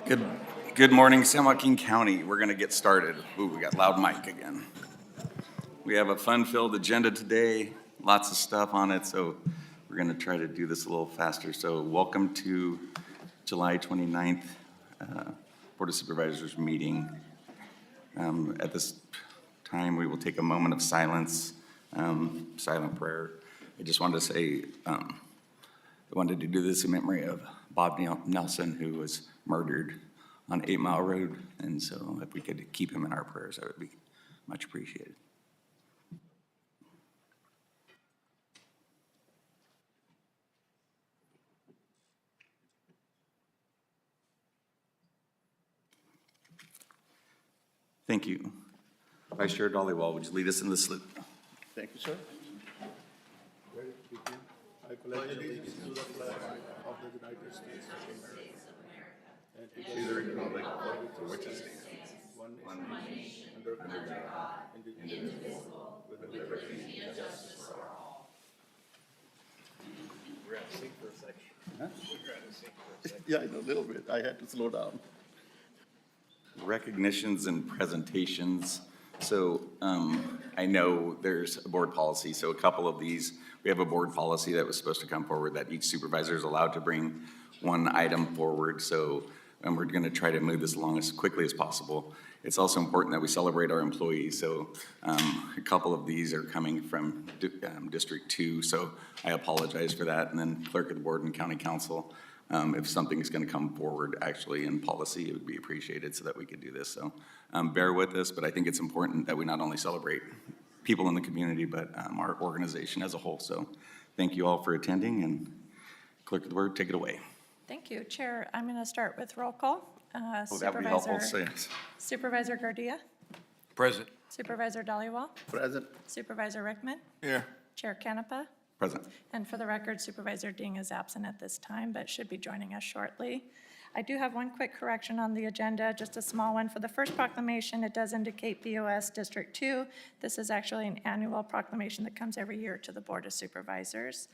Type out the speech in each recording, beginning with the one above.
Good morning, San Joaquin County. We're going to get started. Ooh, we got loud mic again. We have a fun-filled agenda today, lots of stuff on it, so we're going to try to do this a little faster. So welcome to July 29th Board of Supervisors meeting. At this time, we will take a moment of silence, silent prayer. I just wanted to say, I wanted to do this in memory of Bob Nelson, who was murdered on 8 Mile Road, and so if we could keep him in our prayers, that would be much appreciated. Thank you. Vice Chair Dollywall, would you lead us in the salute? Thank you, sir. Ready to begin? I pledge allegiance to the flag of the United States of America and to the republic for which it stands, one nation, under God, indivisible, with liberty and justice for all. We're going to sing for a second. Huh? We're going to sing for a second. Yeah, I know, a little bit. I had to slow down. Recognitions and presentations. So I know there's a board policy, so a couple of these, we have a board policy that was supposed to come forward that each supervisor is allowed to bring one item forward. So we're going to try to move this along as quickly as possible. It's also important that we celebrate our employees. So a couple of these are coming from District 2, so I apologize for that. And then Clerk of the Board and County Council. If something is going to come forward actually in policy, it would be appreciated so that we could do this. So bear with us, but I think it's important that we not only celebrate people in the community, but our organization as a whole. So thank you all for attending, and Clerk of the Board, take it away. Thank you, Chair. I'm going to start with roll call. That would be helpful. Yes. Supervisor Gardia. Present. Supervisor Dollywall. Present. Supervisor Rickman. Here. Chair Canepa. Present. And for the record, Supervisor Ding is absent at this time, but should be joining us shortly. I do have one quick correction on the agenda, just a small one. For the first proclamation, it does indicate BOS District 2. This is actually an annual proclamation that comes every year to the Board of Supervisors.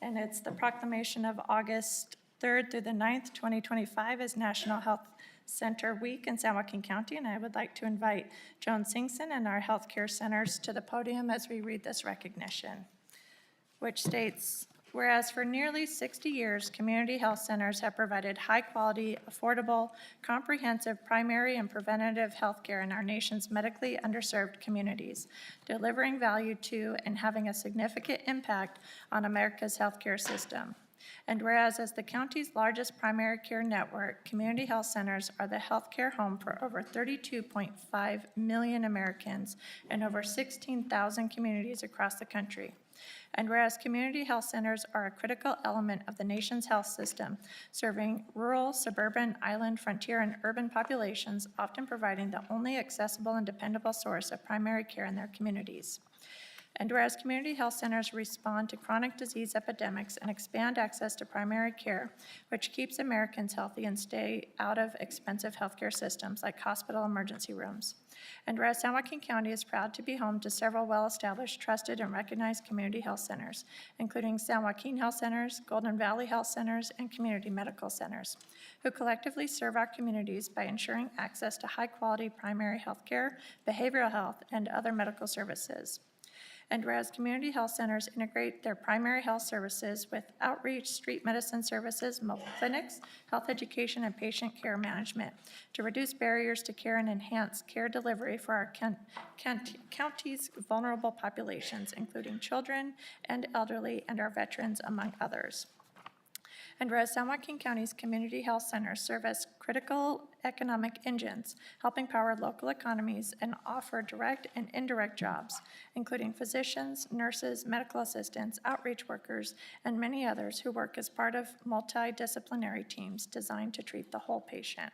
And it's the proclamation of August 3rd through the 9th, 2025 is National Health Center Week in San Joaquin County, and I would like to invite Joan Singson and our healthcare centers to the podium as we read this recognition, which states, whereas for nearly 60 years, community health centers have provided high-quality, affordable, comprehensive primary and preventative health care in our nation's medically underserved communities, delivering value to and having a significant impact on America's healthcare system. And whereas as the county's largest primary care network, community health centers are the healthcare home for over 32.5 million Americans in over 16,000 communities across the country. And whereas community health centers are a critical element of the nation's health system, serving rural, suburban, island, frontier, and urban populations, often providing the only accessible and dependable source of primary care in their communities. And whereas community health centers respond to chronic disease epidemics and expand access to primary care, which keeps Americans healthy and stay out of expensive healthcare systems like hospital emergency rooms. And whereas San Joaquin County is proud to be home to several well-established, trusted, and recognized community health centers, including San Joaquin Health Centers, Golden Valley Health Centers, and community medical centers, who collectively serve our communities by ensuring access to high-quality primary health care, behavioral health, and other medical services. And whereas community health centers integrate their primary health services with outreach, street medicine services, mobile clinics, health education, and patient care management to reduce barriers to care and enhance care delivery for our county's vulnerable populations, including children and elderly and our veterans, among others. And whereas San Joaquin County's community health centers serve as critical economic engines, helping power local economies and offer direct and indirect jobs, including physicians, nurses, medical assistants, outreach workers, and many others who work as part of multidisciplinary teams designed to treat the whole patient.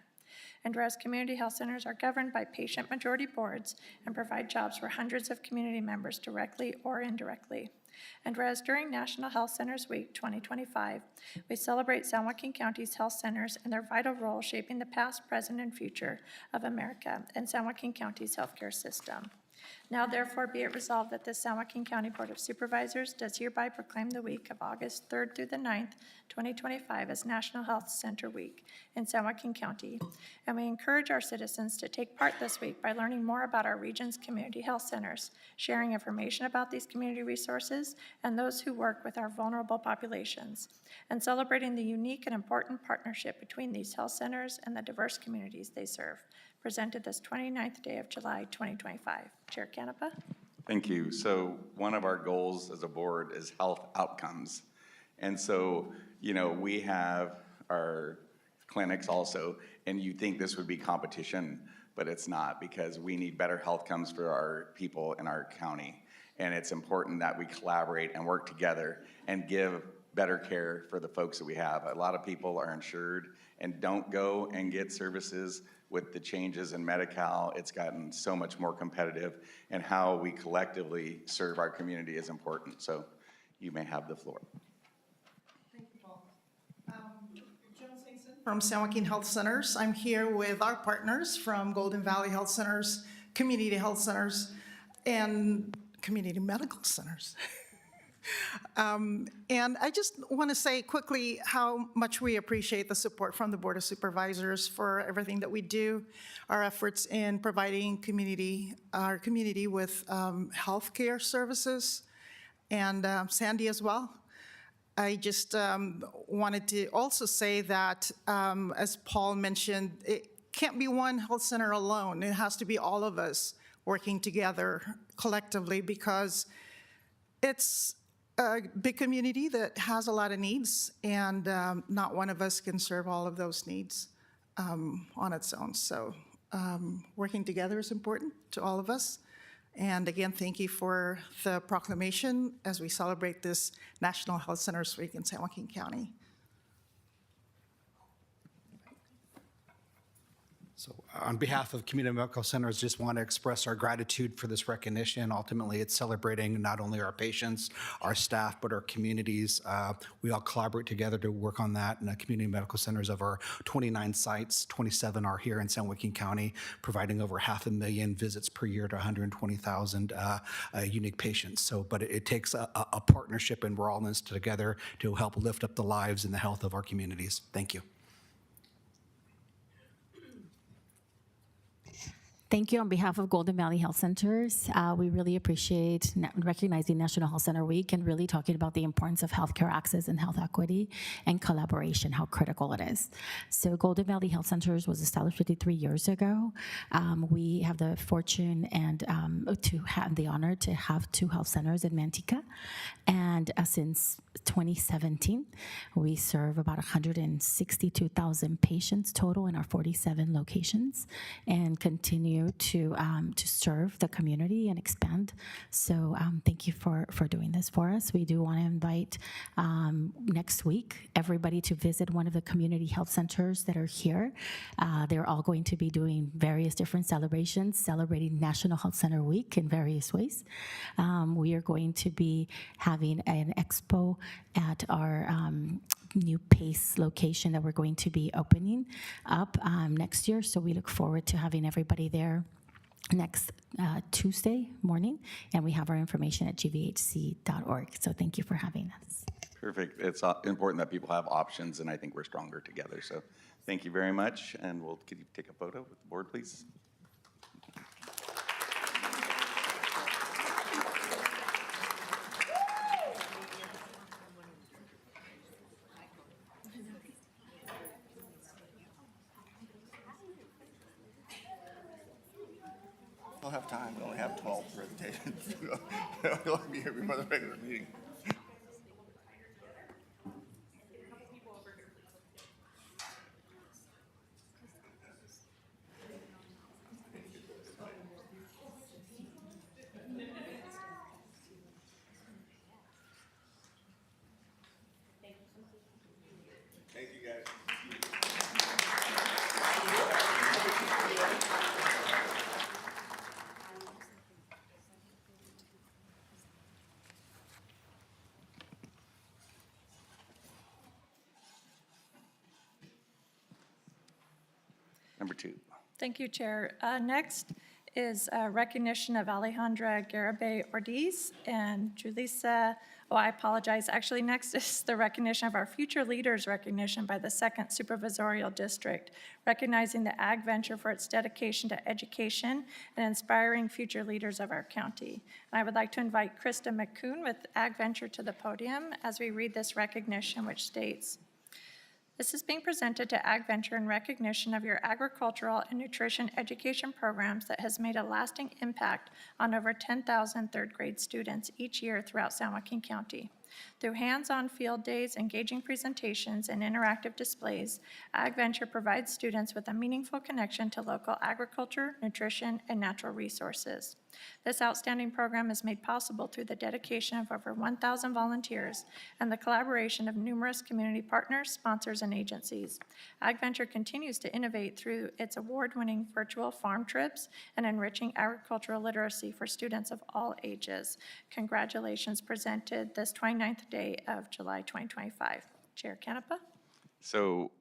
And whereas community health centers are governed by patient majority boards and provide jobs for hundreds of community members directly or indirectly. And whereas during National Health Centers Week 2025, we celebrate San Joaquin County's health centers and their vital role shaping the past, present, and future of America and San Joaquin County's healthcare system. Now therefore be it resolved that the San Joaquin County Board of Supervisors does hereby proclaim the week of August 3rd through the 9th, 2025 as National Health Center Week in San Joaquin County. And we encourage our citizens to take part this week by learning more about our region's community health centers, sharing information about these community resources and those who work with our vulnerable populations, and celebrating the unique and important partnership between these health centers and the diverse communities they serve. Presented this 29th day of July, 2025. Chair Canepa. Thank you. So one of our goals as a board is health outcomes. And so, we have our clinics also, and you think this would be competition, but it's not, because we need better health outcomes for our people in our county. And it's important that we collaborate and work together and give better care for the folks that we have. A lot of people are insured and don't go and get services. With the changes in Medi-Cal, it's gotten so much more competitive, and how we collectively serve our community is important. So you may have the floor. Thank you, Paul. From San Joaquin Health Centers. I'm here with our partners from Golden Valley Health Centers, Community Health Centers, and Community Medical Centers. And I just want to say quickly how much we appreciate the support from the Board of Supervisors for everything that we do, our efforts in providing our community with healthcare services, and Sandy as well. I just wanted to also say that, as Paul mentioned, it can't be one health center alone. It has to be all of us working together collectively, because it's a big community that has a lot of needs, and not one of us can serve all of those needs on its own. So working together is important to all of us. And again, thank you for the proclamation as we celebrate this National Health Centers Week in San Joaquin County. So on behalf of Community Medical Centers, just want to express our gratitude for this recognition. Ultimately, it's celebrating not only our patients, our staff, but our communities. We all collaborate together to work on that. And the Community Medical Centers of our 29 sites, 27 are here in San Joaquin County, providing over 500,000 visits per year to 120,000 unique patients. So, but it takes a partnership, and we're all in this together to help lift up the lives and the health of our communities. Thank you. Thank you. On behalf of Golden Valley Health Centers, we really appreciate recognizing National Health Center Week and really talking about the importance of healthcare access and health equity and collaboration, how critical it is. So Golden Valley Health Centers was established 53 years ago. We have the fortune and to have the honor to have 2 health centers in Manteca. And since 2017, we serve about 162,000 patients total in our 47 locations, and continue to serve the community and expand. So thank you for doing this for us. We do want to invite next week everybody to visit one of the community health centers that are here. They're all going to be doing various different celebrations, celebrating National Health Center Week in various ways. We are going to be having an expo at our new PACE location that we're going to be opening up next year. So we look forward to having everybody there next Tuesday morning, and we have our information at gvhc.org. So thank you for having us. Perfect. It's important that people have options, and I think we're stronger together. So thank you very much, and could you take a photo with the board, please? We don't have time, we only have 12 presentations. We'll be here before the regular meeting. Thank you, guys. Number 2. Thank you, Chair. Next is a recognition of Alejandra Garibay Ortiz and Julissa. Oh, I apologize. Actually, next is the recognition of our Future Leaders recognition by the 2nd Supervisorial District, recognizing the Ag Venture for its dedication to education and inspiring future leaders of our county. And I would like to invite Krista McCoon with Ag Venture to the podium as we read this recognition, which states, "This is being presented to Ag Venture in recognition of your agricultural and nutrition education programs that has made a lasting impact on over 10,000 third grade students each year throughout San Joaquin County. Through hands-on field days, engaging presentations, and interactive displays, Ag Venture provides students with a meaningful connection to local agriculture, nutrition, and natural resources. This outstanding program is made possible through the dedication of over 1,000 volunteers and the collaboration of numerous community partners, sponsors, and agencies. Ag Venture continues to innovate through its award-winning virtual farm trips and enriching agricultural literacy for students of all ages. Congratulations," presented this 29th day of July 2025. Chair Canepa. So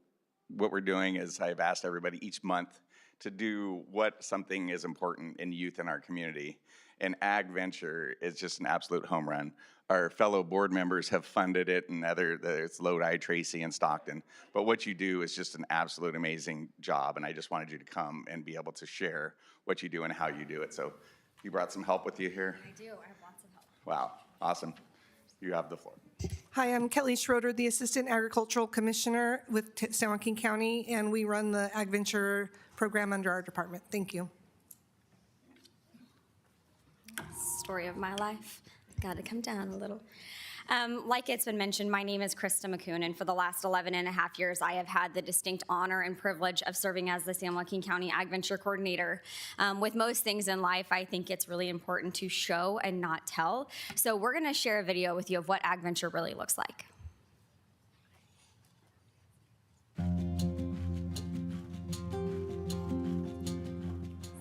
what we're doing is I've asked everybody each month to do what something is important in youth in our community. And Ag Venture is just an absolute home run. Our fellow board members have funded it, and it's Lodi, Tracy, and Stockton. But what you do is just an absolute amazing job, and I just wanted you to come and be able to share what you do and how you do it. So you brought some help with you here? I do. I have lots of help. Wow, awesome. You have the floor. Hi, I'm Kelly Schroeder, the Assistant Agricultural Commissioner with San Joaquin County, and we run the Ag Venture program under our department. Thank you. Story of my life. Got to come down a little. Like it's been mentioned, my name is Krista McCoon, and for the last 11 and a half years, I have had the distinct honor and privilege of serving as the San Joaquin County Ag Venture Coordinator. With most things in life, I think it's really important to show and not tell. So we're going to share a video with you of what Ag Venture really looks like.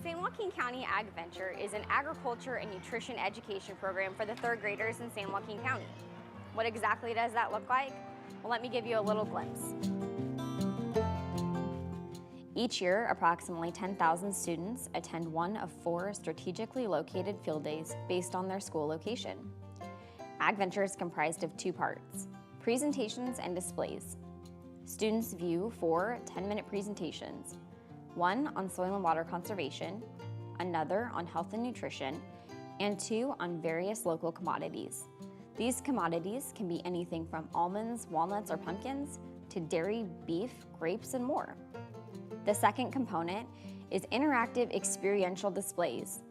San Joaquin County Ag Venture is an agriculture and nutrition education program for the third graders in San Joaquin County. What exactly does that look like? Well, let me give you a little glimpse. Each year, approximately 10,000 students attend one of 4 strategically located field days based on their school location. Ag Venture is comprised of 2 parts, presentations and displays. Students view 4 10-minute presentations, one on soil and water conservation, another on health and nutrition, and 2 on various local commodities. These commodities can be anything from almonds, walnuts, or pumpkins to dairy, beef, grapes, and more. The second component is interactive experiential displays.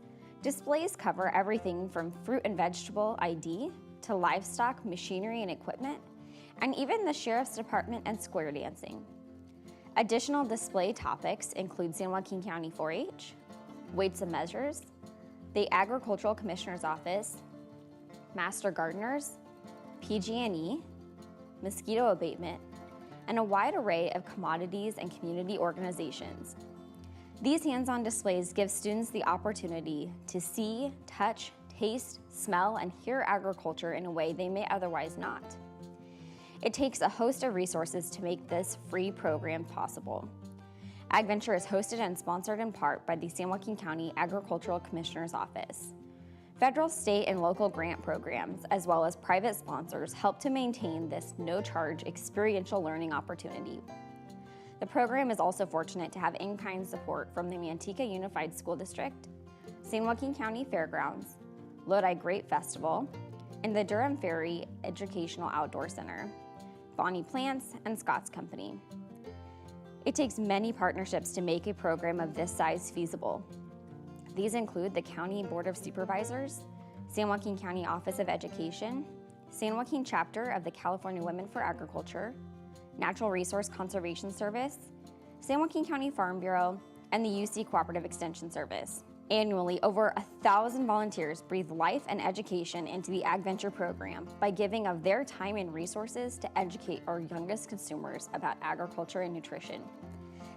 Displays cover everything from fruit and vegetable ID to livestock, machinery, and equipment, and even the Sheriff's Department and square dancing. Additional display topics include San Joaquin County 4-H, weights and measures, the Agricultural Commissioner's Office, Master Gardeners, PG&E, mosquito abatement, and a wide array of commodities and community organizations. These hands-on displays give students the opportunity to see, touch, taste, smell, and hear agriculture in a way they may otherwise not. It takes a host of resources to make this free program possible. Ag Venture is hosted and sponsored in part by the San Joaquin County Agricultural Commissioner's Office. Federal, state, and local grant programs, as well as private sponsors, help to maintain this no-charge experiential learning opportunity. The program is also fortunate to have in-kind support from the Manteca Unified School District, San Joaquin County Fairgrounds, Lodi Grape Festival, and the Durham Ferry Educational Outdoor Center, Bonnie Plants, and Scott's Company. It takes many partnerships to make a program of this size feasible. These include the County Board of Supervisors, San Joaquin County Office of Education, San Joaquin Chapter of the California Women for Agriculture, Natural Resource Conservation Service, San Joaquin County Farm Bureau, and the UC Cooperative Extension Service. Annually, over 1,000 volunteers breathe life and education into the Ag Venture program by giving of their time and resources to educate our youngest consumers about agriculture and nutrition.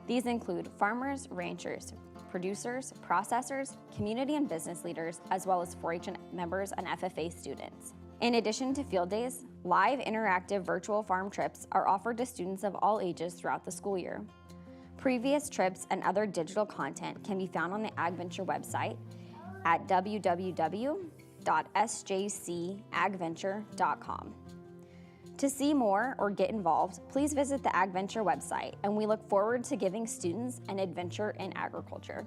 These include farmers, ranchers, producers, processors, community and business leaders, as well as 4-H members and FFA students. In addition to field days, live interactive virtual farm trips are offered to students of all ages throughout the school year. Previous trips and other digital content can be found on the AgVenture website at www.sjcagventure.com. To see more or get involved, please visit the AgVenture website, and we look forward to giving students an adventure in agriculture.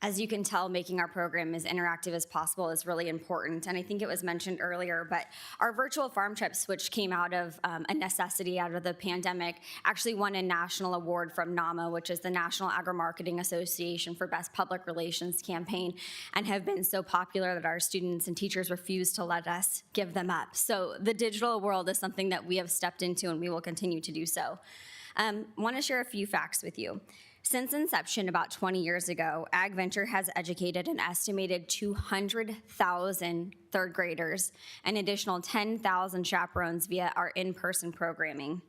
As you can tell, making our program as interactive as possible is really important, and I think it was mentioned earlier, but our virtual farm trips, which came out of a necessity out of the pandemic, actually won a national award from NAMA, which is the National Agri-Marketing Association for Best Public Relations Campaign, and have been so popular that our students and teachers refuse to let us give them up. So the digital world is something that we have stepped into, and we will continue to do so. I want to share a few facts with you. Since inception about 20 years ago, AgVenture has educated an estimated 200,000 third graders, an additional 10,000 chaperones via our in-person programming.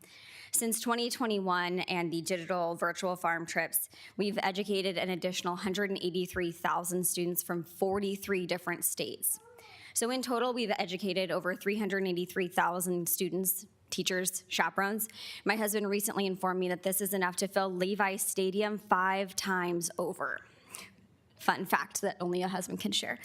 Since 2021 and the digital virtual farm trips, we've educated an additional 183,000 students from 43 different states. So in total, we've educated over 383,000 students, teachers, chaperones. My husband recently informed me that this is enough to fill Levi's Stadium 5 times over. Fun fact that only a husband can share.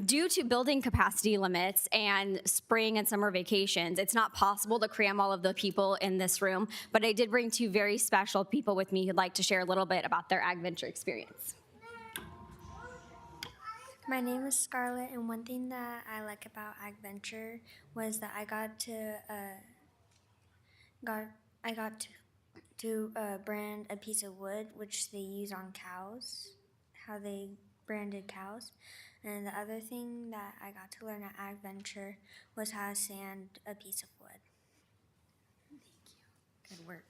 Due to building capacity limits and spring and summer vacations, it's not possible to cram all of the people in this room, but I did bring 2 very special people with me who'd like to share a little bit about their AgVenture experience. My name is Scarlett, and one thing that I like about AgVenture was that I got to brand a piece of wood, which they use on cows, how they branded cows. And the other thing that I got to learn at AgVenture was how to sand a piece of wood. Thank you. Good work.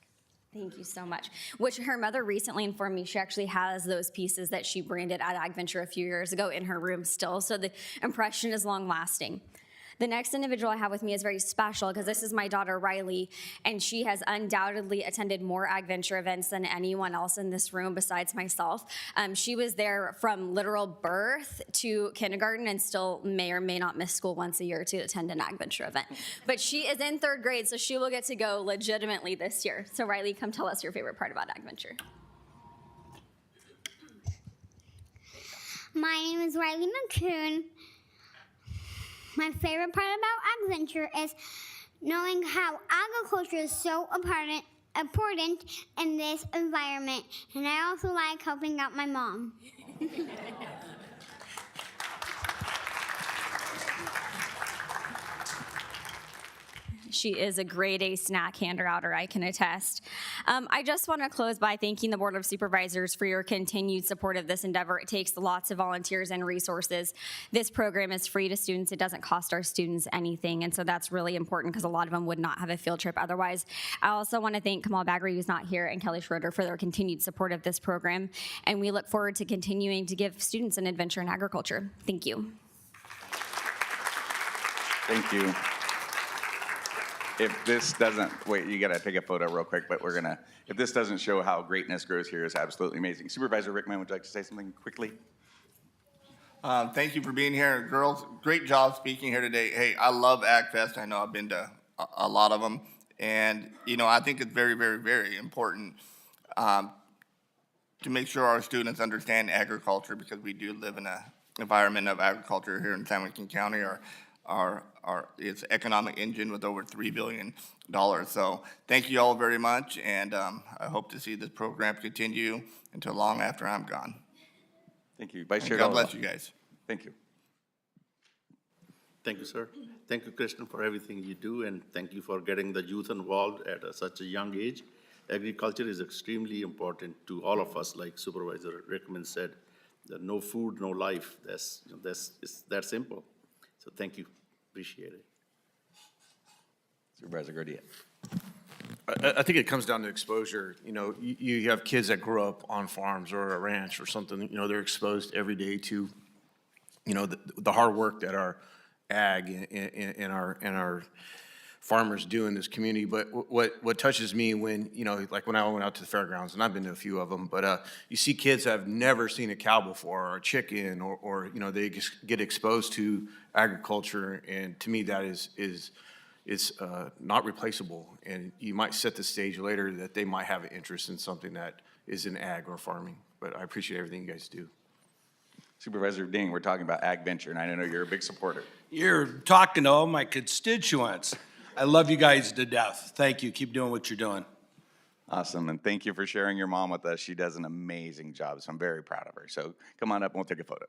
Thank you so much. Which her mother recently informed me she actually has those pieces that she branded at AgVenture a few years ago in her room still, so the impression is long lasting. The next individual I have with me is very special because this is my daughter Riley, and she has undoubtedly attended more AgVenture events than anyone else in this room besides myself. She was there from literal birth to kindergarten and still may or may not miss school once a year to attend an AgVenture event. But she is in 3rd grade, so she will get to go legitimately this year. So Riley, come tell us your favorite part about AgVenture. My name is Riley McCoon. My favorite part about AgVenture is knowing how agriculture is so important in this environment. And I also like helping out my mom. She is a grade A snack hander-outer, I can attest. I just want to close by thanking the Board of Supervisors for your continued support of this endeavor. It takes lots of volunteers and resources. This program is free to students. It doesn't cost our students anything, and so that's really important because a lot of them would not have a field trip otherwise. I also want to thank Kamal Bagri, who's not here, and Kelly Schroeder for their continued support of this program, and we look forward to continuing to give students an adventure in agriculture. Thank you. Thank you. If this doesn't, wait, you gotta take a photo real quick, but if this doesn't show how greatness grows here, is absolutely amazing. Supervisor Rickman, would you like to say something quickly? Thank you for being here. Girls, great job speaking here today. Hey, I love AgFest. I know I've been to a lot of them. And, I think it's very, very, very important to make sure our students understand agriculture, because we do live in an environment of agriculture here in San Joaquin County. It's economic engine with over $3 billion. So thank you all very much, and I hope to see this program continue until long after I'm gone. Thank you. Vice Chair. God bless you guys. Thank you. Thank you, sir. Thank you, Kristen, for everything you do, and thank you for getting the youth involved at such a young age. Agriculture is extremely important to all of us, like Supervisor Rickman said. That no food, no life. It's that simple. So thank you. Appreciate it. Supervisor Gardia. I think it comes down to exposure. You have kids that grow up on farms or a ranch or something, they're exposed every day to, the hard work that our ag and our farmers do in this community. But what touches me when, like when I went out to the fairgrounds, and I've been to a few of them, but you see kids that have never seen a cow before or a chicken, or they just get exposed to agriculture. And to me, that is it's not replaceable. And you might set the stage later that they might have an interest in something that is in ag or farming. But I appreciate everything you guys do. Supervisor Ding, we're talking about Ag Venture, and I know you're a big supporter. You're talking to all my constituents. I love you guys to death. Thank you. Keep doing what you're doing. Awesome, and thank you for sharing your mom with us. She does an amazing job, so I'm very proud of her. So come on up and we'll take a photo.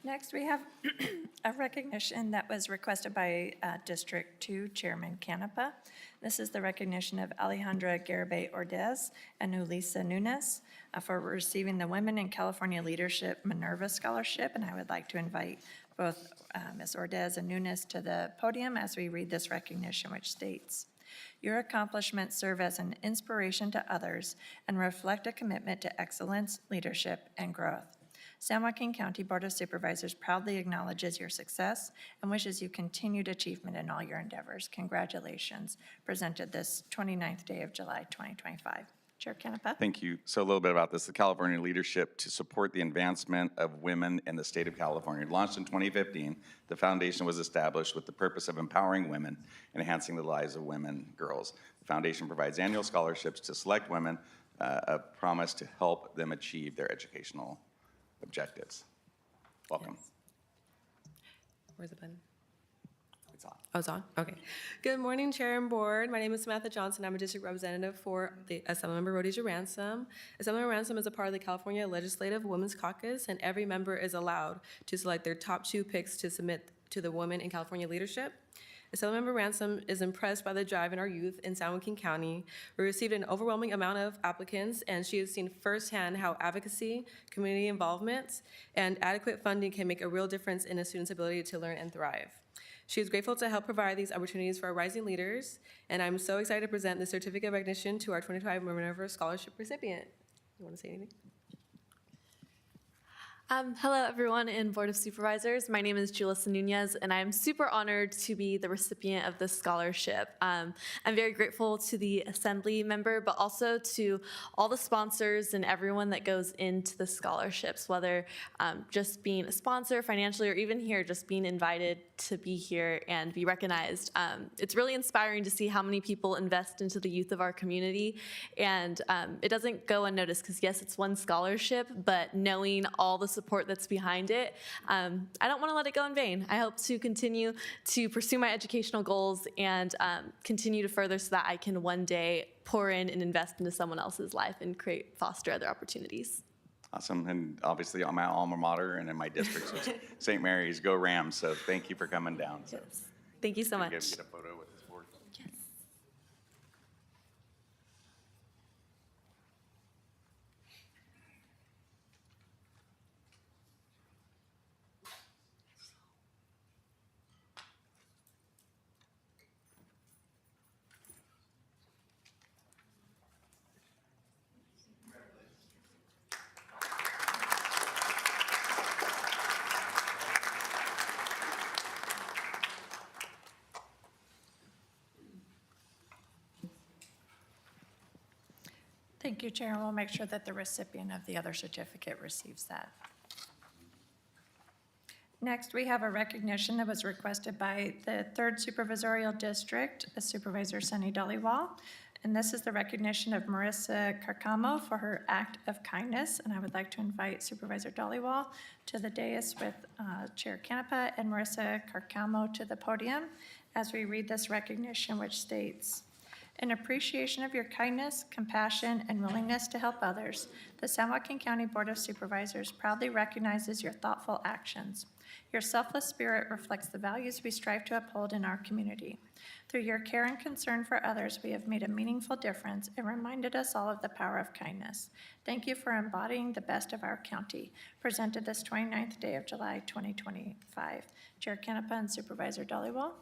Next, we have a recognition that was requested by District 2 Chairman Canepa. This is the recognition of Alejandra Garibay Ordez and Ulisa Nunes for receiving the Women in California Leadership Minerva Scholarship, and I would like to invite both Ms. Ordez and Nunes to the podium as we read this recognition, which states, "Your accomplishments serve as an inspiration to others and reflect a commitment to excellence, leadership, and growth. San Joaquin County Board of Supervisors proudly acknowledges your success and wishes you continued achievement in all your endeavors. Congratulations." Presented this 29th day of July, 2025. Chair Canepa. Thank you. So a little bit about this. The California Leadership to Support the Advancement of Women in the State of California. Launched in 2015, the foundation was established with the purpose of empowering women and enhancing the lives of women, girls. The foundation provides annual scholarships to select women, a promise to help them achieve their educational objectives. Welcome. Yes. Where's the button? It's on. Oh, it's on? Okay. Good morning, Chair and Board. My name is Samantha Johnson. I'm a district representative for the Assemblymember Rhodesia Ransom. Assemblymember Ransom is a part of the California Legislative Women's Caucus, and every member is allowed to select their top 2 picks to submit to the Women in California Leadership. Assemblymember Ransom is impressed by the drive in our youth in San Joaquin County. We received an overwhelming amount of applicants, and she has seen firsthand how advocacy, community involvement, and adequate funding can make a real difference in a student's ability to learn and thrive. She is grateful to help provide these opportunities for our rising leaders, and I'm so excited to present the certificate of recognition to our 2025 Minerva Scholarship recipient. You want to say anything? Hello, everyone in Board of Supervisors. My name is Julissa Nunez, and I'm super honored to be the recipient of this scholarship. I'm very grateful to the Assembly member, but also to all the sponsors and everyone that goes into the scholarships, whether just being a sponsor financially or even here, just being invited to be here and be recognized. It's really inspiring to see how many people invest into the youth of our community, and it doesn't go unnoticed because, yes, it's one scholarship, but knowing all the support that's behind it, I don't want to let it go in vain. I hope to continue to pursue my educational goals and continue to further so that I can one day pour in and invest into someone else's life and foster other opportunities. Awesome, and obviously on my alma mater and in my district, so St. Mary's, go Rams, so thank you for coming down. So. Yes. Thank you so much. Get a photo with this board. Yes. Thank you, Chair. We'll make sure that the recipient of the other certificate receives that. Next, we have a recognition that was requested by the 3rd Supervisorial District, Supervisor Sunny Dhaliwal. And this is the recognition of Marissa Carcamo for her act of kindness. And I would like to invite Supervisor Dhaliwal to the dais with Chair Canepa and Marissa Carcamo to the podium as we read this recognition, which states, "In appreciation of your kindness, compassion, and willingness to help others, the San Joaquin County Board of Supervisors proudly recognizes your thoughtful actions. Your selfless spirit reflects the values we strive to uphold in our community. Through your care and concern for others, we have made a meaningful difference and reminded us all of the power of kindness. Thank you for embodying the best of our county. Presented this 29th day of July, 2025. Chair Canepa and Supervisor Dhaliwal.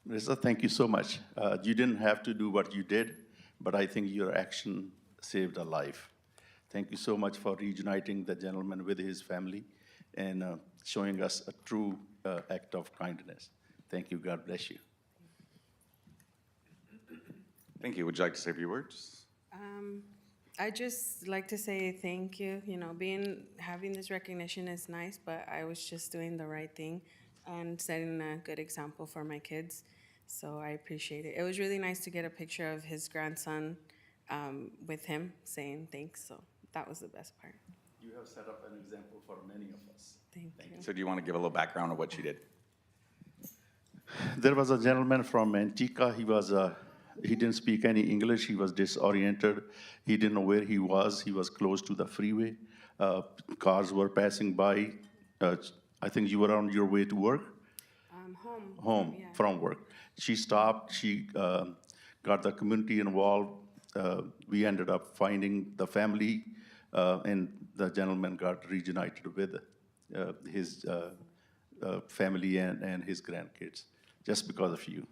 Marissa, thank you so much. You didn't have to do what you did, but I think your action saved a life. Thank you so much for reuniting the gentleman with his family and showing us a true act of kindness. Thank you. God bless you. Thank you. Would you like to say a few words? I just like to say thank you. You know, having this recognition is nice, but I was just doing the right thing and setting a good example for my kids. So I appreciate it. It was really nice to get a picture of his grandson with him saying thanks. So that was the best part. You have set up an example for many of us. Thank you. So do you want to give a little background of what you did? There was a gentleman from Antigua. He didn't speak any English. He was disoriented. He didn't know where he was. He was close to the freeway. Cars were passing by. I think you were on your way to work? Home, yeah. From work. She stopped. She got the community involved. We ended up finding the family, and the gentleman got reunited with his family and his grandkids, just because of you.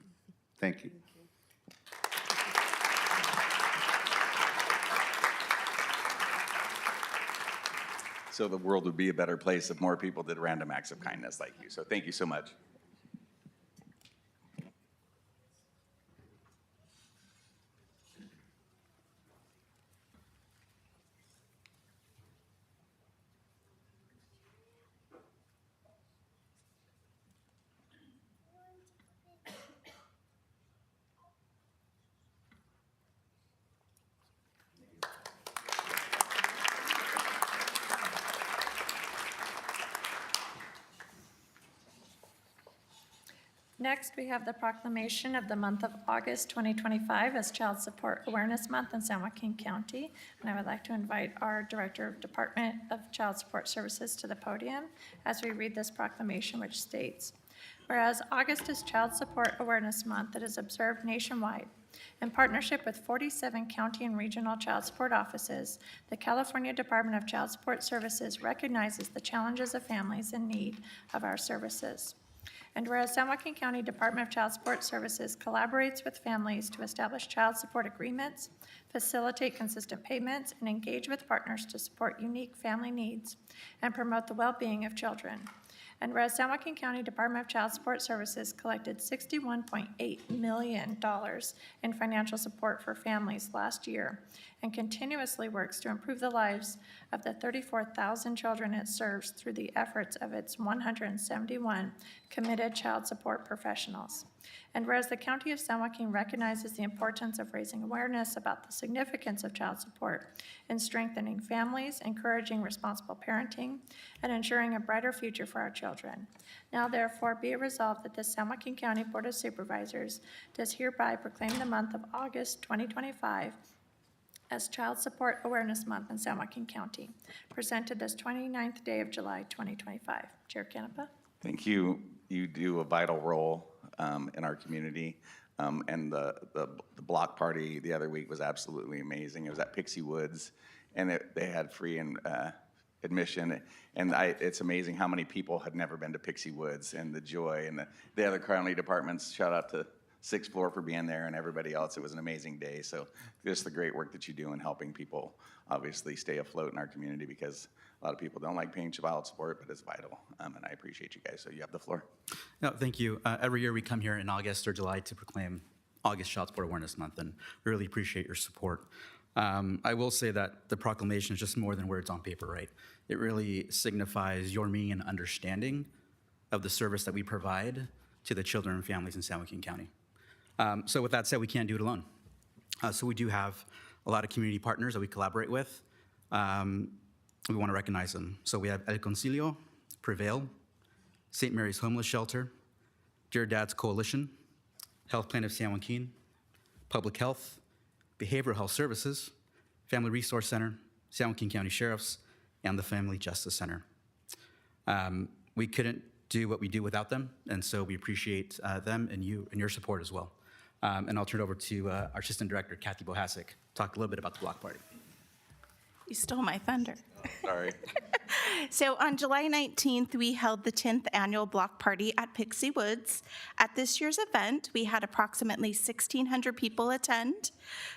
Thank you. So the world would be a better place if more people did random acts of kindness like you. So thank you so much. Next, we have the proclamation of the month of August 2025 as Child Support Awareness Month in San Joaquin County. And I would like to invite our Director of Department of Child Support Services to the podium as we read this proclamation, which states, whereas August is Child Support Awareness Month that is observed nationwide. In partnership with 47 county and regional child support offices, the California Department of Child Support Services recognizes the challenges of families in need of our services. And whereas San Joaquin County Department of Child Support Services collaborates with families to establish child support agreements, facilitate consistent payments, and engage with partners to support unique family needs and promote the well-being of children. And whereas San Joaquin County Department of Child Support Services collected $61.8 million in financial support for families last year and continuously works to improve the lives of the 34,000 children it serves through the efforts of its 171 committed child support professionals. And whereas the County of San Joaquin recognizes the importance of raising awareness about the significance of child support in strengthening families, encouraging responsible parenting, and ensuring a brighter future for our children. Now therefore be it resolved that the San Joaquin County Board of Supervisors does hereby proclaim the month of August 2025 as Child Support Awareness Month in San Joaquin County, presented this 29th day of July 2025. Chair Canepa. Thank you. You do a vital role in our community. And the block party the other week was absolutely amazing. It was at Pixie Woods, and they had free admission. And it's amazing how many people had never been to Pixie Woods, and the joy, and the other county departments. Shout out to Sixth Floor for being there and everybody else. It was an amazing day. So just the great work that you do in helping people obviously stay afloat in our community, because a lot of people don't like paying child support, but it's vital. And I appreciate you guys. So you have the floor. No, thank you. Every year we come here in August or July to proclaim August Child Support Awareness Month, and we really appreciate your support. I will say that the proclamation is just more than words on paper, right? It really signifies your meaning and understanding of the service that we provide to the children and families in San Joaquin County. So with that said, we can't do it alone. So we do have a lot of community partners that we collaborate with. We want to recognize them. So we have El Concilio, Prevail, St. Mary's Homeless Shelter, Dear Dad's Coalition, Health Plan of San Joaquin, Public Health, Behavioral Health Services, Family Resource Center, San Joaquin County Sheriffs, and the Family Justice Center. We couldn't do what we do without them, and so we appreciate them and you and your support as well. And I'll turn it over to our Assistant Director, Kathy Bohasic, talk a little bit about the block party. You stole my thunder. Sorry. So on July 19th, we held the 10th annual block party at Pixie Woods. At this year's event, we had approximately 1,600 people attend,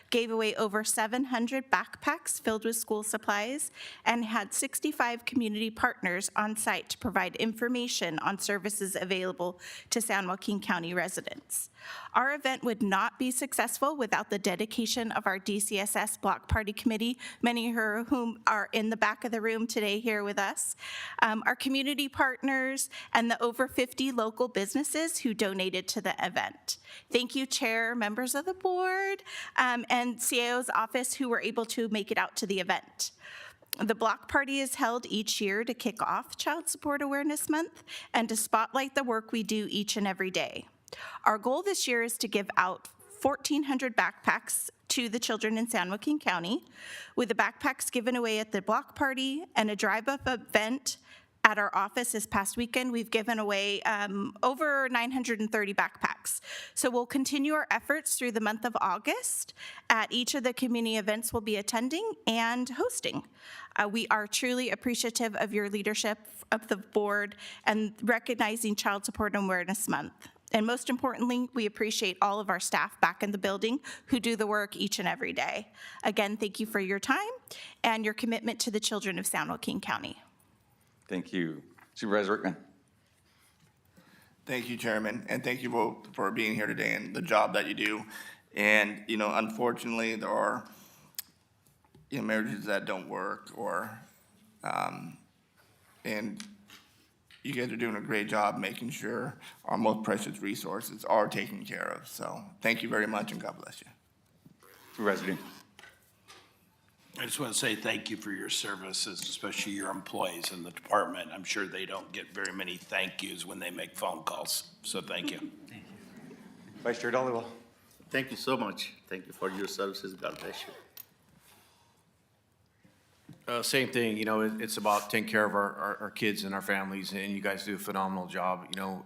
gave away over 700 backpacks filled with school supplies, and had 65 community partners on site to provide information on services available to San Joaquin County residents. Our event would not be successful without the dedication of our DCSS Block Party Committee, many of whom are in the back of the room today here with us, our community partners, and the over 50 local businesses who donated to the event. Thank you, Chair, members of the board, and CIO's office who were able to make it out to the event. The block party is held each year to kick off Child Support Awareness Month and to spotlight the work we do each and every day. Our goal this year is to give out 1,400 backpacks to the children in San Joaquin County, with the backpacks given away at the block party and a drive-up event at our office this past weekend. We've given away over 930 backpacks. So we'll continue our efforts through the month of August at each of the community events we'll be attending and hosting. We are truly appreciative of your leadership of the board and recognizing Child Support Awareness Month. And most importantly, we appreciate all of our staff back in the building who do the work each and every day. Again, thank you for your time and your commitment to the children of San Joaquin County. Thank you. Supervisor Rickman. Thank you, Chairman, and thank you both for being here today and the job that you do. And, you know, unfortunately, there are marriages that don't work, or, and you guys are doing a great job making sure our most precious resources are taken care of. So thank you very much, and God bless you. Supervisor Dean. I just want to say thank you for your services, especially your employees in the department. I'm sure they don't get very many thank yous when they make phone calls, so thank you. Vice Chair Dollywell. Thank you so much. Thank you for your services. God bless you. Same thing, you know, it's about taking care of our kids and our families, and you guys do a phenomenal job. You know,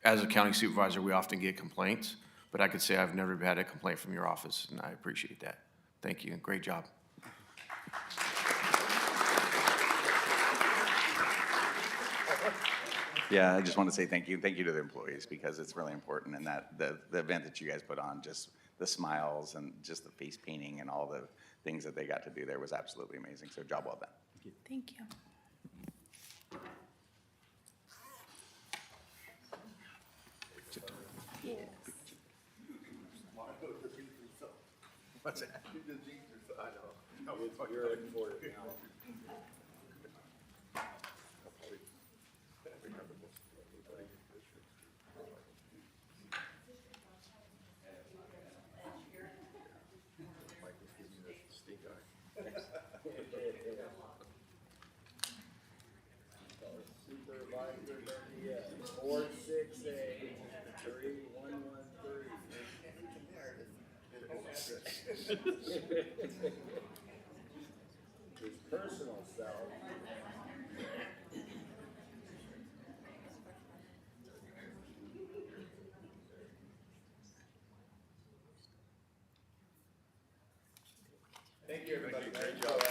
as a county supervisor, we often get complaints, but I could say I've never had a complaint from your office, and I appreciate that. Thank you, and great job. Yeah, I just want to say thank you. Thank you to the employees, because it's really important, and that the event that you guys put on, just the smiles and just the face painting and all the things that they got to do there was absolutely amazing. So job well done. Thank you. What's that? I know. You're looking forward to it now. Supervisor, 468 3113. His personal cell. Thank you, everybody. Great job.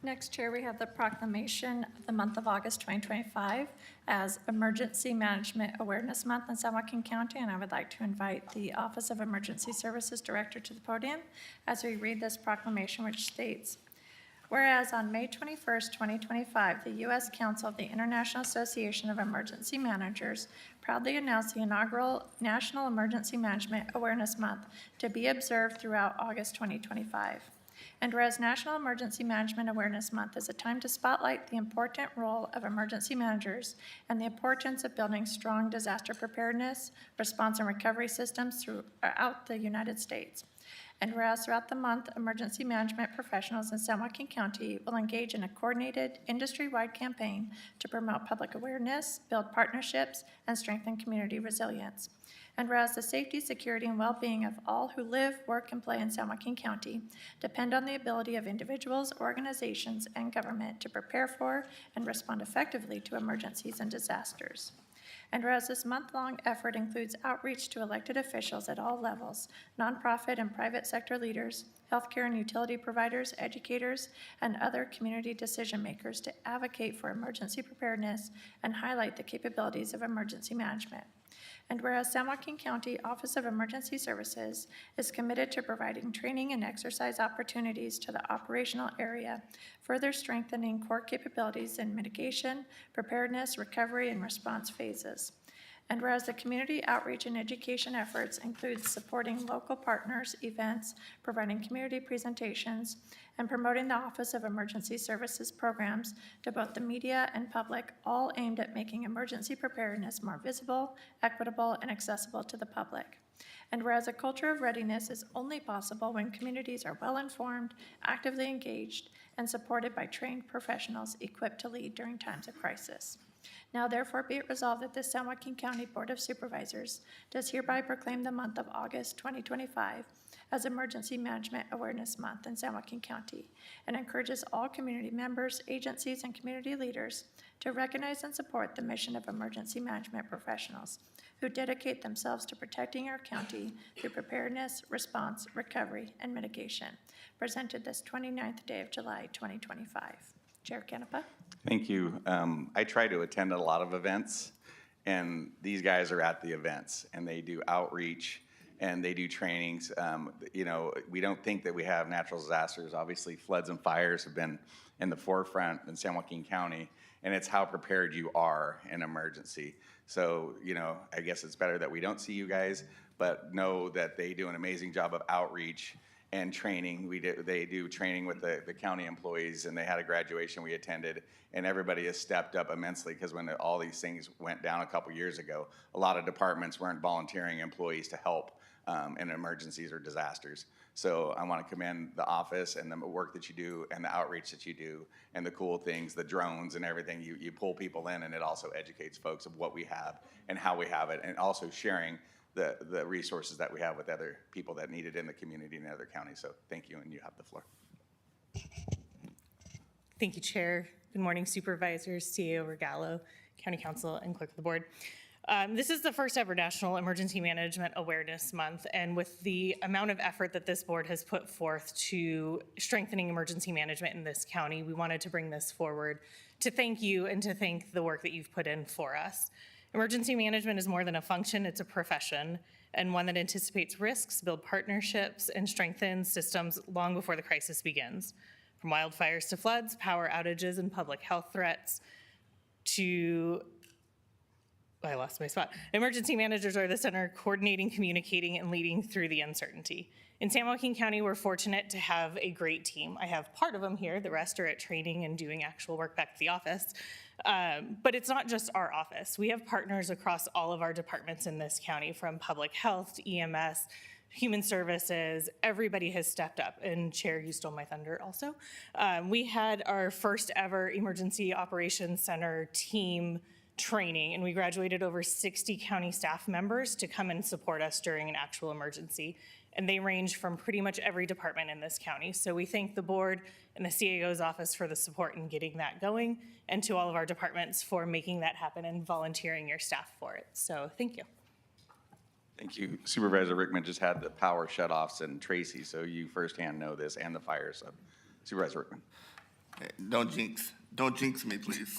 Next, Chair, we have the proclamation of the month of August 2025 as Emergency Management Awareness Month in San Joaquin County, and I would like to invite the Office of Emergency Services Director to the podium as we read this proclamation, which states, whereas on May 21st, 2025, the U.S. Council of the International Association of Emergency Managers proudly announced the inaugural National Emergency Management Awareness Month to be observed throughout August 2025. And whereas National Emergency Management Awareness Month is a time to spotlight the important role of emergency managers and the importance of building strong disaster preparedness, response, and recovery systems throughout the United States. And whereas throughout the month, emergency management professionals in San Joaquin County will engage in a coordinated, industry-wide campaign to promote public awareness, build partnerships, and strengthen community resilience. And whereas the safety, security, and well-being of all who live, work, and play in San Joaquin County depend on the ability of individuals, organizations, and government to prepare for and respond effectively to emergencies and disasters. And whereas this month-long effort includes outreach to elected officials at all levels, nonprofit and private sector leaders, healthcare and utility providers, educators, and other community decision makers to advocate for emergency preparedness and highlight the capabilities of emergency management. And whereas San Joaquin County Office of Emergency Services is committed to providing training and exercise opportunities to the operational area, further strengthening core capabilities in mitigation, preparedness, recovery, and response phases. And whereas the community outreach and education efforts include supporting local partners, events, providing community presentations, and promoting the Office of Emergency Services programs to both the media and public, all aimed at making emergency preparedness more visible, equitable, and accessible to the public. And whereas a culture of readiness is only possible when communities are well-informed, actively engaged, and supported by trained professionals equipped to lead during times of crisis. Now therefore be it resolved that the San Joaquin County Board of Supervisors does hereby proclaim the month of August 2025 as Emergency Management Awareness Month in San Joaquin County, and encourages all community members, agencies, and community leaders to recognize and support the mission of emergency management professionals who dedicate themselves to protecting our county through preparedness, response, recovery, and mitigation. Presented this 29th day of July, 2025. Chair Canepa. Thank you. I try to attend a lot of events, and these guys are at the events, and they do outreach, and they do trainings. You know, we don't think that we have natural disasters. Obviously, floods and fires have been in the forefront in San Joaquin County, and it's how prepared you are in emergency. So, you know, I guess it's better that we don't see you guys, but know that they do an amazing job of outreach and training. They do training with the county employees, and they had a graduation we attended, and everybody has stepped up immensely, because when all these things went down a couple years ago, a lot of departments weren't volunteering employees to help in emergencies or disasters. So I want to commend the office and the work that you do and the outreach that you do and the cool things, the drones and everything. You pull people in, and it also educates folks of what we have and how we have it, and also sharing the resources that we have with other people that need it in the community and other counties. So thank you, and you have the floor. Thank you, Chair. Good morning, Supervisors, CEO Regallo, County Council, and Clerk of the Board. This is the first ever National Emergency Management Awareness Month, and with the amount of effort that this board has put forth to strengthening emergency management in this county, we wanted to bring this forward to thank you and to thank the work that you've put in for us. Emergency management is more than a function, it's a profession, and one that anticipates risks, builds partnerships, and strengthens systems long before the crisis begins. From wildfires to floods, power outages, and public health threats to, I lost my spot. Emergency managers are the center, coordinating, communicating, and leading through the uncertainty. In San Joaquin County, we're fortunate to have a great team. I have part of them here, the rest are at training and doing actual work back at the office. But it's not just our office. We have partners across all of our departments in this county, from public health to EMS, human services. Everybody has stepped up, and Chair, you stole my thunder also. We had our first ever Emergency Operations Center team training, and we graduated over 60 county staff members to come and support us during an actual emergency. And they range from pretty much every department in this county. So we thank the board and the CAO's office for the support in getting that going, and to all of our departments for making that happen and volunteering your staff for it. So thank you. Thank you. Supervisor Rickman just had the power shutoffs in Tracy, so you firsthand know this, and the fires. So Supervisor Rickman. Hey, don't jinx me, please.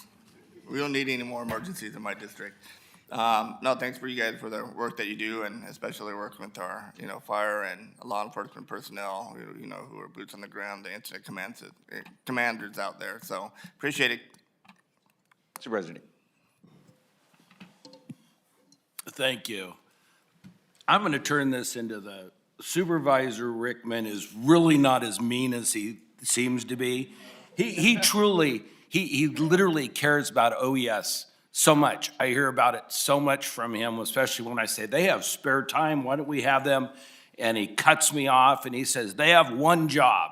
We don't need any more emergencies in my district. No, thanks for you guys for the work that you do, and especially working with our, fire and law enforcement personnel, who are boots on the ground, the incident commanders out there. So appreciate it. Supervisor Nick. Thank you. I'm going to turn this into the Supervisor Rickman is really not as mean as he seems to be. He truly, he literally cares about OES so much. I hear about it so much from him, especially when I say they have spare time. Why don't we have them? and he cuts me off and he says, they have one job.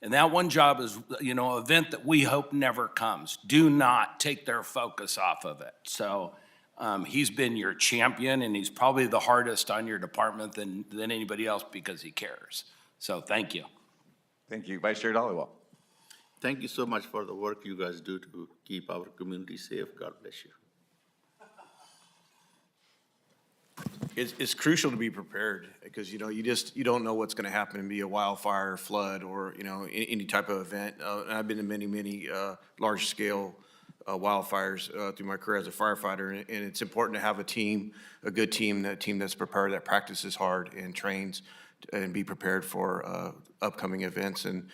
And that one job is, an event that we hope never comes. Do not take their focus off of it. So he's been your champion, and he's probably the hardest on your department than anybody else because he cares. So thank you. Thank you, Vice Chair Dollywall. Thank you so much for the work you guys do to keep our community safe. God bless you. It's crucial to be prepared because, you don't know what's going to happen and be a wildfire, flood, or, any type of event. And I've been in many large-scale wildfires through my career as a firefighter, and it's important to have a team, a good team, that team that's prepared, that practices hard and trains and be prepared for upcoming events. And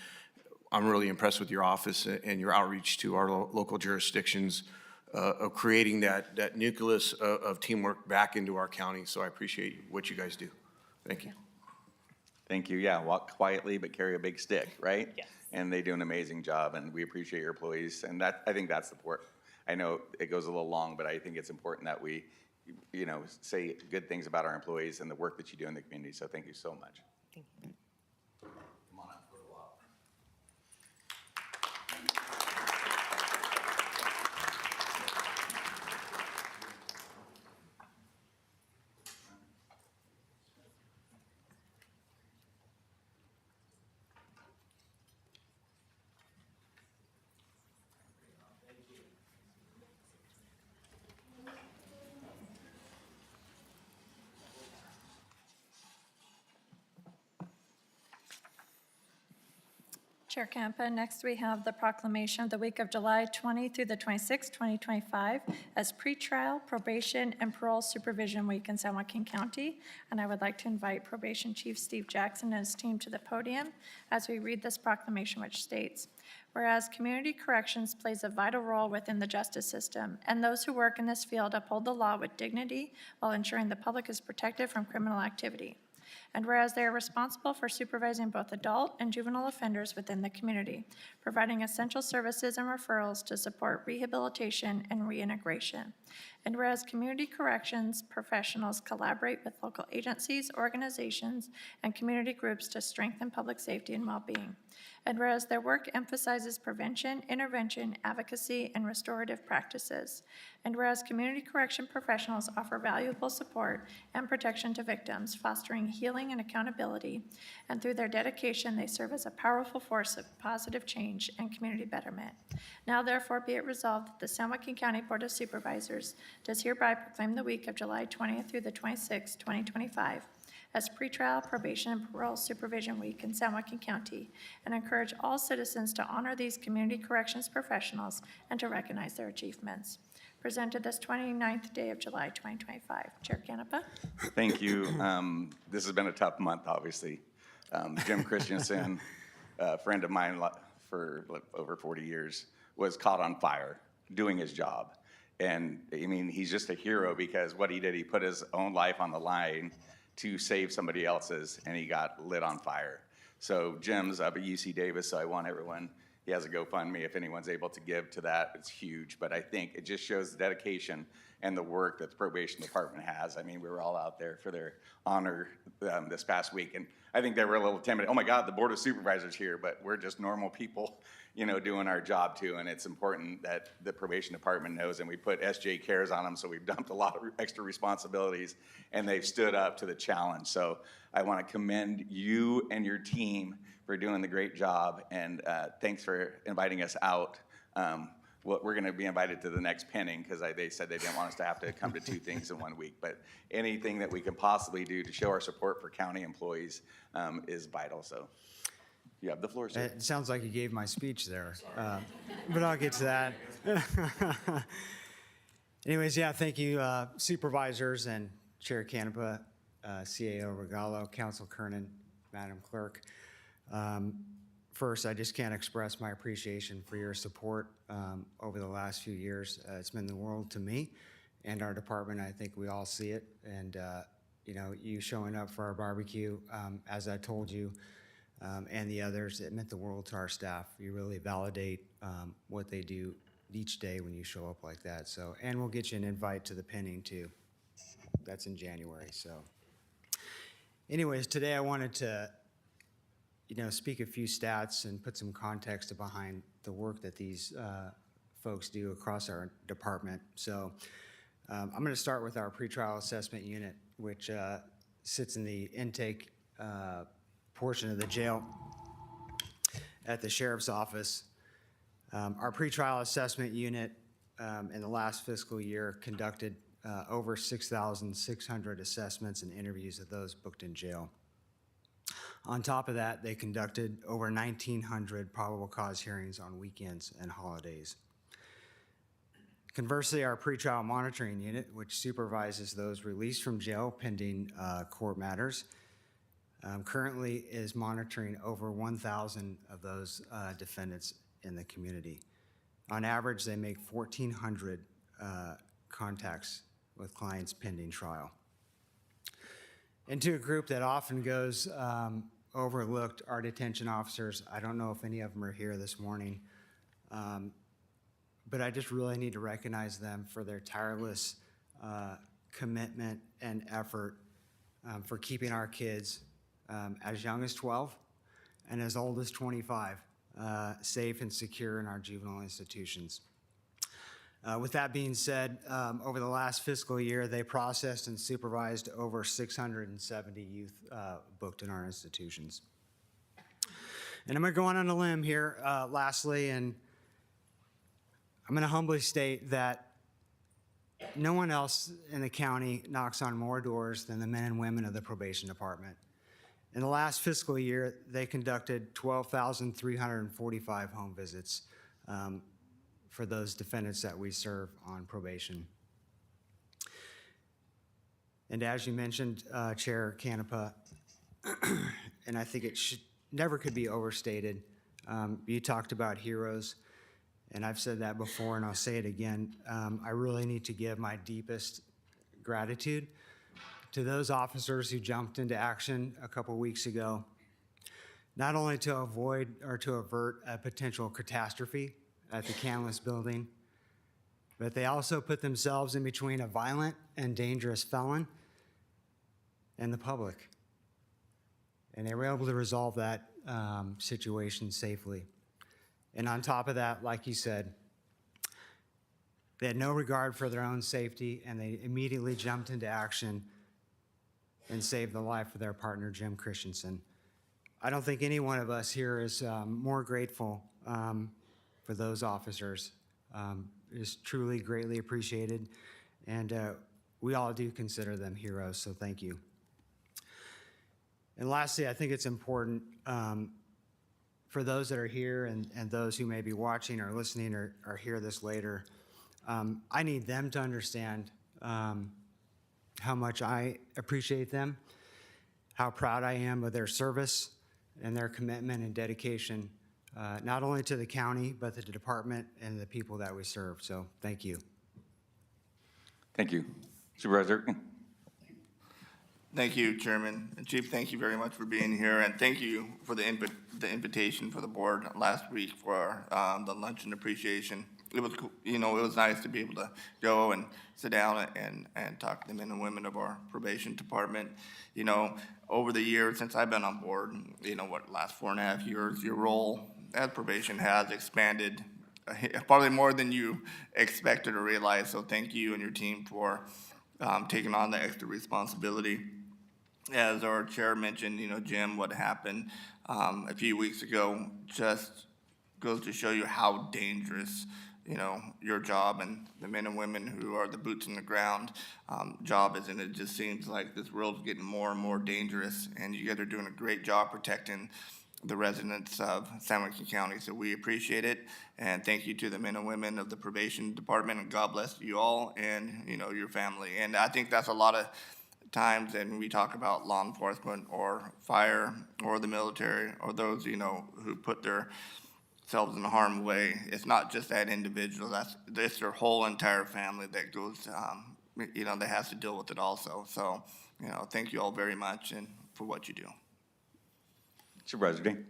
I'm really impressed with your office and your outreach to our local jurisdictions of creating that nucleus of teamwork back into our county. So I appreciate what you guys do. Thank you. Thank you. Yeah, walk quietly but carry a big stick, right? Yes. And they do an amazing job, and we appreciate your employees. And I think that's the part. I know it goes a little long, but I think it's important that we, say good things about our employees and the work that you do in the community. So thank you so much. Thank you. Come on up for a while. Chair Campa, next we have the proclamation of the week of July 20 through the 26th, 2025 as pretrial, probation, and parole supervision week in San Joaquin County. And I would like to invite Probation Chief Steve Jackson and his team to the podium as we read this proclamation, which states, whereas community corrections plays a vital role within the justice system, and those who work in this field uphold the law with dignity while ensuring the public is protected from criminal activity. And whereas they are responsible for supervising both adult and juvenile offenders within the community, providing essential services and referrals to support rehabilitation and reintegration. And whereas community corrections professionals collaborate with local agencies, organizations, and community groups to strengthen public safety and well-being. And whereas their work emphasizes prevention, intervention, advocacy, and restorative practices. And whereas community correction professionals offer valuable support and protection to victims, fostering healing and accountability. And through their dedication, they serve as a powerful force of positive change and community betterment. Now therefore be it resolved that the San Joaquin County Board of Supervisors does hereby proclaim the week of July 20th through the 26th, 2025 as pretrial, probation, and parole supervision week in San Joaquin County, and encourage all citizens to honor these community corrections professionals and to recognize their achievements. Presented this 29th day of July, 2025. Chair Canepa. Thank you. This has been a tough month, obviously. Jim Christensen, a friend of mine for over 40 years, was caught on fire doing his job. And I mean, he's just a hero because what he did, he put his own life on the line to save somebody else's, and he got lit on fire. So Jim's up at UC Davis, so I want everyone, he has a GoFundMe, if anyone's able to give to that, it's huge. But I think it just shows the dedication and the work that the probation department has. I mean, we were all out there for their honor this past week, and I think they were a little timid. Oh my God, the Board of Supervisors here, but we're just normal people, doing our job too, and it's important that the probation department knows, and we put SJ Cares on them, so we've dumped a lot of extra responsibilities, and they've stood up to the challenge. So I want to commend you and your team for doing the great job, and thanks for inviting us out. We're going to be invited to the next pinning because they said they didn't want us to have to come to two things in 1 week. But anything that we can possibly do to show our support for county employees is vital. So you have the floor, sir. It sounds like you gave my speech there, but I'll get to that. Anyways, yeah, thank you, supervisors and Chair Canepa, CAO Regalo, Council Kernan, Madam Clerk. First, I just can't express my appreciation for your support over the last few years. It's meant the world to me and our department. I think we all see it. And, you showing up for our barbecue, as I told you, and the others, it meant the world to our staff. You really validate what they do each day when you show up like that. So, and we'll get you an invite to the pinning too. That's in January, so. anyways, today I wanted to, speak a few stats and put some context behind the work that these folks do across our department. So I'm going to start with our pretrial assessment unit, which sits in the intake portion of the jail at the sheriff's office. Our pretrial assessment unit in the last fiscal year conducted over 6,600 assessments and interviews of those booked in jail. On top of that, they conducted over 1,900 probable cause hearings on weekends and holidays. Conversely, our pretrial monitoring unit, which supervises those released from jail pending court matters, currently is monitoring over 1,000 of those defendants in the community. On average, they make 1,400 contacts with clients pending trial. Into a group that often goes overlooked, our detention officers. I don't know if any of them are here this morning, but I just really need to recognize them for their tireless commitment and effort for keeping our kids as young as 12 and as old as 25 safe and secure in our juvenile institutions. With that being said, over the last fiscal year, they processed and supervised over 670 youth booked in our institutions. And I'm going to go on a limb here lastly, and I'm going to humbly state that no one else in the county knocks on more doors than the men and women of the probation department. In the last fiscal year, they conducted 12,345 home visits for those defendants that we serve on probation. And as you mentioned, Chair Canepa, and I think it never could be overstated, you talked about heroes, and I've said that before and I'll say it again. I really need to give my deepest gratitude to those officers who jumped into action a couple weeks ago, not only to avoid or to avert a potential catastrophe at the Canlis building, but they also put themselves in between a violent and dangerous felon and the public. And they were able to resolve that situation safely. And on top of that, like you said, they had no regard for their own safety, and they immediately jumped into action and saved the life of their partner, Jim Christensen. I don't think any one of us here is more grateful for those officers. It is truly greatly appreciated, and we all do consider them heroes, so thank you. And lastly, I think it's important for those that are here and those who may be watching or listening or hear this later, I need them to understand how much I appreciate them, how proud I am of their service and their commitment and dedication, not only to the county, but the department and the people that we serve. So thank you. Thank you. Supervisor. Thank you, Chairman. And Chief, thank you very much for being here, and thank you for the invitation for the board last week for the luncheon appreciation. It was, it was nice to be able to go and sit down and talk to the men and women of our probation department. Over the years since I've been on board, last 4.5 years, your role as probation has expanded probably more than you expected or realized. So thank you and your team for taking on the extra responsibility. As our chair mentioned, Jim, what happened a few weeks ago just goes to show you how dangerous, your job and the men and women who are the boots on the ground job is. And it just seems like this world's getting more and more dangerous, and you guys are doing a great job protecting the residents of San Joaquin County. So we appreciate it, and thank you to the men and women of the probation department, and God bless you all and, your family. And I think that's a lot of times, and we talk about law enforcement or fire or the military or those, who put themselves in harm's way. It's not just that individual, it's their whole entire family that goes, that has to deal with it also. So, thank you all very much and for what you do. Supervisor Dean.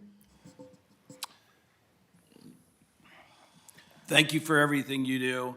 Thank you for everything you do.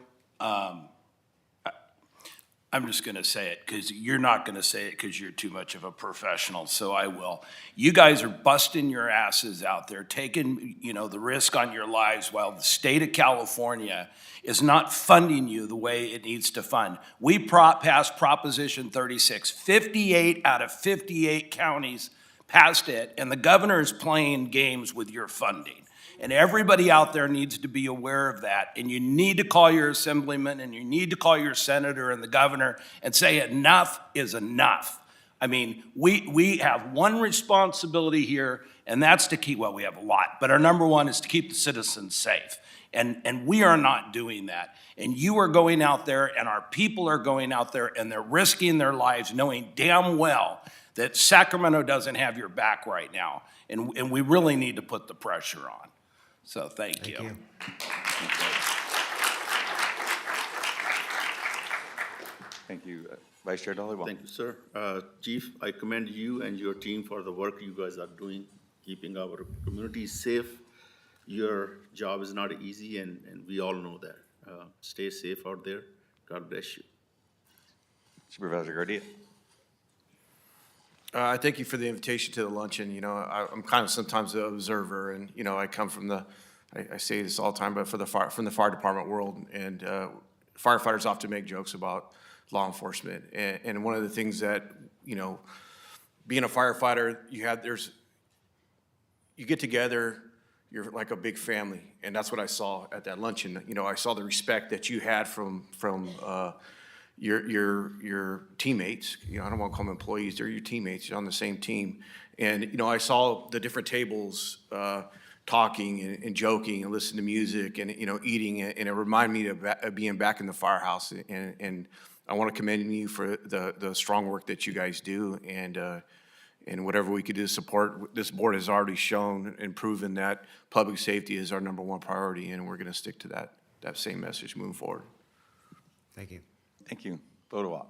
I'm just going to say it because you're not going to say it because you're too much of a professional, so I will. You guys are busting your asses out there, taking, the risk on your lives while the state of California is not funding you the way it needs to fund. We passed Proposition 36. 58 out of 58 counties passed it, and the governor is playing games with your funding. And everybody out there needs to be aware of that. And you need to call your assemblyman and you need to call your senator and the governor and say enough is enough. I mean, we have one responsibility here, and that's to keep, well, we have a lot, but our number one is to keep the citizens safe. And we are not doing that. And you are going out there and our people are going out there and they're risking their lives knowing damn well that Sacramento doesn't have your back right now. And we really need to put the pressure on. So thank you. Thank you. Vice Chair Dollywall. Thank you, sir. Chief, I commend you and your team for the work you guys are doing, keeping our communities safe. Your job is not easy, and we all know that. Stay safe out there. God bless you. Supervisor Garcia. I thank you for the invitation to the luncheon. I'm kind of sometimes the observer, and, I come from I say this all the time, but from the fire department world, and firefighters often make jokes about law enforcement. And one of the things that, being a firefighter, you get together, you're like a big family, and that's what I saw at that luncheon. I saw the respect that you had from your teammates. I don't want to call them employees, they're your teammates, you're on the same team. And, I saw the different tables talking and joking and listening to music and, eating, and it reminded me of being back in the firehouse. And I want to commend you for the strong work that you guys do, and whatever we could do to support. This board has already shown and proven that public safety is our number one priority, and we're going to stick to that same message moving forward. Thank you. Thank you. Bodewalt.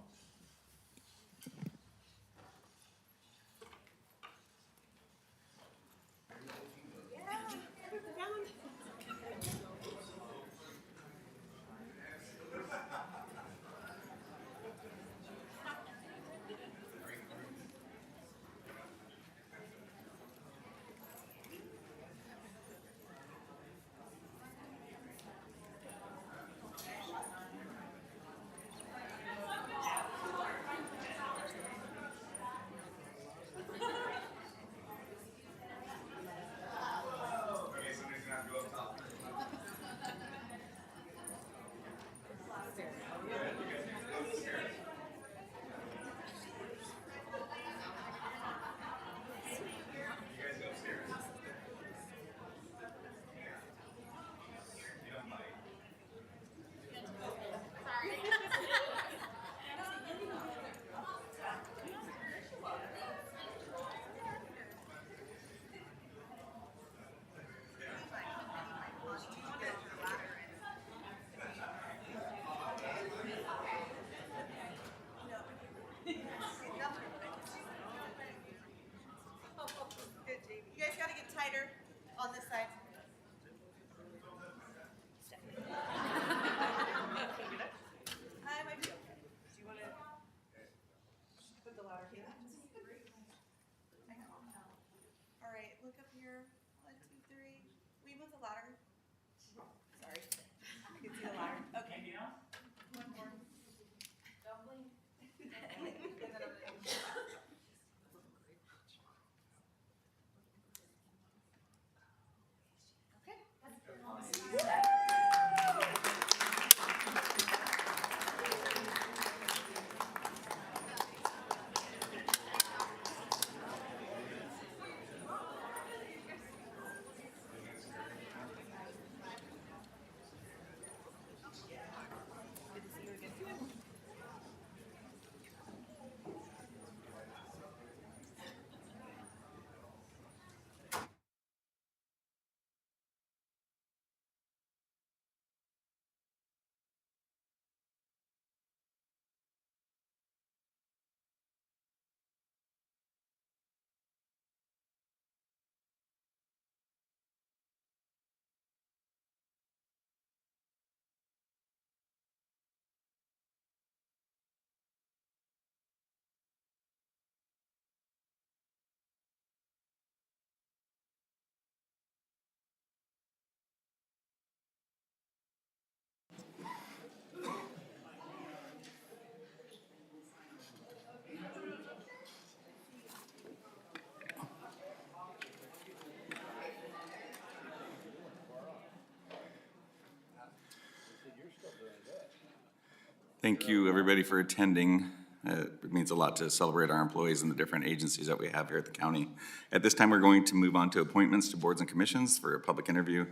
Thank you, everybody, for attending. It means a lot to celebrate our employees and the different agencies that we have here at the county. At this time, we're going to move on to appointments to boards and commissions for a public interview.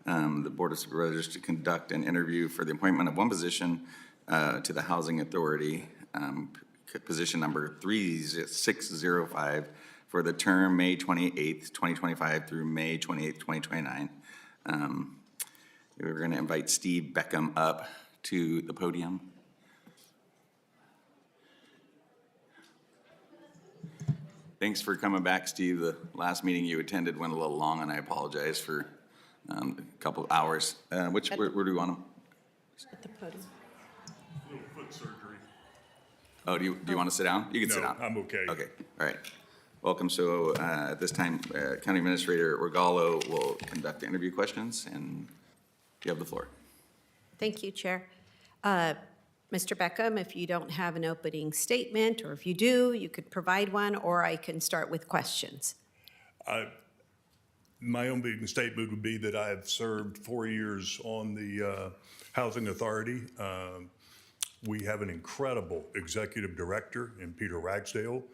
The Board of Supervisors to conduct an interview for the appointment of one position to the Housing Authority, position number 3605, for the term May 28th, 2025 through May 28th, 2029. We're going to invite Steve Beckham up to the podium. Thanks for coming back, Steve. The last meeting you attended went a little long, and I apologize for a couple of hours. Where do you want them? At the podium. Foot surgery. Oh, do you want to sit down? You can sit down. I'm okay. Okay, all right. Welcome. So at this time, County Administrator Regallo will conduct the interview questions, and you have the floor. Thank you, Chair. Mr. Beckham, if you don't have an opening statement, or if you do, you could provide one, or I can start with questions. My opening statement would be that I have served 4 years on the Housing Authority. We have an incredible executive director in Peter Ragsdale.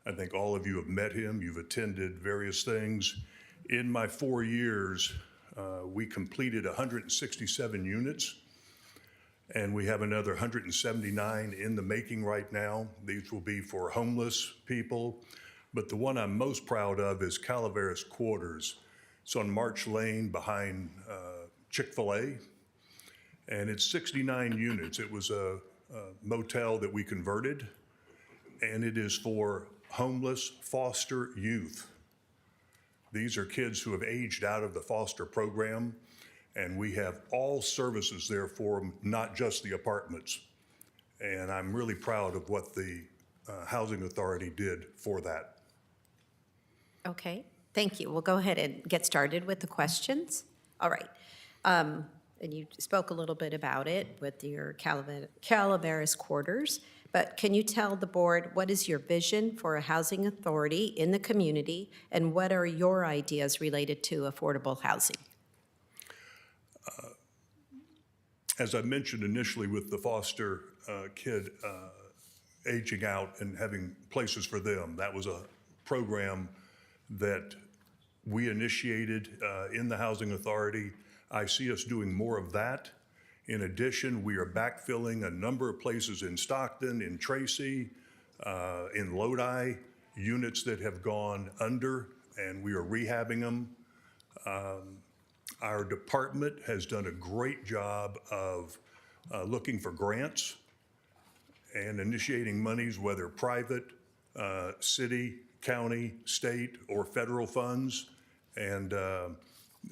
I think all of you have met him. You've attended various things. In my 4 years, we completed 167 units. And we have another 179 in the making right now. These will be for homeless people. But the one I'm most proud of is Calaveras Quarters. It's on March Lane behind Chick-fil-A. And it's 69 units. It was a motel that we converted. And it is for homeless foster youth. These are kids who have aged out of the foster program. And we have all services there for them, not just the apartments. And I'm really proud of what the Housing Authority did for that. Okay, thank you. We'll go ahead and get started with the questions. All right. And you spoke a little bit about it with your Calaveras Quarters, but can you tell the board what is your vision for a housing authority in the community, and what are your ideas related to affordable housing? As I mentioned initially with the foster kid aging out and having places for them, that was a program that we initiated in the Housing Authority. I see us doing more of that. In addition, we are backfilling a number of places in Stockton, in Tracy, in Lodi, units that have gone under, and we are rehabbing them. Our department has done a great job of looking for grants and initiating monies, whether private, city, county, state, or federal funds. And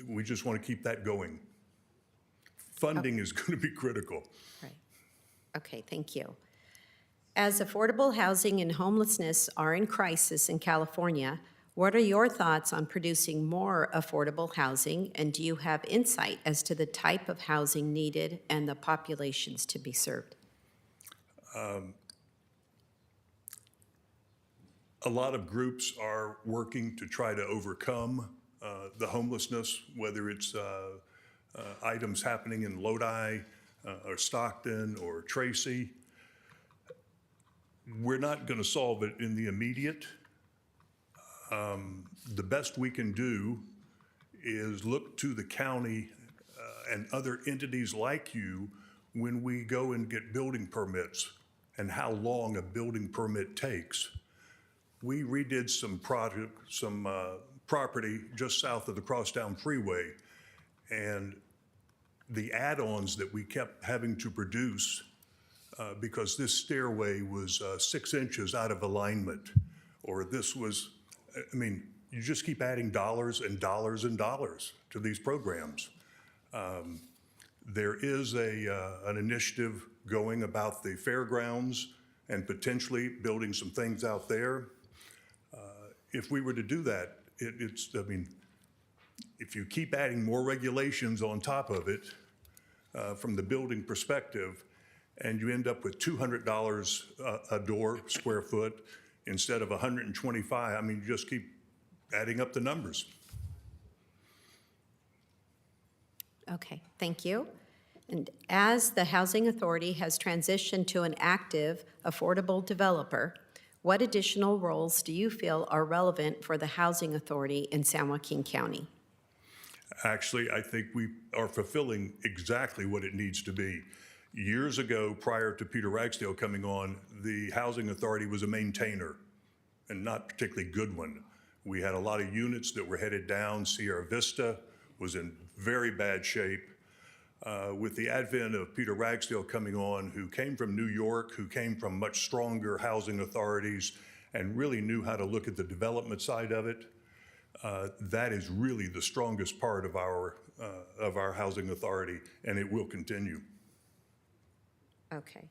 we just want to keep that going. Funding is going to be critical. Right. Okay, thank you. As affordable housing and homelessness are in crisis in California, what are your thoughts on producing more affordable housing, and do you have insight as to the type of housing needed and the populations to be served? A lot of groups are working to try to overcome the homelessness, whether it's items happening in Lodi or Stockton or Tracy. We're not going to solve it in the immediate. The best we can do is look to the county and other entities like you when we go and get building permits and how long a building permit takes. We redid some property just south of the Crosstown Freeway, and the add-ons that we kept having to produce because this stairway was 6 inches out of alignment, or this was, I mean, you just keep adding dollars and dollars and dollars to these programs. There is an initiative going about the fairgrounds and potentially building some things out there. If we were to do that, I mean, if you keep adding more regulations on top of it from the building perspective, and you end up with $200 a door, square foot, instead of 125, I mean, you just keep adding up the numbers. Okay, thank you. And as the Housing Authority has transitioned to an active, affordable developer, what additional roles do you feel are relevant for the Housing Authority in San Joaquin County? Actually, I think we are fulfilling exactly what it needs to be. Years ago, prior to Peter Ragsdale coming on, the Housing Authority was a maintainer, and not particularly good one. We had a lot of units that were headed down. Sierra Vista was in very bad shape. With the advent of Peter Ragsdale coming on, who came from New York, who came from much stronger housing authorities, and really knew how to look at the development side of it, that is really the strongest part of our housing authority, and it will continue. Okay.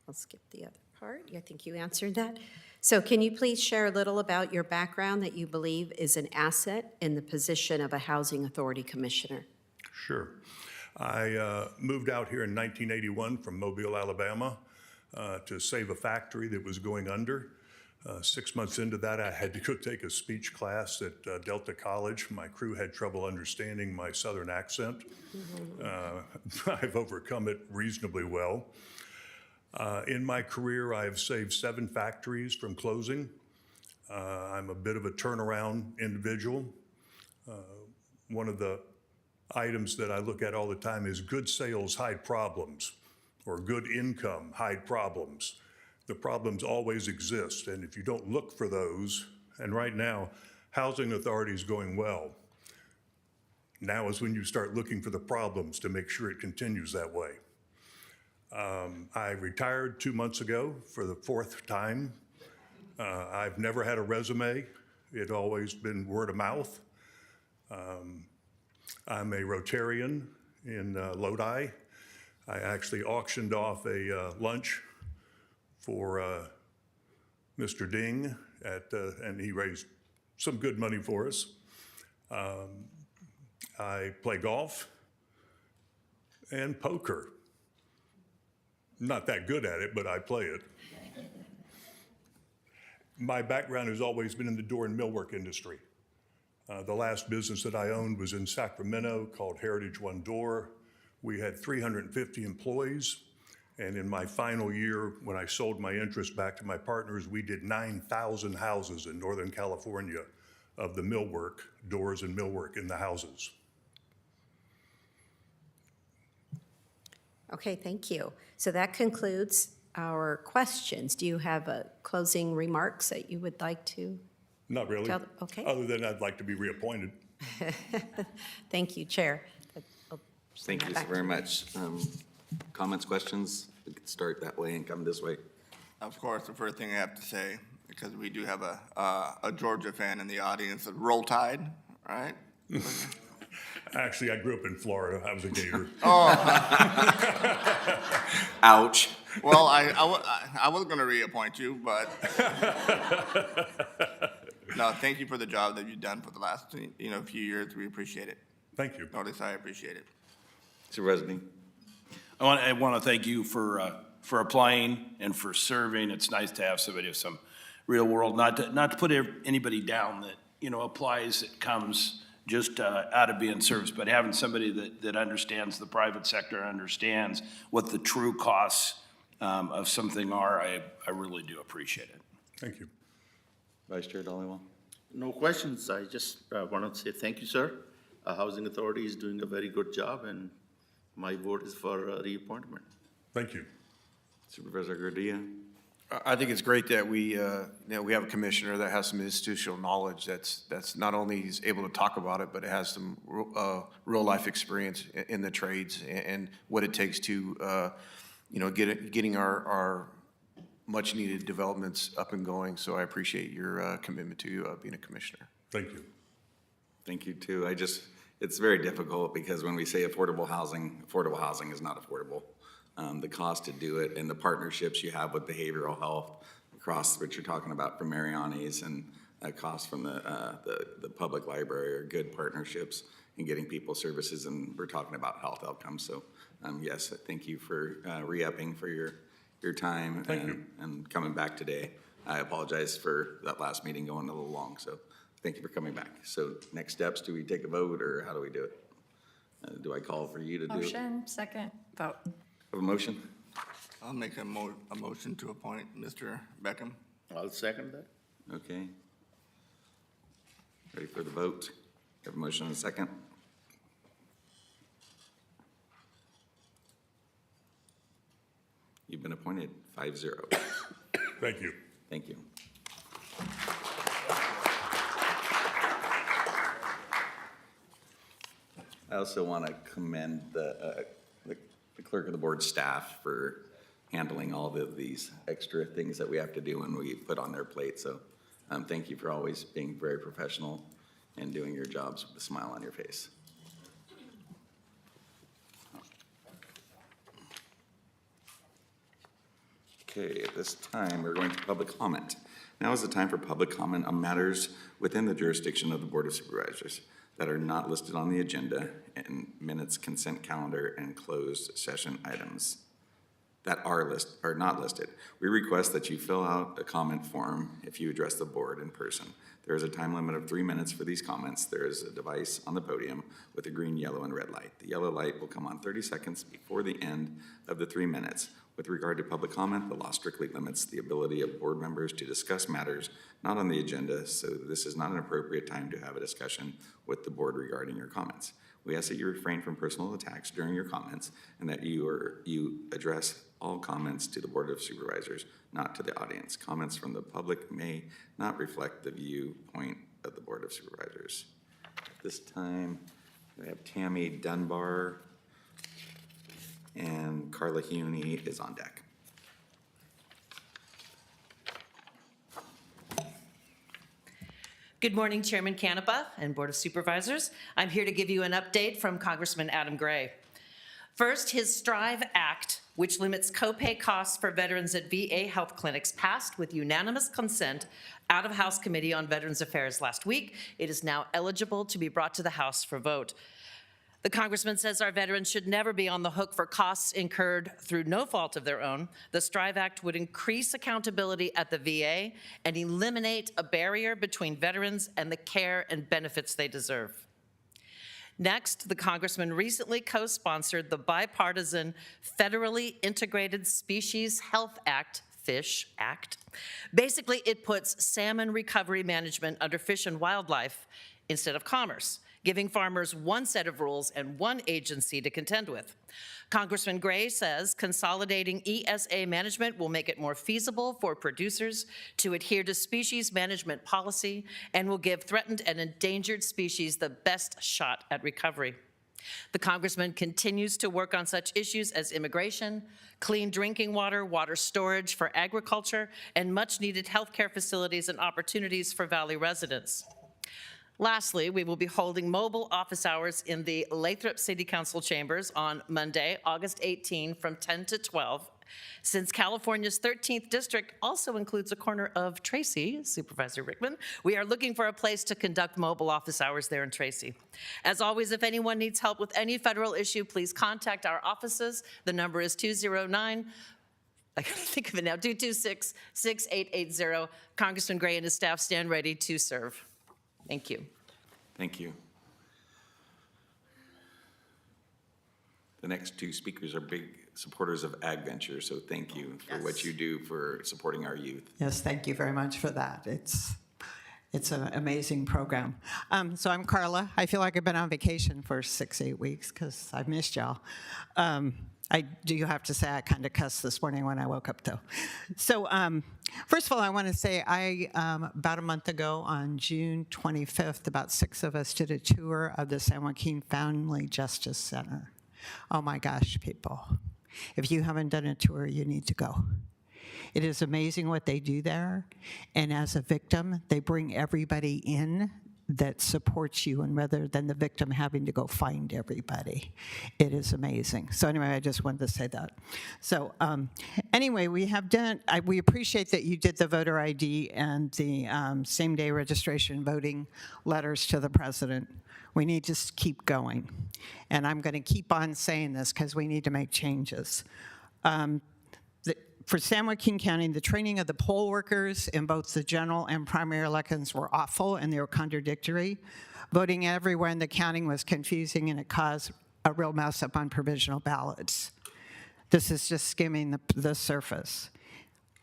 I'll skip the other part. I think you answered that. So can you please share a little about your background that you believe is an asset in the position of a Housing Authority Commissioner? Sure. I moved out here in 1981 from Mobile, Alabama, to save a factory that was going under. 6 months into that, I had to go take a speech class at Delta College. My crew had trouble understanding my Southern accent. I've overcome it reasonably well. In my career, I've saved 7 factories from closing. I'm a bit of a turnaround individual. One of the items that I look at all the time is good sales hide problems, or good income hide problems. The problems always exist, and if you don't look for those, and right now, Housing Authority is going well. Now is when you start looking for the problems to make sure it continues that way. I retired 2 months ago for the 4th time. I've never had a resume. It's always been word of mouth. I'm a Rotarian in Lodi. I actually auctioned off a lunch for Mr. Ding, and he raised some good money for us. I play golf and poker. Not that good at it, but I play it. My background has always been in the door and millwork industry. The last business that I owned was in Sacramento called Heritage One Door. We had 350 employees, and in my final year, when I sold my interest back to my partners, we did 9,000 houses in Northern California of the millwork, doors and millwork in the houses. Okay, thank you. So that concludes our questions. Do you have closing remarks that you would like to? Not really. Okay. Other than I'd like to be reappointed. Thank you, Chair. Thank you so very much. Comments, questions? We could start that way and come this way. Of course, the first thing I have to say, because we do have a Georgia fan in the audience, Roll Tide, right? Actually, I grew up in Florida. I was a Gator. Ouch. Well, I was going to reappoint you, but no, thank you for the job that you've done for the last few years. We appreciate it. Thank you. Notice I appreciate it. Supervisor Ding. I want to thank you for applying and for serving. It's nice to have somebody with some real world, not to put anybody down that, applies, that comes just out of being service, but having somebody that understands the private sector, understands what the true costs of something are, I really do appreciate it. Thank you. Vice Chair Dollywell. No questions. I just want to say thank you, sir. Housing Authority is doing a very good job, and my vote is for reappointment. Thank you. Supervisor Gurdia. I think it's great that we have a commissioner that has some institutional knowledge that's not only is able to talk about it, but it has some real life experience in the trades and what it takes to getting our much needed developments up and going. So I appreciate your commitment to being a commissioner. Thank you. Thank you too. It's very difficult because when we say affordable housing is not affordable. The cost to do it and the partnerships you have with behavioral health across what you're talking about from Mariani's and costs from the public library are good partnerships in getting people services, and we're talking about health outcomes. So yes, thank you for re-upping for your time and coming back today. I apologize for that last meeting going a little long, so thank you for coming back. So next steps, do we take a vote or how do we do it? Do I call for you to do it? Motion, second, vote. Have a motion? I'll make a motion to appoint Mr. Beckham. I'll second that. Okay. Ready for the vote? Have a motion and a second? You've been appointed 5-0. Thank you. Thank you. I also want to commend the clerk of the board staff for handling all of these extra things that we have to do when we put on their plate. So thank you for always being very professional and doing your jobs with a smile on your face. Okay, at this time, we're going to public comment. Now is the time for public comment on matters within the jurisdiction of the Board of Supervisors that are not listed on the agenda and minutes, consent calendar, and closed session items that are not listed. We request that you fill out a comment form if you address the board in person. There is a time limit of 3 minutes for these comments. There is a device on the podium with a green, yellow, and red light. The yellow light will come on 30 seconds before the end of the 3 minutes. With regard to public comment, the law strictly limits the ability of board members to discuss matters not on the agenda, so this is not an appropriate time to have a discussion with the board regarding your comments. We ask that you refrain from personal attacks during your comments and that you address all comments to the Board of Supervisors, not to the audience. Comments from the public may not reflect the viewpoint of the Board of Supervisors. At this time, we have Tammy Dunbar and Carla Huney is on deck. Good morning, Chairman Canepa and Board of Supervisors. I'm here to give you an update from Congressman Adam Gray. First, his Strive Act, which limits copay costs for veterans at VA health clinics, passed with unanimous consent out of House Committee on Veterans Affairs last week. It is now eligible to be brought to the House for vote. The congressman says our veterans should never be on the hook for costs incurred through no fault of their own. The Strive Act would increase accountability at the VA and eliminate a barrier between veterans and the care and benefits they deserve. Next, the congressman recently co-sponsored the bipartisan Federally Integrated Species Health Act, FISH Act. Basically, it puts salmon recovery management under Fish and Wildlife instead of Commerce, giving farmers one set of rules and one agency to contend with. Congressman Gray says consolidating ESA management will make it more feasible for producers to adhere to species management policy and will give threatened and endangered species the best shot at recovery. The congressman continues to work on such issues as immigration, clean drinking water, water storage for agriculture, and much-needed healthcare facilities and opportunities for Valley residents. Lastly, we will be holding mobile office hours in the Lathrop City Council chambers on Monday, August 18, from 10 to 12. Since California's 13th district also includes a corner of Tracy, Supervisor Rickman, we are looking for a place to conduct mobile office hours there in Tracy. As always, if anyone needs help with any federal issue, please contact our offices. The number is 209, I can't think of it now, 226-6880. Congressman Gray and his staff stand ready to serve. Thank you. Thank you. The next two speakers are big supporters of Ag Venture, so thank you for what you do for supporting our youth. Yes, thank you very much for that. It's an amazing program. So I'm Carla. I feel like I've been on vacation for 6-8 weeks because I've missed y'all. I do have to say I kind of cussed this morning when I woke up, though. So first of all, I want to say about a month ago on June 25th, about 6 of us did a tour of the San Joaquin Family Justice Center. Oh my gosh, people. If you haven't done a tour, you need to go. It is amazing what they do there. And as a victim, they bring everybody in that supports you, and rather than the victim having to go find everybody. It is amazing. So anyway, I just wanted to say that. So anyway, we appreciate that you did the voter ID and the same-day registration voting letters to the president. We need to keep going. And I'm going to keep on saying this because we need to make changes. For San Joaquin County, the training of the poll workers in both the general and primary elections were awful and they were contradictory. Voting everywhere in the county was confusing and it caused a real mess up on provisional ballots. This is just skimming the surface.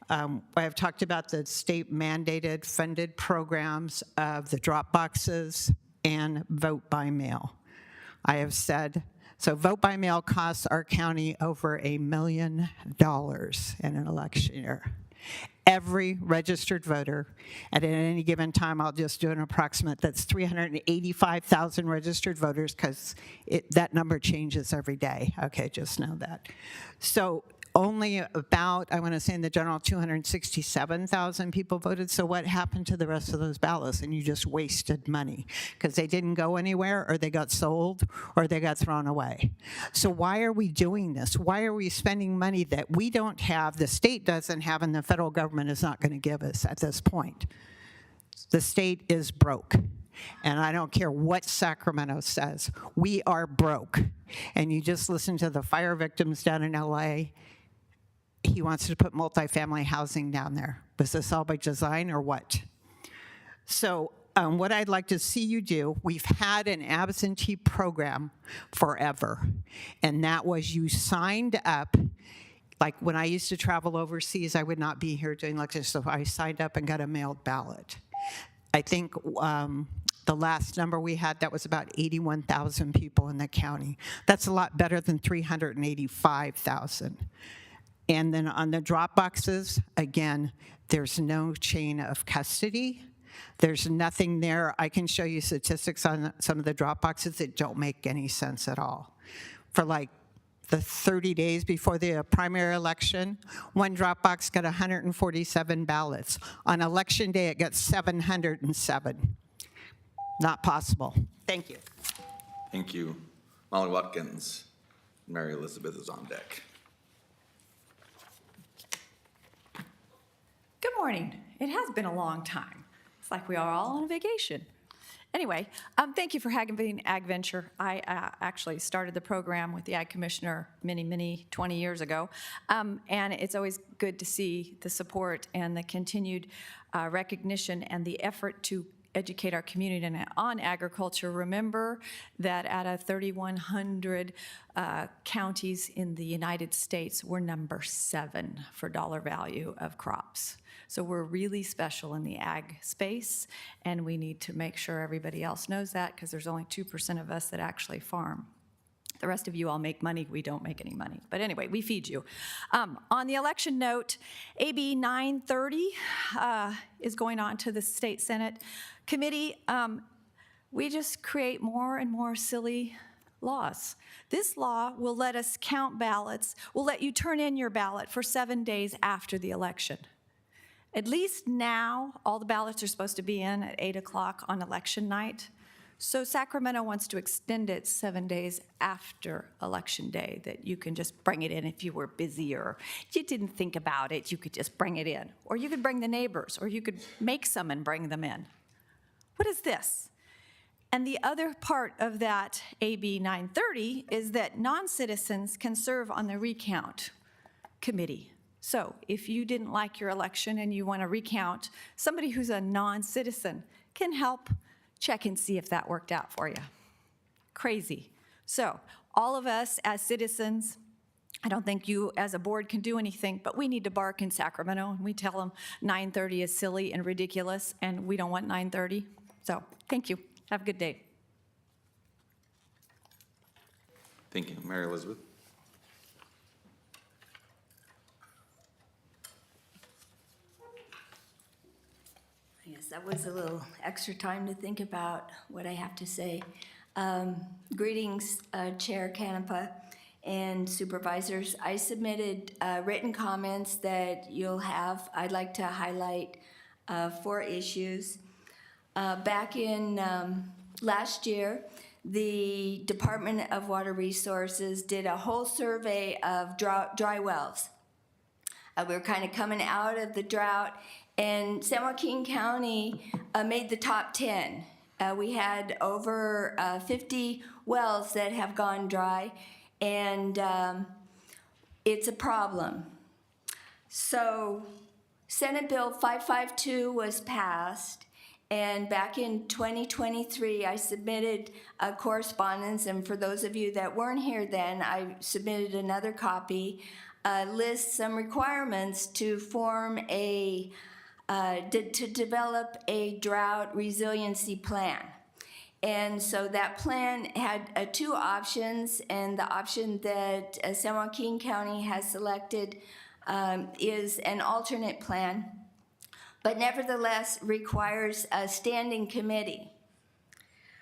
I have talked about the state mandated funded programs of the drop boxes and vote by mail. I have said, so vote by mail costs our county over $1 million in an election year. Every registered voter, and at any given time, I'll just do an approximate, that's 385,000 registered voters, because that number changes every day. Okay, just know that. So only about, I want to say in the general, 267,000 people voted. So what happened to the rest of those ballots? And you just wasted money because they didn't go anywhere, or they got sold, or they got thrown away. So why are we doing this? Why are we spending money that we don't have, the state doesn't have, and the federal government is not going to give us at this point? The state is broke. And I don't care what Sacramento says. We are broke. And you just listen to the fire victims down in LA. He wants to put multifamily housing down there. Was this all by design or what? So what I'd like to see you do, we've had an absentee program forever. And that was you signed up. Like when I used to travel overseas, I would not be here doing lectures, so I signed up and got a mailed ballot. I think the last number we had, that was about 81,000 people in the county. That's a lot better than 385,000. And then on the drop boxes, again, there's no chain of custody. There's nothing there. I can show you statistics on some of the drop boxes that don't make any sense at all. For like the 30 days before the primary election, one drop box got 147 ballots. On election day, it got 707. Not possible. Thank you. Thank you. Molly Watkins. Mary Elizabeth is on deck. Good morning. It has been a long time. It's like we are all on a vacation. Anyway, thank you for having Ag Venture. I actually started the program with the Ag Commissioner many, 20 years ago. And it's always good to see the support and the continued recognition and the effort to educate our community on agriculture. Remember that out of 3,100 counties in the United States, we're number 7 for dollar value of crops. So we're really special in the ag space, and we need to make sure everybody else knows that, because there's only 2% of us that actually farm. The rest of you all make money. We don't make any money. But anyway, we feed you. On the election note, AB 930 is going on to the State Senate Committee. We just create more and more silly laws. This law will let us count ballots, will let you turn in your ballot for 7 days after the election. At least now, all the ballots are supposed to be in at 8 o'clock on election night. So Sacramento wants to extend it 7 days after Election Day, that you can just bring it in if you were busy or you didn't think about it, you could just bring it in. Or you could bring the neighbors, or you could make some and bring them in. What is this? And the other part of that AB 930 is that non-citizens can serve on the recount committee. So if you didn't like your election and you want to recount, somebody who's a non-citizen can help check and see if that worked out for you. Crazy. So all of us as citizens, I don't think you as a board can do anything, but we need to bark in Sacramento, and we tell them 930 is silly and ridiculous, and we don't want 930. So thank you. Have a good day. Thank you. Mary Elizabeth. Yes, that was a little extra time to think about what I have to say. Greetings, Chair Canepa and supervisors. I submitted written comments that you'll have. I'd like to highlight 4 issues. Back in last year, the Department of Water Resources did a whole survey of dry wells. We were kind of coming out of the drought, and San Joaquin County made the top 10. We had over 50 wells that have gone dry, and it's a problem. So Senate Bill 552 was passed, And back in 2023, I submitted a correspondence, and for those of you that weren't here then, I submitted another copy, lists some requirements to form to develop a drought resiliency plan. And so that plan had two options, and the option that San Joaquin County has selected is an alternate plan, but nevertheless requires a standing committee.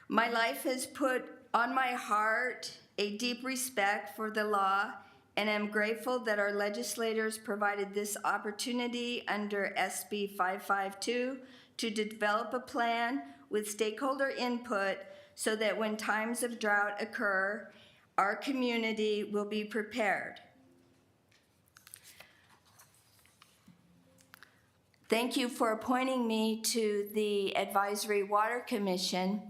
My life has put on my heart a deep respect for the law, and I'm grateful that our legislators provided this opportunity under SB 552 to develop a plan with stakeholder input so that when times of drought occur, our community will be prepared. Thank you for appointing me to the Advisory Water Commission.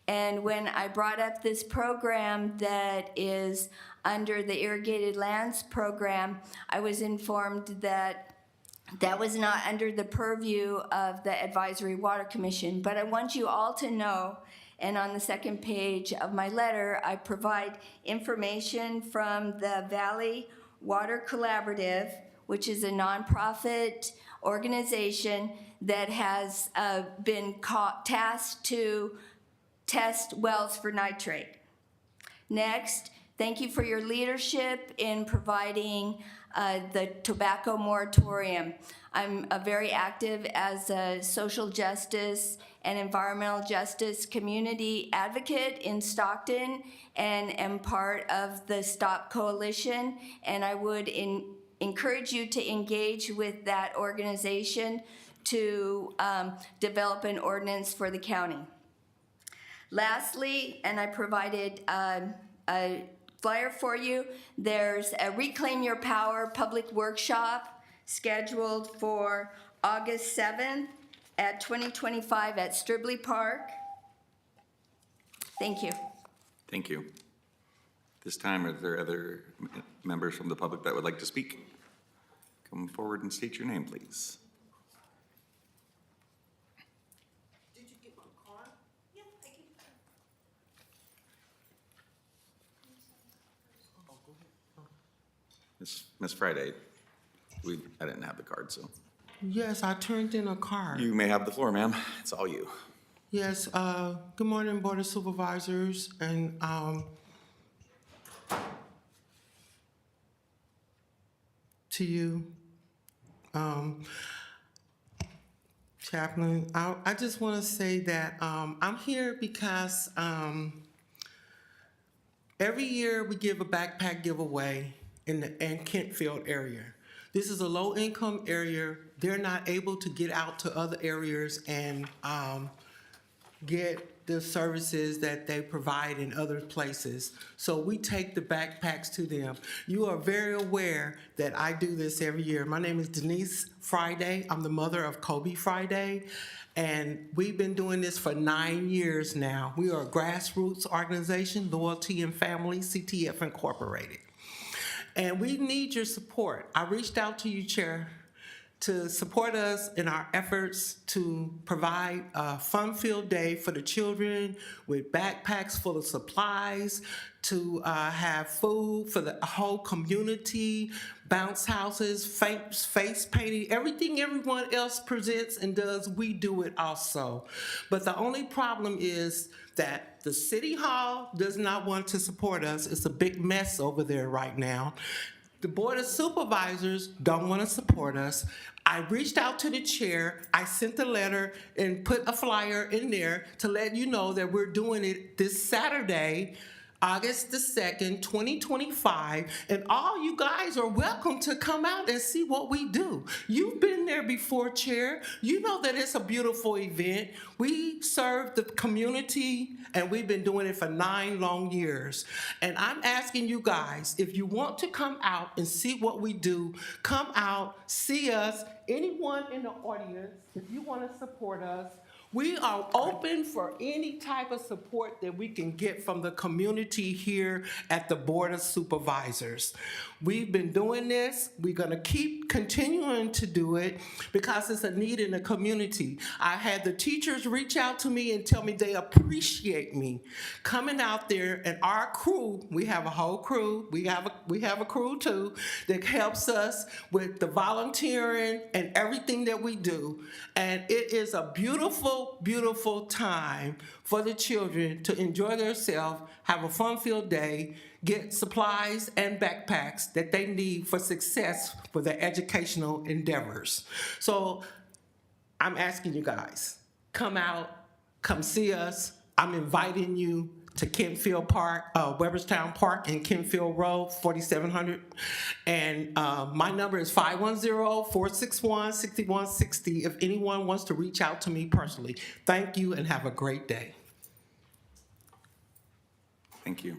And when I brought up this program that is under the Irrigated Lands Program, I was informed that that was not under the purview of the Advisory Water Commission. But I want you all to know, and on the second page of my letter, I provide information from the Valley Water Collaborative, which is a nonprofit organization that has been tasked to test wells for nitrate. Next, thank you for your leadership in providing the tobacco moratorium. I'm very active as a social justice and environmental justice community advocate in Stockton and am part of the Stop Coalition, and I would encourage you to engage with that organization to develop an ordinance for the county. Lastly, and I provided a flyer for you, there's a Reclaim Your Power public workshop scheduled for August 7th at 2025 at Stribley Park. Thank you. Thank you. This time, are there other members from the public that would like to speak? Come forward and state your name, please. Did you get my card? Yeah, I can. Miss Friday, I didn't have the card, so. Yes, I turned in a card. You may have the floor, ma'am. It's all you. Yes, good morning, Board of Supervisors, and to you, Chaplain. I just want to say that I'm here because every year we give a backpack giveaway in the Kentfield area. This is a low-income area. They're not able to get out to other areas and get the services that they provide in other places. So we take the backpacks to them. You are very aware that I do this every year. My name is Denise Friday. I'm the mother of Kobe Friday. And we've been doing this for 9 years now. We are a grassroots organization, Loyalty and Family, CTF Incorporated. And we need your support. I reached out to you, Chair, to support us in our efforts to provide a fun-filled day for the children with backpacks full of supplies, to have food for the whole community, bounce houses, face painting, everything everyone else presents and does, we do it also. But the only problem is that the City Hall does not want to support us. It's a big mess over there right now. The Board of Supervisors don't want to support us. I reached out to the chair. I sent a letter and put a flyer in there to let you know that we're doing it this Saturday, August the 2nd, 2025, and all you guys are welcome to come out and see what we do. You've been there before, Chair. You know that it's a beautiful event. We serve the community, and we've been doing it for 9 long years. And I'm asking you guys, if you want to come out and see what we do, come out, see us. Anyone in the audience, if you want to support us, We are open for any type of support that we can get from the community here at the Board of Supervisors. We've been doing this. We're going to keep continuing to do it because it's a need in the community. I had the teachers reach out to me and tell me they appreciate me coming out there, and our crew, we have a whole crew. We have a crew too that helps us with the volunteering and everything that we do. And it is a beautiful, beautiful time for the children to enjoy themselves, have a fun-filled day, get supplies and backpacks that they need for success for their educational endeavors. So I'm asking you guys, come out, come see us. I'm inviting you to Kentfield Park, Weberstown Park and Kentfield Road, 4700. And my number is 510-461-6160 if anyone wants to reach out to me personally. Thank you and have a great day. Thank you.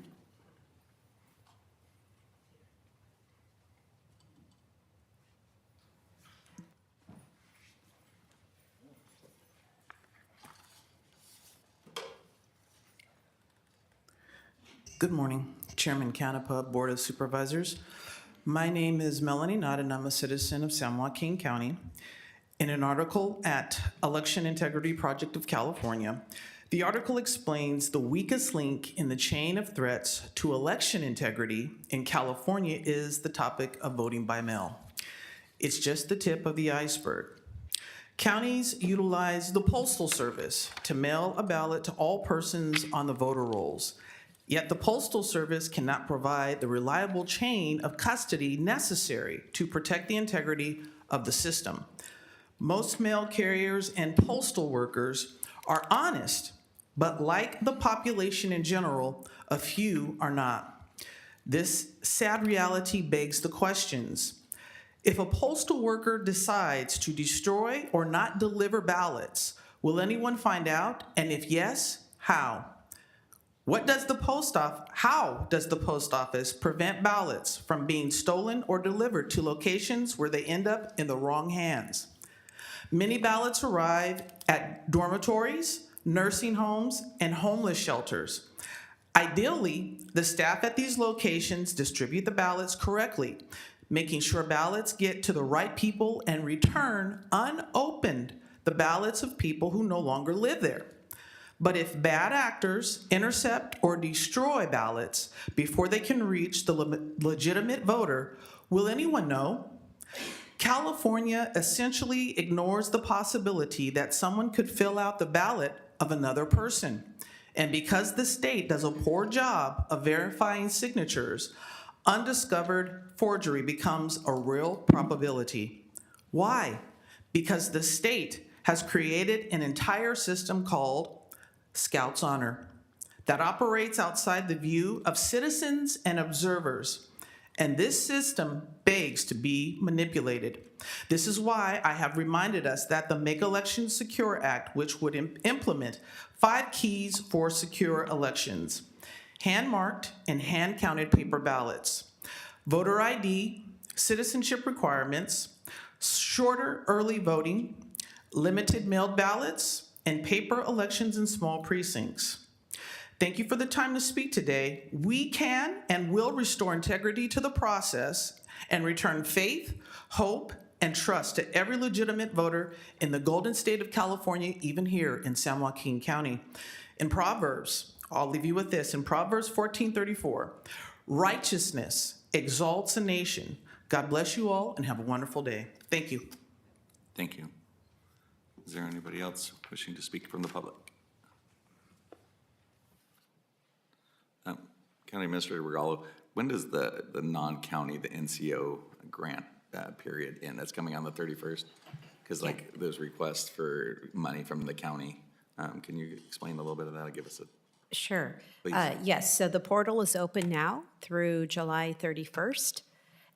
Good morning, Chairman Canepa, Board of Supervisors. My name is Melanie Knott, and I'm a citizen of San Joaquin County. In an article at Election Integrity Project of California, the article explains the weakest link in the chain of threats to election integrity in California is the topic of voting by mail. It's just the tip of the iceberg. Counties utilize the Postal Service to mail a ballot to all persons on the voter rolls. Yet the Postal Service cannot provide the reliable chain of custody necessary to protect the integrity of the system. Most mail carriers and postal workers are honest, but like the population in general, a few are not. This sad reality begs the questions. If a postal worker decides to destroy or not deliver ballots, will anyone find out? And if yes, how? How does the post office prevent ballots from being stolen or delivered to locations where they end up in the wrong hands? Many ballots arrive at dormitories, nursing homes, and homeless shelters. Ideally, the staff at these locations distribute the ballots correctly, making sure ballots get to the right people and return unopened the ballots of people who no longer live there. But if bad actors intercept or destroy ballots before they can reach the legitimate voter, will anyone know? California essentially ignores the possibility that someone could fill out the ballot of another person. And because the state does a poor job of verifying signatures, undiscovered forgery becomes a real probability. Why? Because the state has created an entire system called Scouts Honor that operates outside the view of citizens and observers. And this system begs to be manipulated. This is why I have reminded us that the Make Elections Secure Act, which would implement 5 keys for secure elections: hand-marked and hand-counted paper ballots, voter ID, citizenship requirements, shorter early voting, limited mailed ballots, and paper elections in small precincts. Thank you for the time to speak today. We can and will restore integrity to the process and return faith, hope, and trust to every legitimate voter in the Golden State of California, even here in San Joaquin County. In Proverbs, I'll leave you with this, in Proverbs 14:34, righteousness exalts a nation. God bless you all and have a wonderful day. Thank you. Thank you. Is there anybody else wishing to speak from the public? County Administrator Regalo, when does the non-county, the NCO grant period end? That's coming on the 31st? Because like those requests for money from the county, can you explain a little bit of that? Give us a Sure. Please. Yes, so the portal is open now through July 31st.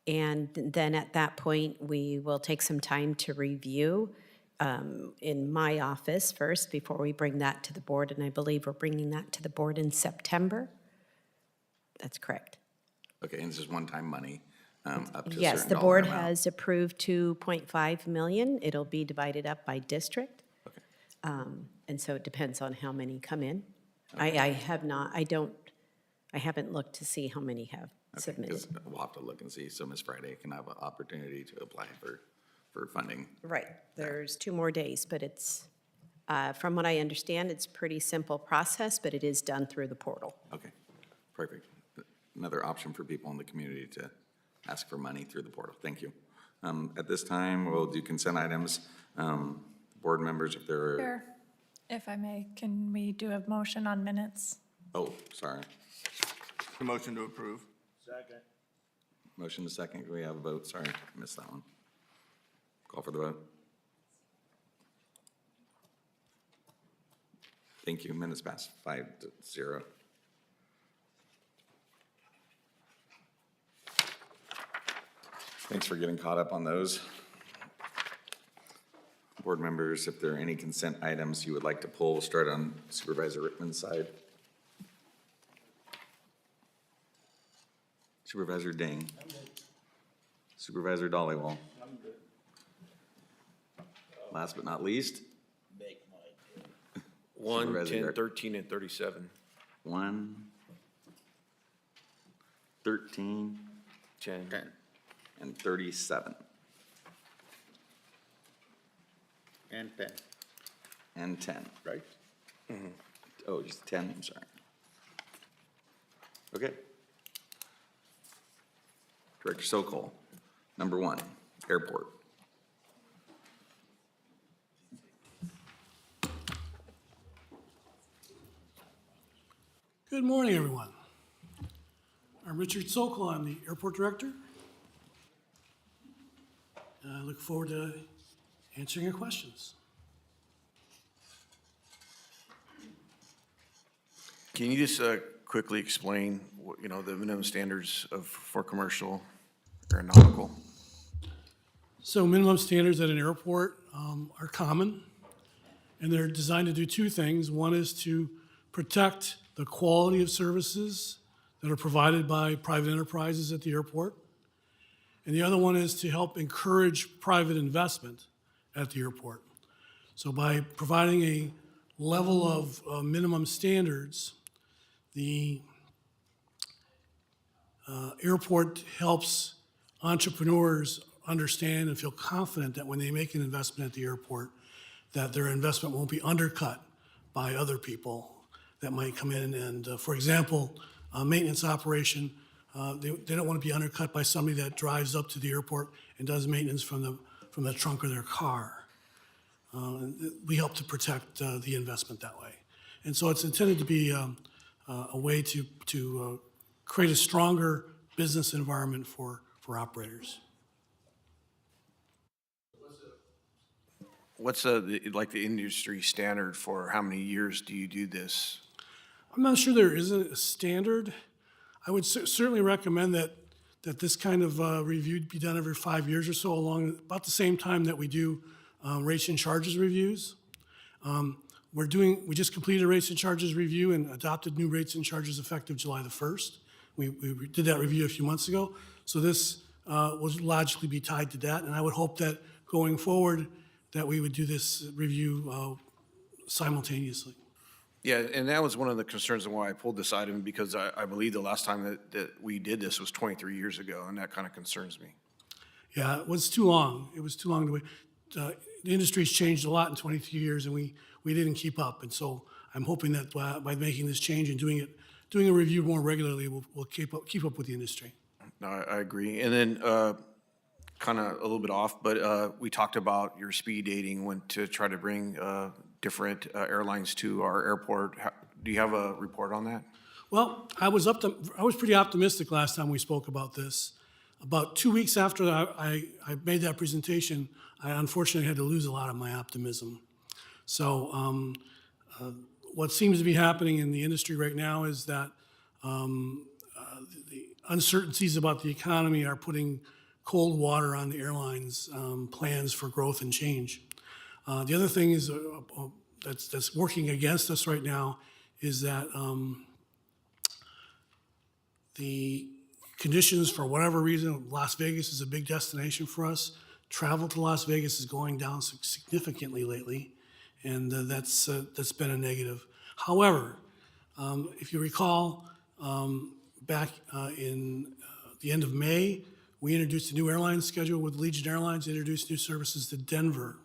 And then at that point, we will take some time to review in my office first before we bring that to the board. And I believe we're bringing that to the board in September. That's correct. Okay, and this is one-time money up to a Yes, certain the dollar board amount. has approved 2.5 million. It'll be divided up by district. And so it depends on how many come in. I haven't looked to see how many have submitted. 'Cause we'll have to look and see, so Ms. Friday can have an opportunity to apply for funding. Right, there's 2 more days, but it's, from what I understand, it's pretty simple process, but it is done through the portal. Okay, perfect. Another option for people in the community to ask for money through the portal. Thank you. At this time, we'll do consent items. Board members, if there are, Chair, if I may, can we do a motion on minutes? oh, sorry. The motion to approve. Second. Motion to second. Can we have a vote? Sorry, I missed that one. Call for the vote. Thank you. Minutes passed 5-0. Thanks for getting caught up on those. Board members, if there are any consent items you would like to pull, we'll start on Supervisor Rickman's side. Supervisor Ding. Supervisor Dollywall. Last but not least. 1, Supervisor 10, Gar- 13, and 37. 1, 13, 10. and 37. And 10, And 10. right? Oh, just 10, I'm sorry. Okay. Director Sokol, number 1, airport. Good morning, everyone. I'm Richard Sokol. I'm the airport director. And I look forward to answering your questions. Can you just quickly explain, the minimum standards for commercial aeronautical? So minimum standards at an airport are common, and they're designed to do 2 things. One is to protect the quality of services that are provided by private enterprises at the airport. And the other one is to help encourage private investment at the airport. So by providing a level of minimum standards, the airport helps entrepreneurs understand and feel confident that when they make an investment at the airport, that their investment won't be undercut by other people that might come in and, for example, maintenance operation, they don't want to be undercut by somebody that drives up to the airport and does maintenance from the trunk of their car. We help to protect the investment that way. And so it's intended to be a way to create a stronger business environment for operators. What's the industry standard for how many years do you do this? I'm not sure there isn't a standard. I would certainly recommend that this kind of review be done every 5 years or so, about the same time that we do rates and charges reviews. We just completed a rates and charges review and adopted new rates and charges effective July the 1st. We did that review a few months ago, so this will logically be tied to that, and I would hope that going forward that we would do this review simultaneously. Yeah, and that was one of the concerns of why I pulled this item, because I believe the last time that we did this was 23 years ago, and that kind of concerns me. Yeah, it was too long. It was too long to wait. The industry's changed a lot in 22 years, and we didn't keep up. And so I'm hoping that by making this change and doing a review more regularly, we'll keep up with the industry. No, I agree. And then kind of a little bit off, but we talked about your speed dating to try to bring different airlines to our airport. Do you have a report on that? Well, I was pretty optimistic last time we spoke about this. About 2 weeks after I made that presentation, I unfortunately had to lose a lot of my optimism. So what seems to be happening in the industry right now is that the uncertainties about the economy are putting cold water on the airlines' plans for growth and change. The other thing is that's working against us right now is that the conditions, for whatever reason, Las Vegas is a big destination for us. Travel to Las Vegas is going down significantly lately, and that's been a negative. However, if you recall, back in the end of May, we introduced a new airline schedule with Legion Airlines, introduced new services to Denver.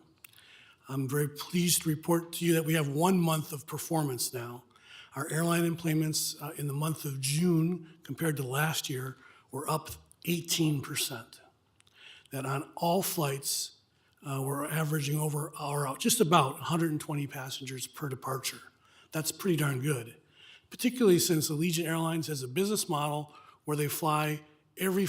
I'm very pleased to report to you that we have 1 month of performance now. Our airline enplanements in the month of June compared to last year were up 18%. That on all flights, we're averaging over just about 120 passengers per departure. That's pretty darn good, particularly since Allegiant Airlines has a business model where they fly every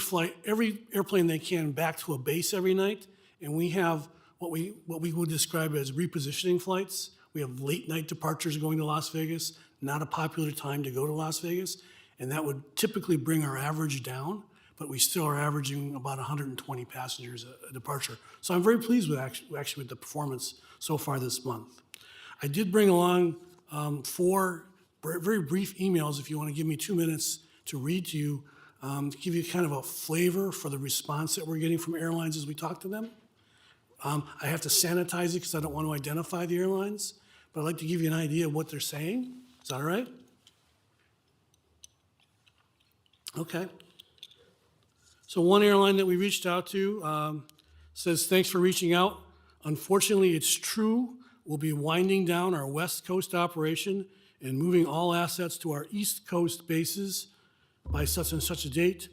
airplane they can back to a base every night, and we have what we would describe as repositioning flights. We have late night departures going to Las Vegas, not a popular time to go to Las Vegas, and that would typically bring our average down, but we still are averaging about 120 passengers a departure. So I'm very pleased with actually with the performance so far this month. I did bring along 4 very brief emails, if you want to give me 2 minutes to read to you, to give you kind of a flavor for the response that we're getting from airlines as we talk to them. I have to sanitize it because I don't want to identify the airlines, but I'd like to give you an idea of what they're saying. Is that all right? Okay. So one airline that we reached out to says, thanks for reaching out. Unfortunately, it's true. We'll be winding down our West Coast operation and moving all assets to our East Coast bases by such and such a date.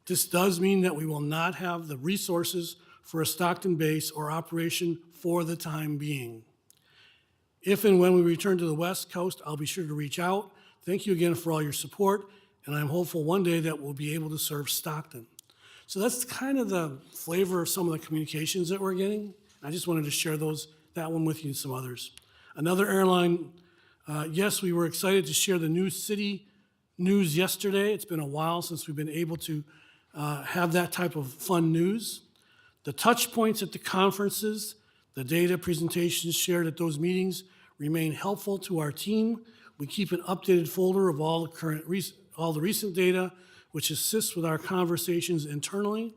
This does mean that we will not have the resources for a Stockton base or operation for the time being. If and when we return to the West Coast, I'll be sure to reach out. Thank you again for all your support, and I'm hopeful one day that we'll be able to serve Stockton. So that's kind of the flavor of some of the communications that we're getting. I just wanted to share that one with you and some others. Another airline, yes, we were excited to share the new city news yesterday. It's been a while since we've been able to have that type of fun news. The touch points at the conferences, the data presentations shared at those meetings remain helpful to our team. We keep an updated folder of all the recent data, which assists with our conversations internally.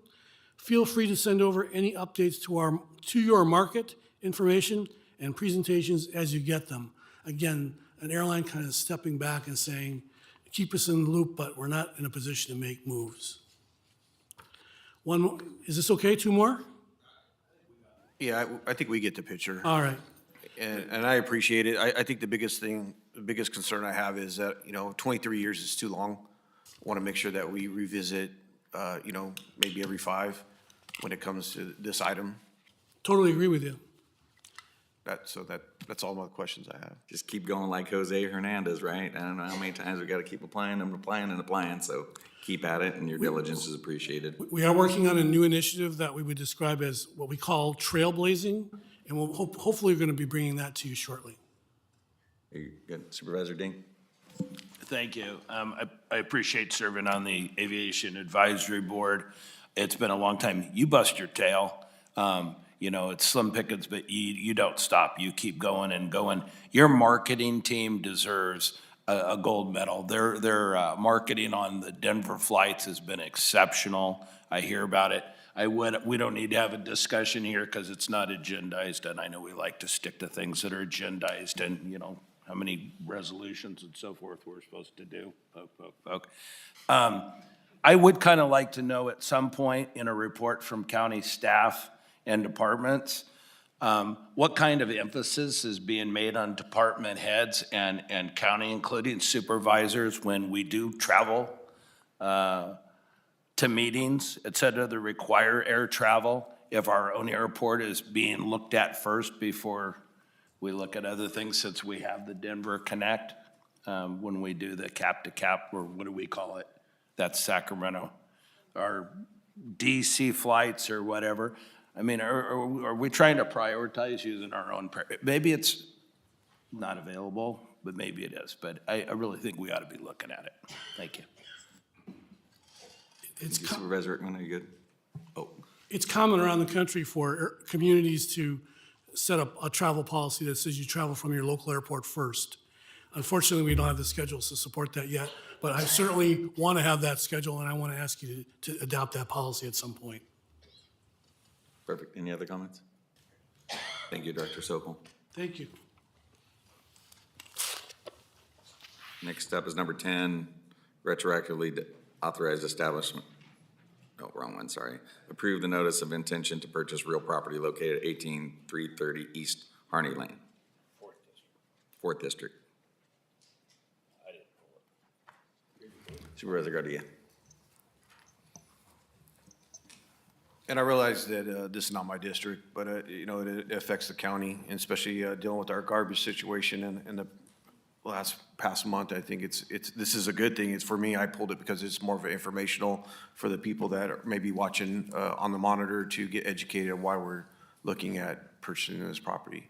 Feel free to send over any updates to your market information and presentations as you get them. Again, an airline kind of stepping back and saying, keep us in the loop, but we're not in a position to make moves. One more. Is this okay? 2 more? Yeah, I think we get the picture. All right. And I appreciate it. I think the biggest concern I have is that, 23 years is too long. I want to make sure that we revisit, maybe every 5 when it comes to this item. Totally agree with you. That's all my questions I have. Just keep going like Jose Hernandez, right? I don't know how many times we got to keep applying and applying and applying, so keep at it, and your diligence is appreciated. We are working on a new initiative that we would describe as what we call trailblazing, and we'll hopefully we're going to be bringing that to you shortly. Are you good? Supervisor Ding? Thank you. I appreciate serving on the Aviation Advisory Board. It's been a long time. You bust your tail. It's slim pickings, but you don't stop. You keep going and going. Your marketing team deserves a gold medal. Their marketing on the Denver flights has been exceptional. I hear about it. We don't need to have a discussion here because it's not agendized, and I know we like to stick to things that are agendized and, how many resolutions and so forth we're supposed to do. I would kind of like to know at some point in a report from county staff and departments, what kind of emphasis is being made on department heads and county, including supervisors, when we do travel to meetings, et cetera, that require air travel, if our own airport is being looked at first before we look at other things, since we have the Denver Connect, when we do the cap-to-cap, or what do we call it? That's Sacramento. Our DC flights or whatever. I mean, are we trying to prioritize using our own? Maybe it's not available, but maybe it is. But I really think we ought to be looking at it. Thank you. Supervisor Rickman, are you good? Oh. It's common around the country for communities to set up a travel policy that says you travel from your local airport first. Unfortunately, we don't have the schedules to support that yet, but I certainly want to have that schedule, and I want to ask you to adopt that policy at some point. Perfect. Any other comments? Thank you, Director Sokol. Thank you. Next up is number 10, retroactively authorized establishment. No, wrong one, sorry. Approve the notice of intention to purchase real property located at 18330 East Harney Lane. Fourth District. Supervisor Garcia. And I realize that this is not my district, but, you know, it affects the county, and especially dealing with our garbage situation in the past month. I think this is a good thing. It's for me, I pulled it because it's more of an informational for the people that are maybe watching on the monitor to get educated on why we're looking at purchasing this property.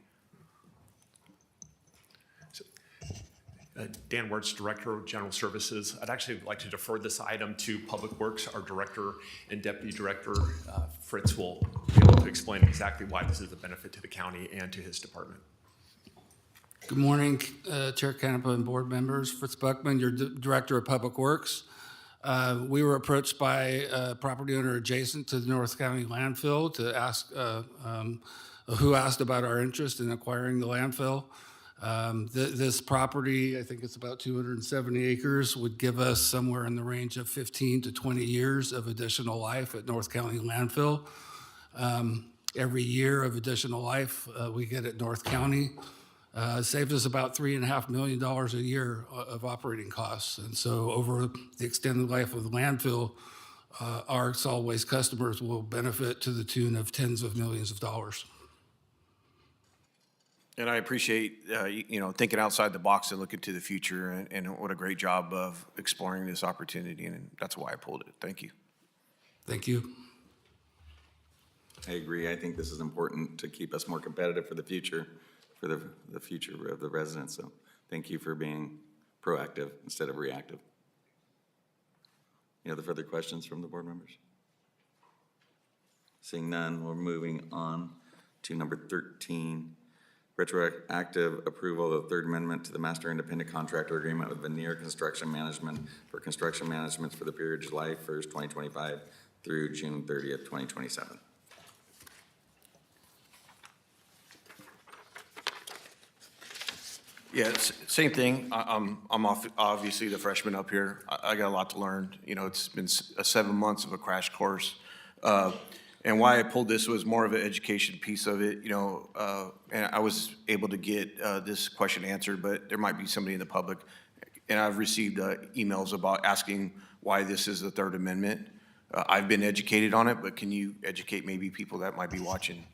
Dan Wertz, Director of General Services. I'd actually like to defer this item to Public Works. Our Director and Deputy Director, Fritz, will be able to explain exactly why this is a benefit to the county and to his department. Good morning, Chair Canepa and board members. Fritz Buckman, your Director of Public Works. We were approached by a property owner adjacent to the North County landfill to ask who asked about our interest in acquiring the landfill. This property, I think it's about 270 acres, would give us somewhere in the range of 15 to 20 years of additional life at North County landfill. Every year of additional life we get at North County saves us about $3.5 million a year of operating costs. And so over the extended life of the landfill, our solid waste customers will benefit to the tune of tens of millions of dollars. And I appreciate, you know, thinking outside the box and looking to the future, and what a great job of exploring this opportunity, and that's why I pulled it. Thank you. Thank you. I agree. I think this is important to keep us more competitive for the future, for the future of the residents. So thank you for being proactive instead of reactive. Any other further questions from the board members? Seeing none, we're moving on to number 13. Retroactive approval of the Third Amendment to the Master Independent Contractor Agreement with Veneer Construction Management for construction management for the period July 1st, 2025 through June 30th, 2027. Yeah, same thing. I'm obviously the freshman up here. I got a lot to learn. You know, it's been 7 months of a crash course. And why I pulled this was more of an education piece of it, you know, and I was able to get this question answered, but there might be somebody in the public, and I've received emails about asking why this is the Third Amendment. I've been educated on it, but can you educate maybe people that might be watching?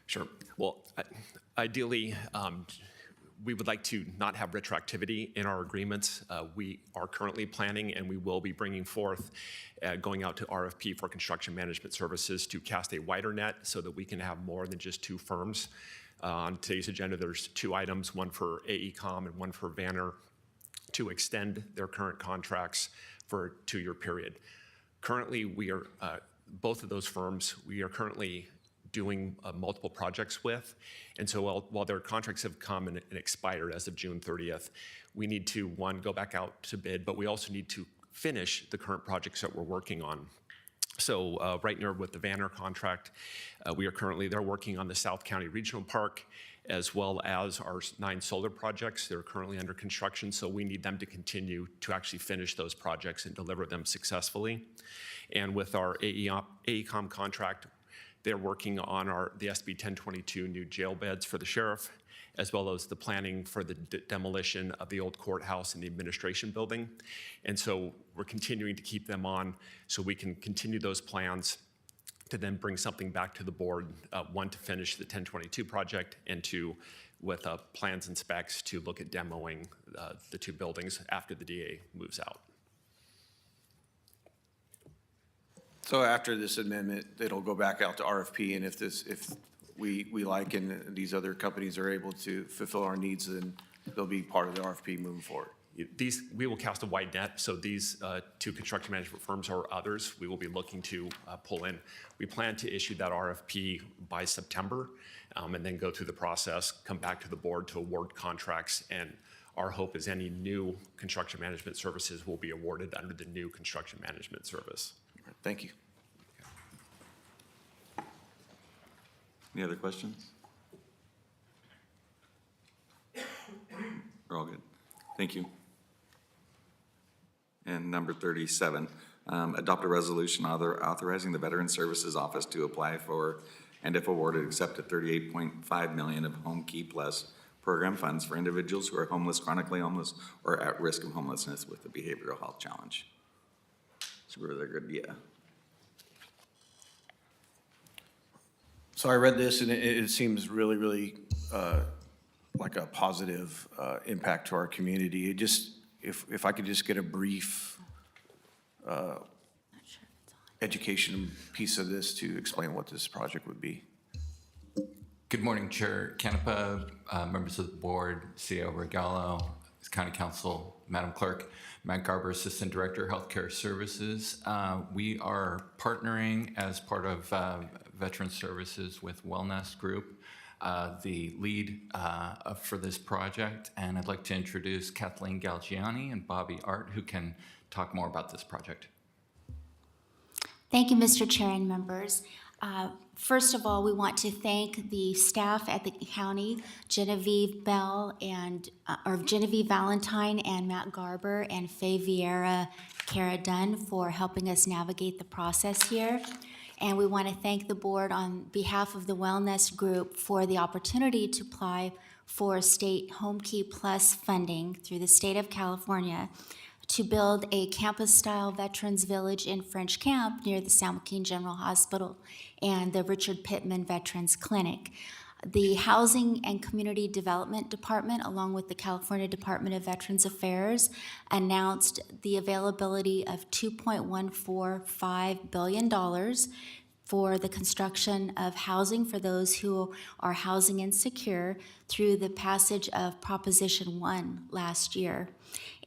Sure. Well, ideally, we would like to not have retroactivity in our agreements. We are currently planning, and we will be bringing forth, going out to RFP for construction management services to cast a wider net so that we can have more than just two firms. On today's agenda, there's two items, one for AECom and one for Vanner, to extend their current contracts for a 2-year period. Currently, we are, both of those firms, we are currently doing multiple projects with. And so while their contracts have come and expired as of June 30th, we need to, one, go back out to bid, but we also need to finish the current projects that we're working on. So right near with the Vanner contract, they're working on the South County Regional Park, as well as our 9 solar projects. They're currently under construction, so we need them to continue to actually finish those projects and deliver them successfully. And with our AECom contract, they're working on the SB 1022 new jail beds for the sheriff, as well as the planning for the demolition of the old courthouse and the administration building. And so we're continuing to keep them on so we can continue those plans to then bring something back to the board, one, to finish the 1022 project, and two, with plans and specs to look at demoing the 2 buildings after the DA moves out. So after this amendment, it'll go back out to RFP, and if we like and these other companies are able to fulfill our needs, then they'll be part of the RFP moving forward. We will cast a wide net, so these 2 construction management firms or others we will be looking to pull in. We plan to issue that RFP by September, and then go through the process, come back to the board to award contracts, and our hope is any new construction management services will be awarded under the new construction management service. Thank you. Any other questions? We're all good. Thank you. And number 37, adopt a resolution authorizing the Veteran Services Office to apply for, and if awarded, accept a $38.5 million of Home Key Plus program funds for individuals who are homeless, chronically homeless, or at risk of homelessness with a behavioral health challenge. Supervisor Garcia. So I read this, and it seems really, really like a positive impact to our community. It just, if I could just get a brief education piece of this to explain what this project would be. Good morning, Chair Canepa, members of the board, CEO Regallo, County Council, Madam Clerk, Matt Garber, Assistant Director, Healthcare Services. We are partnering as part of Veteran Services with Wellness Group, the lead for this project. And I'd like to introduce Kathleen Galgiani and Bobby Art, who can talk more about this project. Thank you, Mr. Chair and members. First of all, we want to thank the staff at the county, Genevieve Valentine and Matt Garber and Faye Vieira Cara Dunn for helping us navigate the process here. And we want to thank the board on behalf of the Wellness Group for the opportunity to apply for state Home Key Plus funding through the state of California to build a campus-style veterans village in French Camp near the San Joaquin General Hospital and the Richard Pittman Veterans Clinic. The Housing and Community Development Department, along with the California Department of Veterans Affairs, announced the availability of $2.145 billion for the construction of housing for those who are housing insecure through the passage of Proposition 1 last year.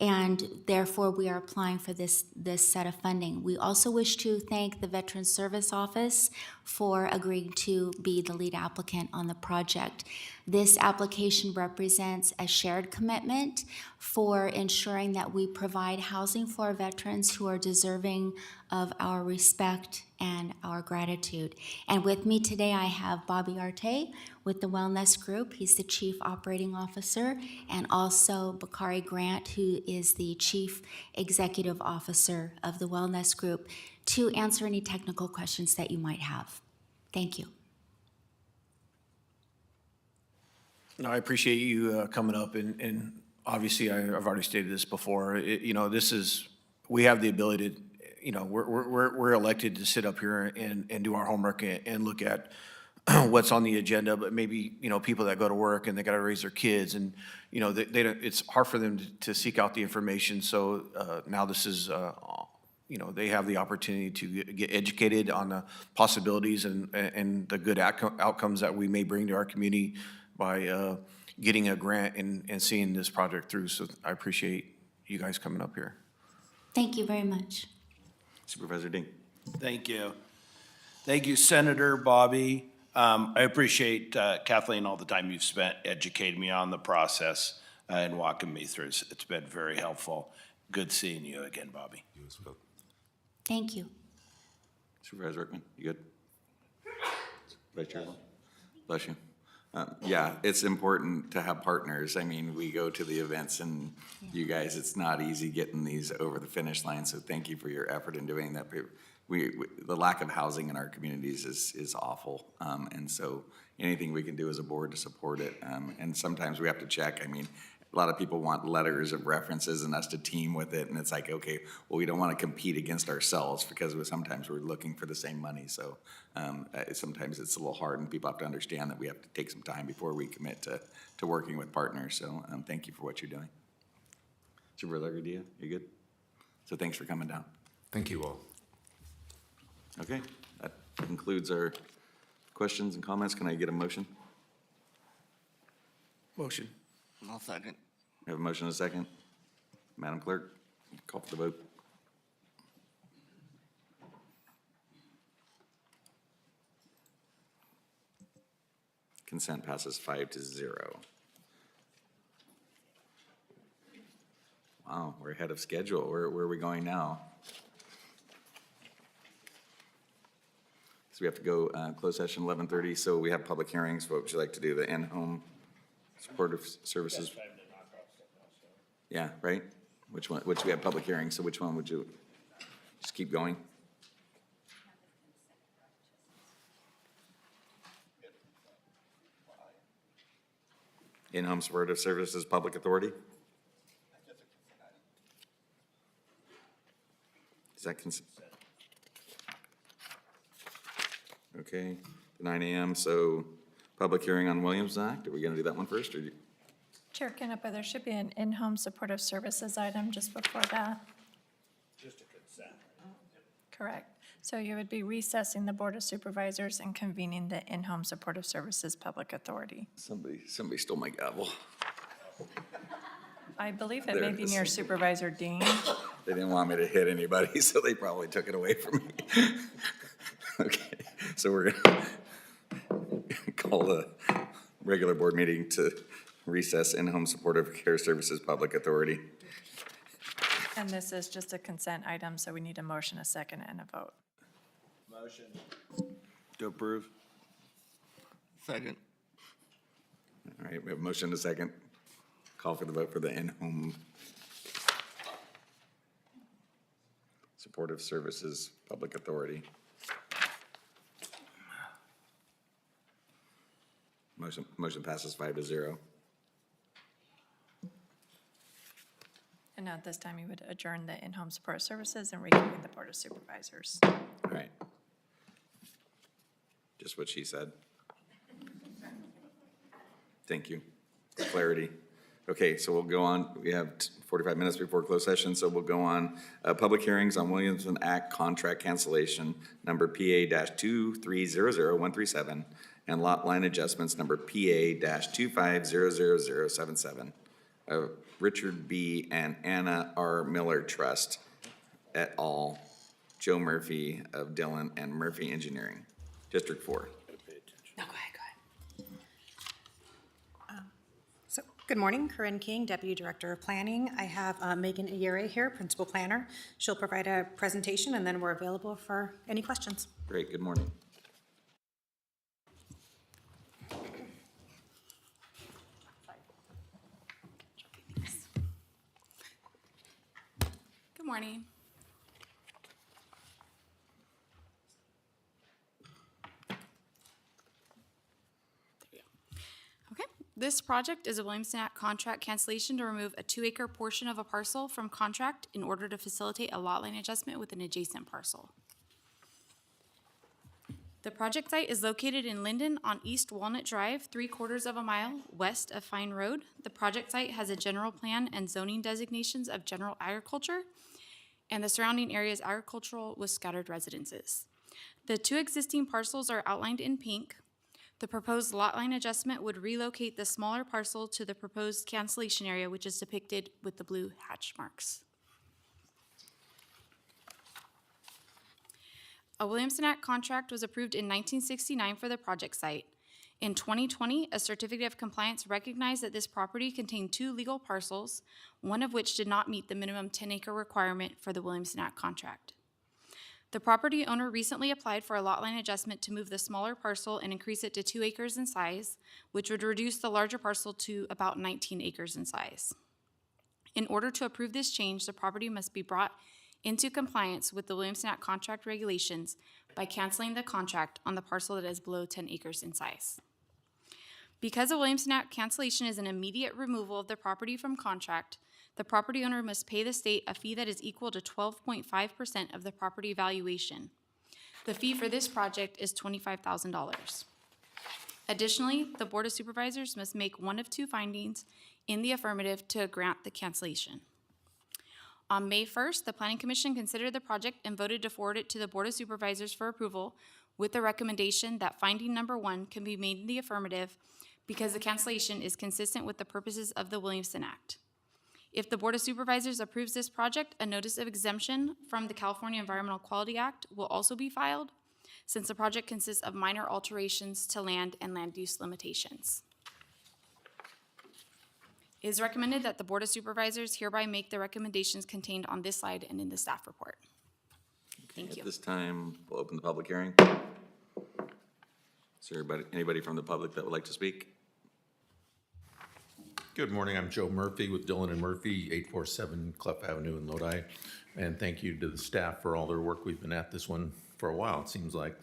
And therefore, we are applying for this set of funding. We also wish to thank the Veterans Service Office for agreeing to be the lead applicant on the project. This application represents a shared commitment for ensuring that we provide housing for our veterans who are deserving of our respect and our gratitude. And with me today, I have Bobby Arte with the Wellness Group. He's the Chief Operating Officer, and also Bakari Grant, who is the Chief Executive Officer of the Wellness Group, to answer any technical questions that you might have. Thank you. No, I appreciate you coming up, and obviously I've already stated this before. We have the ability to, we're elected to sit up here and do our homework and look at what's on the agenda, but maybe, people that go to work and they got to raise their kids, and, they don't, it's hard for them to seek out the information. So now this is, they have the opportunity to get educated on the possibilities and the good outcomes that we may bring to our community by getting a grant and seeing this project through. So I appreciate you guys coming up here. Thank you very much. Supervisor Ding. Thank you. Thank you, Senator Bobby. I appreciate, Kathleen, all the time you've spent educating me on the process and walking me through. It's been very helpful. Good seeing you again, Bobby. You as well. Thank you. Supervisor Rickman, you good? Vice Chair? Bless you. Yeah, it's important to have partners. I mean, we go to the events, and you guys, it's not easy getting these over the finish line, so thank you for your effort in doing that. The lack of housing in our communities is awful, and so anything we can do as a board to support it, and sometimes we have to check. I mean, a lot of people want letters of references and us to team with it, and it's like, okay, well, we don't want to compete against ourselves because sometimes we're looking for the same money. So sometimes it's a little hard, and people have to understand that we have to take some time before we commit to working with partners. So thank you for what you're doing. Supervisor Garcia, you good? So thanks for coming down. Thank you all. Okay, that concludes our questions and comments. Can I get a motion? Motion. I'll second. We have a motion and a second. Madam Clerk, call for the vote. Consent passes 5-0. Wow, we're ahead of schedule. Where are we going now? So we have to go closed session 11:30. So we have public hearings. What would you like to do? The in-home supportive services? Yeah, right? Which one, which we have public hearing, so which one would you, just keep going? In-home supportive services, public authority? Is that consent? Okay, 9 AM, so public hearing on Williams Act, are we gonna do that one first, or? Chair Canepa, there should be an in-home supportive services item just before that. Just a consent. Correct. So you would be recessing the Board of Supervisors and convening the in-home supportive services public authority. Somebody stole my gavel. I believe it There may it be is. near Supervisor Dean. They didn't want me to hit anybody, so they probably took it away from me. Okay, so we're gonna call the regular board meeting to recess in-home supportive care services public authority. And this is just a consent item, so we need a motion, a second, and a vote. Motion. To approve. Second. All right, we have a motion and a second. Call for the vote for the in-home supportive services public authority. Motion passes 5-0. And now at this time, you would adjourn the in-home support services and reconvene the Board of Supervisors. All right. Just what she said. Thank you. Clarity. Okay, so we'll go on. We have 45 minutes before closed session, so we'll go on. Public hearings on Williamson Act contract cancellation, number PA-2300137, and lot line adjustments, number PA-2500077. Richard B. and Anna R. Miller Trust et al., Joe Murphy of Dillon and Murphy Engineering, District 4. No, go ahead. So, good morning, Corinne King, Deputy Director of Planning. I have Megan Ayere here, Principal Planner. She'll provide a presentation, and then we're available for any questions. Great, good morning. Good morning. Okay, this project is a Williamson Act contract cancellation to remove a 2-acre portion of a parcel from contract in order to facilitate a lot line adjustment with an adjacent parcel. The project site is located in Linden on East Walnut Drive, 3/4 of a mile west of Fine Road. The project site has a general plan and zoning designations of general agriculture, and the surrounding area is agricultural with scattered residences. The 2 existing parcels are outlined in pink. The proposed lot line adjustment would relocate the smaller parcel to the proposed cancellation area, which is depicted with the blue hatch marks. A Williamson Act contract was approved in 1969 for the project site. In 2020, a certificate of compliance recognized that this property contained 2 legal parcels, one of which did not meet the minimum 10-acre requirement for the Williamson Act contract. The property owner recently applied for a lot line adjustment to move the smaller parcel and increase it to 2 acres in size, which would reduce the larger parcel to about 19 acres in size. In order to approve this change, the property must be brought into compliance with the Williamson Act contract regulations by canceling the contract on the parcel that is below 10 acres in size. Because the Williamson Act cancellation is an immediate removal of the property from contract, the property owner must pay the state a fee that is equal to 12.5% of the property valuation. The fee for this project is $25,000. Additionally, the Board of Supervisors must make one of 2 findings in the affirmative to grant the cancellation. On May 1st, the Planning Commission considered the project and voted to forward it to the Board of Supervisors for approval with the recommendation that finding number 1 can be made in the affirmative because the cancellation is consistent with the purposes of the Williamson Act. If the Board of Supervisors approves this project, a notice of exemption from the California Environmental Quality Act will also be filed, since the project consists of minor alterations to land and land use limitations. It is recommended that the Board of Supervisors hereby make the recommendations contained on this slide and in the staff report. Thank you. At this time, we'll open the public hearing. Is there anybody from the public that would like to speak? Good morning. I'm Joe Murphy with Dillon and Murphy, 847 Clough Avenue in Lodi. And thank you to the staff for all their work. We've been at this one for a while, it seems like.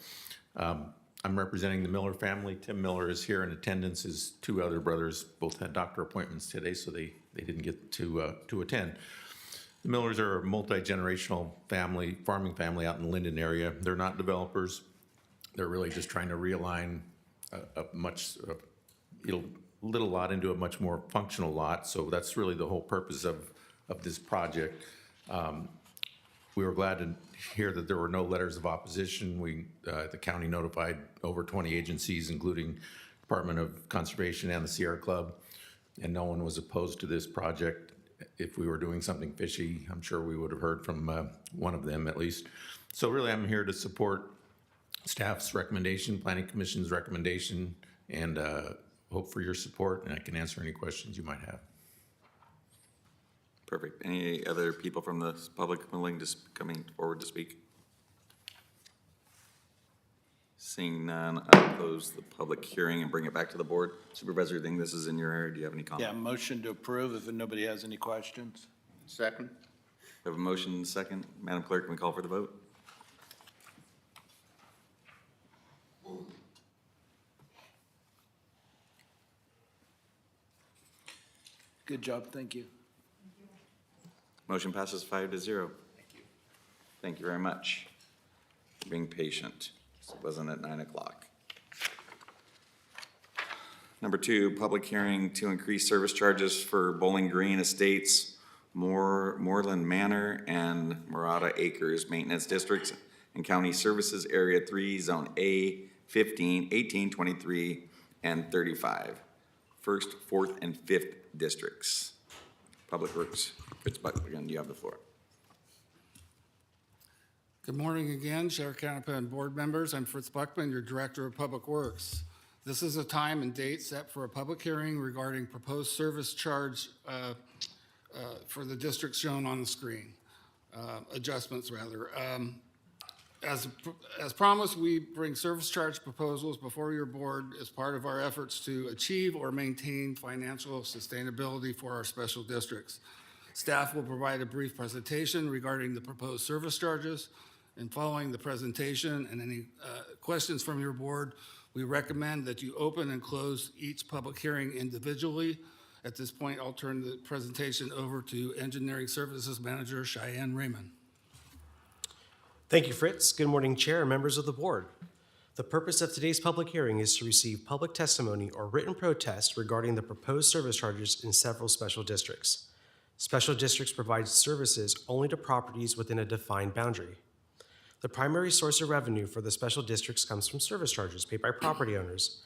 I'm representing the Miller family. Tim Miller is here in attendance. His two other brothers both had doctor appointments today, so they didn't get to attend. The Millers are a multi-generational family, farming family out in the Linden area. They're not developers. They're really just trying to realign a little lot into a much more functional lot. So that's really the whole purpose of this project. We were glad to hear that there were no letters of opposition. The county notified over 20 agencies, including Department of Conservation and the Sierra Club, and no one was opposed to this project. If we were doing something fishy, I'm sure we would have heard from one of them at least. So really, I'm here to support staff's recommendation, Planning Commission's recommendation, and hope for your support, and I can answer any questions you might have. Perfect. Any other people from the public willing to coming forward to speak? Seeing none, I'll close the public hearing and bring it back to the board. Supervisor Ding, this is in your area. Do you have any comments? Yeah, motion to approve if nobody has any questions. Second. We have a motion and a second. Madam Clerk, can we call for the vote? Good job, thank you. Motion passes 5-0. Thank you. Thank you very much for being patient. It wasn't at 9 o'clock. Number 2, public hearing to increase service charges for Bowling Green Estates, Moreland Manor, and Murata Acres Maintenance Districts and County Services Area 3, Zone A, 15, 18, 23, and 35. First, 4th, and 5th districts. Public Works, Fitzbuckman, you have the floor. Good morning again, Chair Canepa and board members. I'm Fritz Buckman, your Director of Public Works. This is a time and date set for a public hearing regarding proposed service charge for the districts shown on the screen, adjustments rather. As promised, we bring service charge proposals before your board as part of our efforts to achieve or maintain financial sustainability for our special districts. Staff will provide a brief presentation regarding the proposed service charges, and following the presentation and any questions from your board, we recommend that you open and close each public hearing individually. At this point, I'll turn the presentation over to Engineering Services Manager Cheyenne Raymond. Thank you, Fritz. Good morning, Chair and members of the board. The purpose of today's public hearing is to receive public testimony or written protest regarding the proposed service charges in several special districts. Special districts provide services only to properties within a defined boundary. The primary source of revenue for the special districts comes from service charges paid by property owners.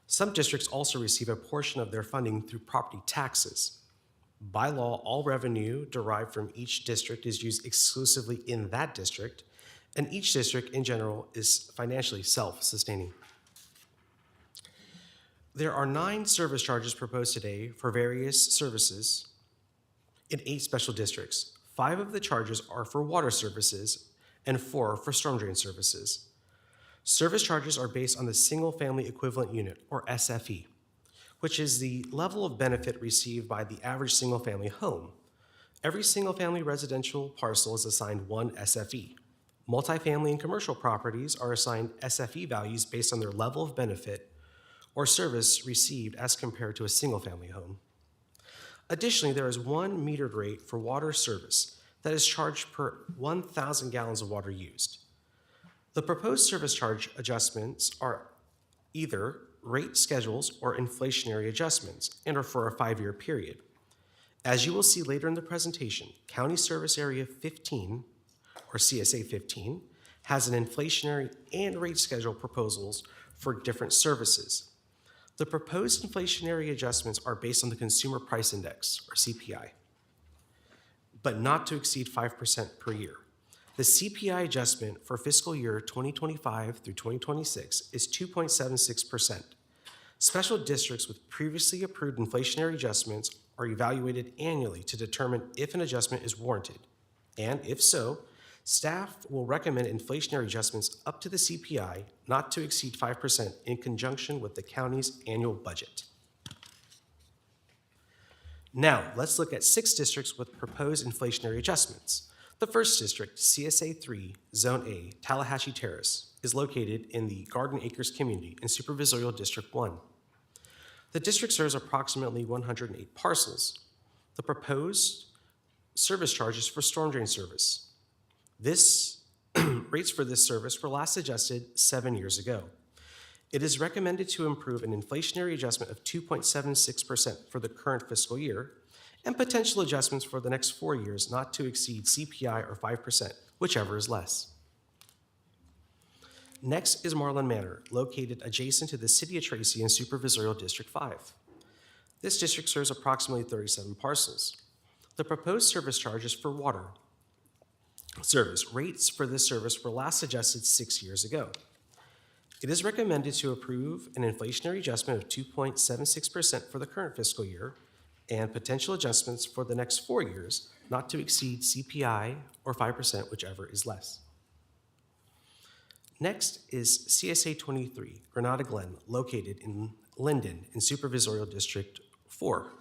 Some districts also receive a portion of their funding through property taxes. By law, all revenue derived from each district is used exclusively in that district, and each district in general is financially self-sustaining. There are 9 service charges proposed today for various services in 8 special districts. 5 of the charges are for water services and 4 for storm drain services. Service charges are based on the Single Family Equivalent Unit, or SFE, which is the level of benefit received by the average single-family home. Every single-family residential parcel is assigned 1 SFE. Multifamily and commercial properties are assigned SFE values based on their level of benefit or service received as compared to a single-family home. Additionally, there is 1 metered rate for water service that is charged per 1,000 gallons of water used. The proposed service charge adjustments are either rate schedules or inflationary adjustments and are for a 5-year period. As you will see later in the presentation, County Service Area 15, or CSA 15, has an inflationary and rate schedule proposals for different services. The proposed inflationary adjustments are based on the Consumer Price Index, or CPI, but not to exceed 5% per year. The CPI adjustment for fiscal year 2025 through 2026 is 2.76%. Special districts with previously approved inflationary adjustments are evaluated annually to determine if an adjustment is warranted, and if so, staff will recommend inflationary adjustments up to the CPI not to exceed 5% in conjunction with the county's annual budget. Now, let's look at 6 districts with proposed inflationary adjustments. The first district, CSA 3, Zone A, Tallahatchie Terrace, is located in the Garden Acres community in Supervisorial District 1. The district serves approximately 108 parcels. The proposed service charges for storm drain service. Rates for this service were last adjusted 7 years ago. It is recommended to approve an inflationary adjustment of 2.76% for the current fiscal year and potential adjustments for the next 4 years not to exceed CPI or 5%, whichever is less. Next is Marlin Manor, located adjacent to the City of Tracy in Supervisorial District 5. This district serves approximately 37 parcels. The proposed service charges for water service rates for this service were last adjusted 6 years ago. It is recommended to approve an inflationary adjustment of 2.76% for the current fiscal year and potential adjustments for the next 4 years not to exceed CPI or 5%, whichever is less. Next is CSA 23, Granada Glen, located in Linden in Supervisorial District 4.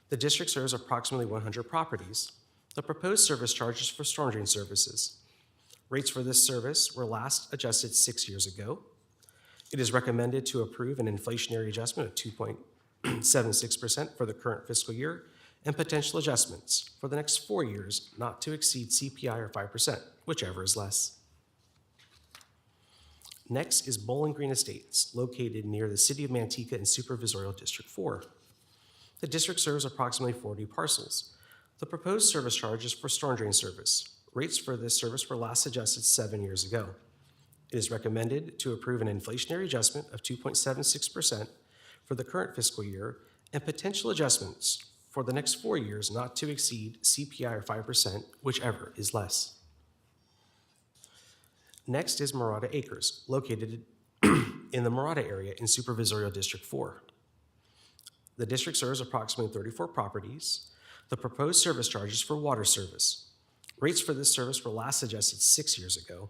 The district serves approximately 100 properties. The proposed service charges for storm drain services. Rates for this service were last adjusted 6 years ago. It is recommended to approve an inflationary adjustment of 2.76% for the current fiscal year and potential adjustments for the next 4 years not to exceed CPI or 5%, whichever is less. Next is Bowling Green Estates, located near the City of Manteca in Supervisorial District 4. The district serves approximately 40 parcels. The proposed service charges for storm drain service. Rates for this service were last adjusted 7 years ago. It is recommended to approve an inflationary adjustment of 2.76% for the current fiscal year and potential adjustments for the next 4 years not to exceed CPI or 5%, whichever is less. Next is Murata Acres, located in the Murata area in Supervisorial District 4. The district serves approximately 34 properties. The proposed service charges for water service. Rates for this service were last adjusted 6 years ago.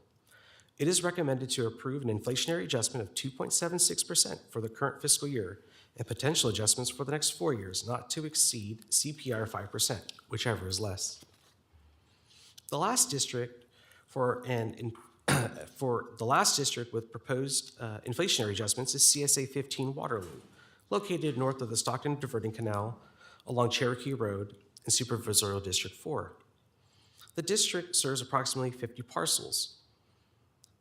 It is recommended to approve an inflationary adjustment of 2.76% for the current fiscal year and potential adjustments for the next 4 years not to exceed CPI or 5%, whichever is less. The last district for the last district with proposed inflationary adjustments is CSA 15 Waterloo, located north of the Stockton Diverting Canal along Cherokee Road in Supervisorial District 4. The district serves approximately 50 parcels.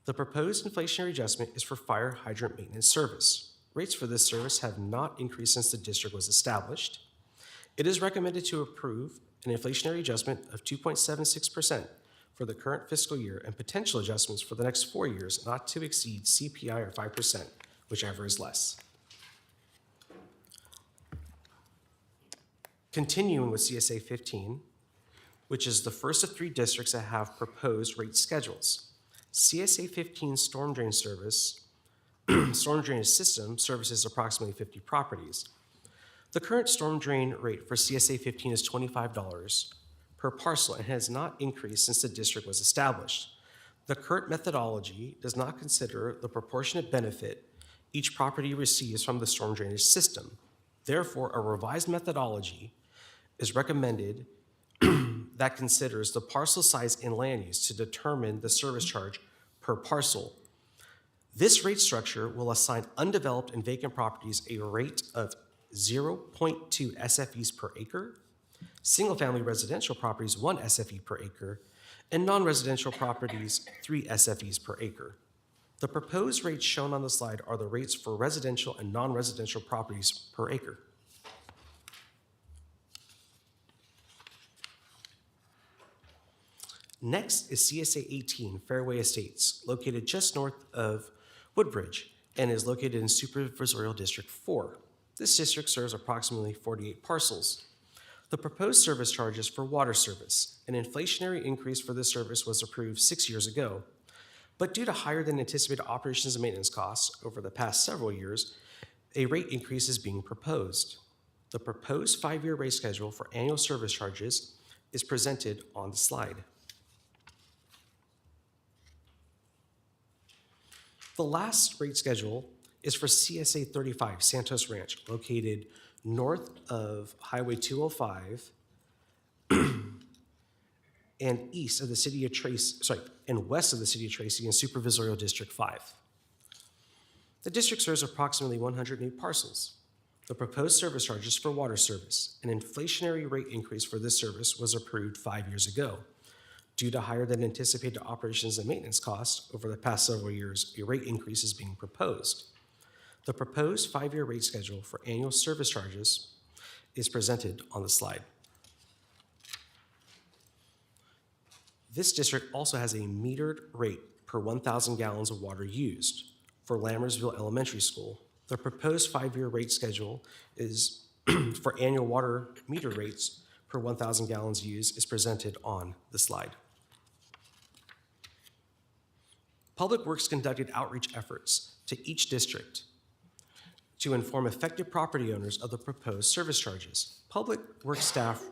The proposed inflationary adjustment is for fire hydrant maintenance service. Rates for this service have not increased since the district was established. It is recommended to approve an inflationary adjustment of 2.76% for the current fiscal year and potential adjustments for the next 4 years not to exceed CPI or 5%, whichever is less. Continuing with CSA 15, which is the first of 3 districts that have proposed rate schedules. CSA 15 storm drain service, storm drainage system services approximately 50 properties. The current storm drain rate for CSA 15 is $25 per parcel and has not increased since the district was established. The current methodology does not consider the proportionate benefit each property receives from the storm drainage system. Therefore, a revised methodology is recommended that considers the parcel size and land use to determine the service charge per parcel. This rate structure will assign undeveloped and vacant properties a rate of 0.2 SFEs per acre, single-family residential properties 1 SFE per acre, and non-residential properties 3 SFEs per acre. The proposed rates shown on the slide are the rates for residential and non-residential properties per acre. Next is CSA 18, Fairway Estates, located just north of Woodbridge and is located in Supervisorial District 4. This district serves approximately 48 parcels. The proposed service charges for water service. An inflationary increase for this service was approved 6 years ago, but due to higher than anticipated operations and maintenance costs over the past several years, a rate increase is being proposed. The proposed 5-year rate schedule for annual service charges is presented on the slide. The last rate schedule is for CSA 35, Santos Ranch, located north of Highway 205 and east of the city of Tracy, and west of the city of Tracy in Supervisorial District 5. The district serves approximately 108 parcels. The proposed service charges for water service, an inflationary rate increase for this service, was approved 5 years ago. Due to higher than anticipated operations and maintenance costs over the past several years, a rate increase is being proposed. The proposed 5-year rate schedule for annual service charges is presented on the slide. This district also has a metered rate per 1,000 gallons of water used. For Lammersville Elementary School, the proposed 5-year rate schedule is for annual water meter rates per 1,000 gallons used is presented on the slide. Public Works conducted outreach efforts to each district to inform affected property owners of the proposed service charges. Public Works staff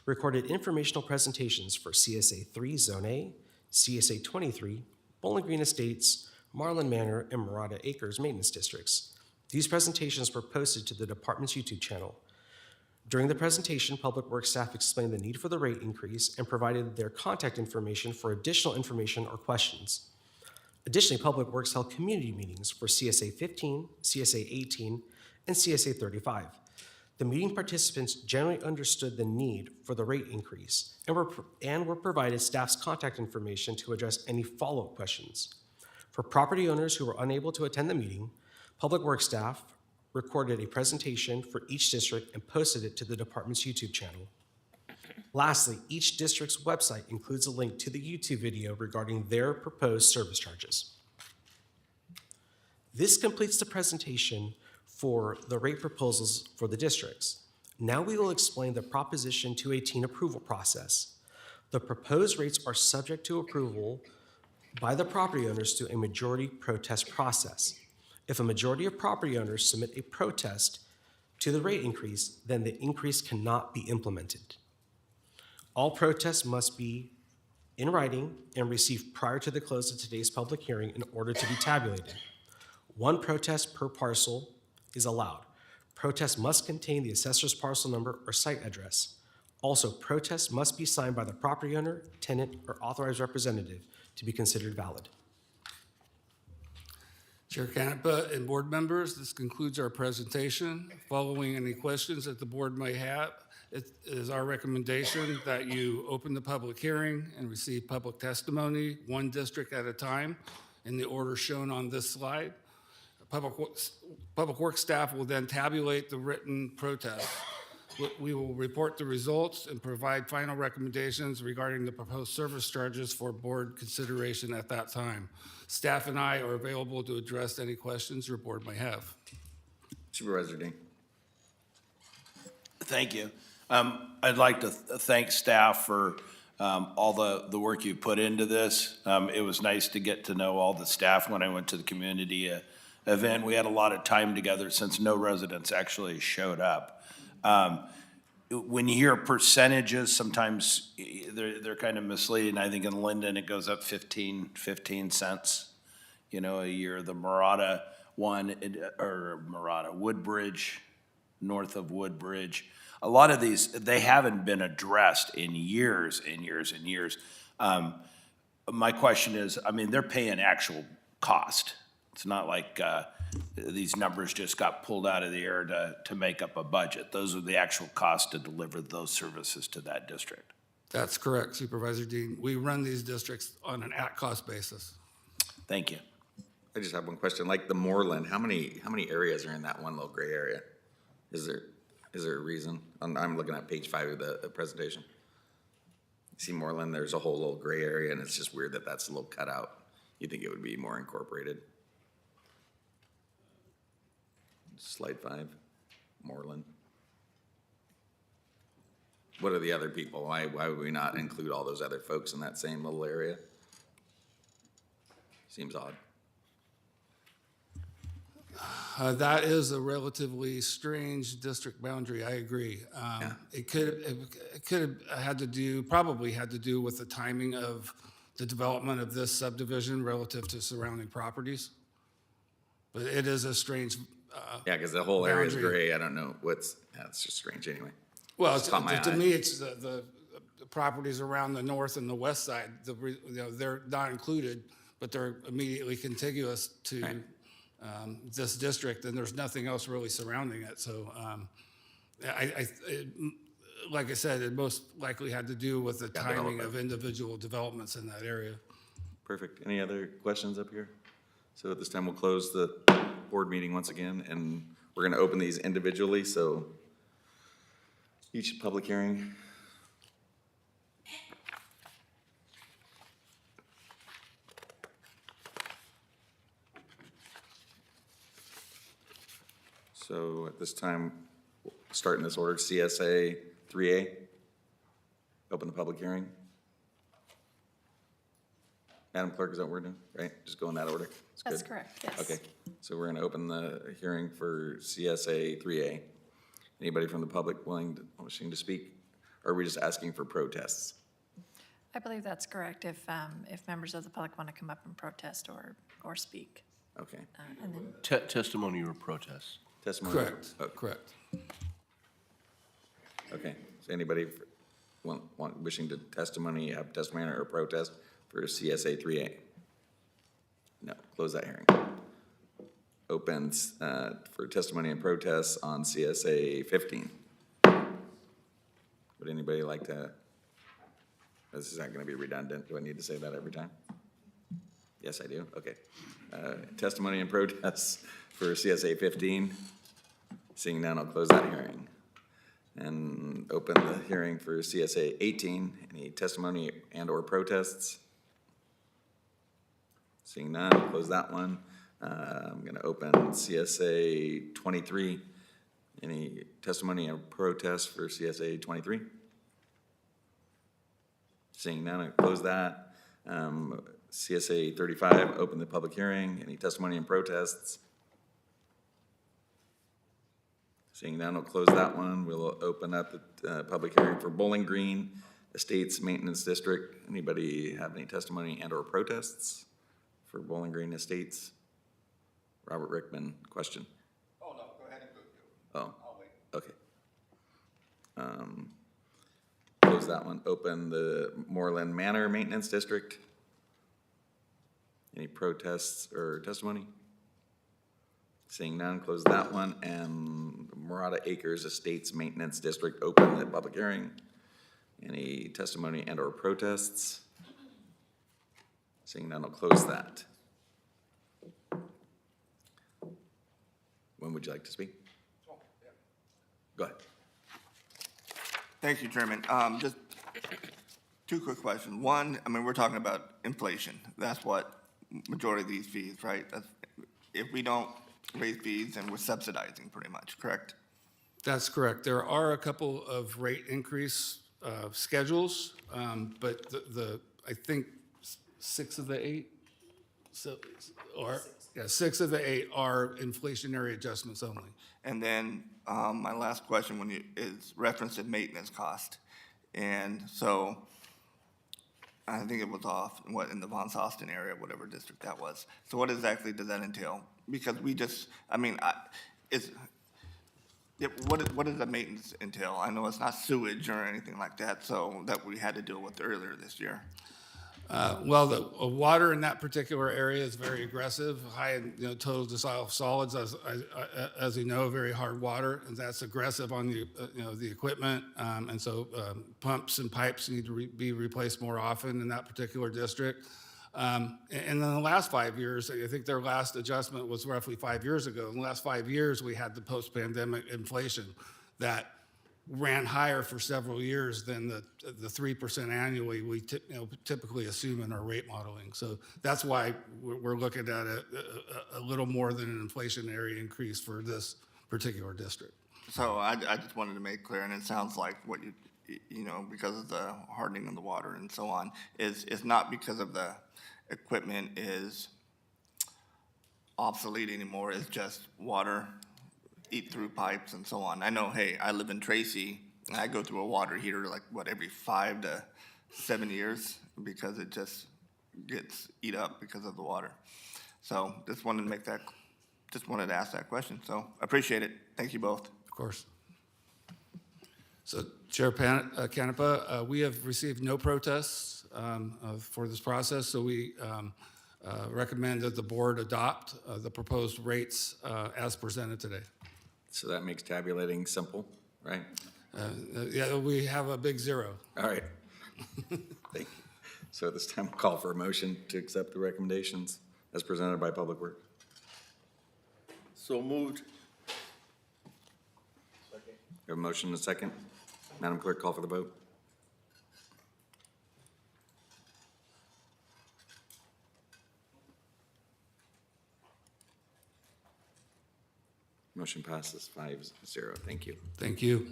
recorded informational presentations for CSA 3 Zone A, CSA 23, Bowling Green Estates, Marlin Manor, and Murata Acres maintenance districts. These presentations were posted to the department's YouTube channel. During the presentation, Public Works staff explained the need for the rate increase and provided their contact information for additional information or questions. Additionally, Public Works held community meetings for CSA 15, CSA 18, and CSA 35. The meeting participants generally understood the need for the rate increase and were provided staff's contact information to address any follow-up questions. For property owners who were unable to attend the meeting, Public Works staff recorded a presentation for each district and posted it to the department's YouTube channel. Lastly, each district's website includes a link to the YouTube video regarding their proposed service charges. This completes the presentation for the rate proposals for the districts. Now we will explain the Proposition 218 approval process. The proposed rates are subject to approval by the property owners through a majority protest process. If a majority of property owners submit a protest to the rate increase, then the increase cannot be implemented. All protests must be in writing and received prior to the close of today's public hearing in order to be tabulated. 1 protest per parcel is allowed. Protests must contain the assessor's parcel number or site address. Also, protests must be signed by the property owner, tenant, or authorized representative to be considered valid. Chair Canepa and board members, this concludes our presentation. Following any questions that the board may have, it is our recommendation that you open the public hearing and receive public testimony, 1 district at a time, in the order shown on this slide. Public Works staff will then tabulate the written protest. We will report the results and provide final recommendations regarding the proposed service charges for board consideration at that time. Staff and I are available to address any questions your board may have. Supervisor Dean. Thank you. I'd like to thank staff for all the work you put into this. It was nice to get to know all the staff when I went to the community event. We had a lot of time together since no residents actually showed up. When you hear percentages, sometimes they're kind of misleading. I think in Linden, it goes up 15 cents, a year. The Murata one, or Murata, Woodbridge, north of Woodbridge. A lot of these, they haven't been addressed in years and years and years. My question is, they're paying actual cost. It's not like these numbers just got pulled out of the air to make up a budget. Those are the actual costs to deliver those services to that district. That's correct, Supervisor Dean. We run these districts on an at-cost basis. Thank you. I just have one question. Like the Moreland, how many areas are in that one little gray area? Is there a reason? I'm looking at page 5 of the presentation. You see Moreland, there's a whole little gray area, and it's just weird that that's a little cut out. You think it would be more incorporated? Slide 5, Moreland. What are the other people? Why would we not include all those other folks in that same little area? Seems odd. That is a relatively strange district boundary, I agree. It could have had to do, probably had to do with the timing of the development of this subdivision relative to surrounding properties. But it is a strange Yeah, because the whole area is boundary. gray. I don't know that's just strange anyway. Well, Just caught my to eye. me, it's the properties around the north and the west side, they're not included, but they're immediately contiguous to this district, and there's nothing else really surrounding it. So like I said, it most likely had to do with the timing of individual developments in that area. Perfect. Any other questions up here? So at this time, we'll close the board meeting once again, and we're going to open these individually, so each public hearing. So at this time, start in this order, CSA 3A. Open the public hearing. Madam Clerk, is that what we're doing, right? Just go in that order? It's That's good? correct, yes. Okay, so we're gonna open the hearing for CSA 3A. Anybody from the public wishing to speak? Or are we just asking for protests? I believe that's correct, if members of the public want to come up and protest or speak. Okay. And then Testimony or protest? Testimony? Correct, correct. Okay, so anybody wishing to have testimony or protest for CSA 3A? No, close that hearing. Opens for testimony and protests on CSA 15. Would anybody like to, this is not gonna be redundant, do I need to say that every time? Yes, I do, okay. Testimony and protests for CSA 15. Seeing none, I'll close that hearing. And open the hearing for CSA 18. Any testimony and or protests? Seeing none, I'll close that one. I'm gonna open CSA 23. Any testimony or protests for CSA 23? Seeing none, I'll close that. CSA 35, open the public hearing. Any testimony and protests? Seeing none, I'll close that one. We'll open up the public hearing for Bowling Green Estates Maintenance District. Anybody have any testimony and or protests for Bowling Green Estates? Robert Rickman, question. Oh, no, go ahead and go. Oh, I'll wait. okay. Close that one. Open the Moreland Manor Maintenance District. Any protests or testimony? Seeing none, close that one. And Murata Acres Estates Maintenance District, open the public hearing. Any testimony and or protests? Seeing none, I'll close that. When would you like to speak? Go ahead. Thank you, Chairman. Just two quick questions. One, I mean, we're talking about inflation. That's what majority of these fees, right? If we don't raise fees, then we're subsidizing pretty much, correct? That's correct. There are a couple of rate increase schedules, but I think 6 of the 8, six of the 8 are inflationary adjustments only. And then my last question is reference to maintenance cost. And so I think it was off, in the Von Sostin area, whatever district that was. So what exactly does that entail? Because we just, I mean, what does the maintenance entail? I know it's not sewage or anything like that, so that we had to deal with earlier this year. Well, the water in that particular area is very aggressive, high in total dissolved solids, as you know, very hard water, and that's aggressive on the equipment, and so pumps and pipes need to be replaced more often in that particular district. And in the last 5 years, I think their last adjustment was roughly 5 years ago. In the last 5 years, we had the post-pandemic inflation that ran higher for several years than the 3% annually we typically assume in our rate modeling. So that's why we're looking at a little more than an inflationary increase for this particular district. So I just wanted to make clear, and it sounds like what because of the hardening of the water and so on, is not because of the equipment is obsolete anymore. It's just water eat through pipes and so on. I know, hey, I live in Tracy, and I go through a water heater every 5 to 7 years because it just gets eat up because of the water. So just wanted to make that just wanted to ask that question, so I appreciate it. Thank you both. Of course. So Chair Canepa, we have received no protests for this process, so we recommend that the board adopt the proposed rates as presented today. So that makes tabulating simple, right? Yeah, we have a big zero. All right. Thank you. So at this time, I'll call for a motion to accept the recommendations as presented by Public Works. So moved. We have a motion and a second. Madam Clerk, call for the vote. Motion passes 5-0. Thank you. Thank you.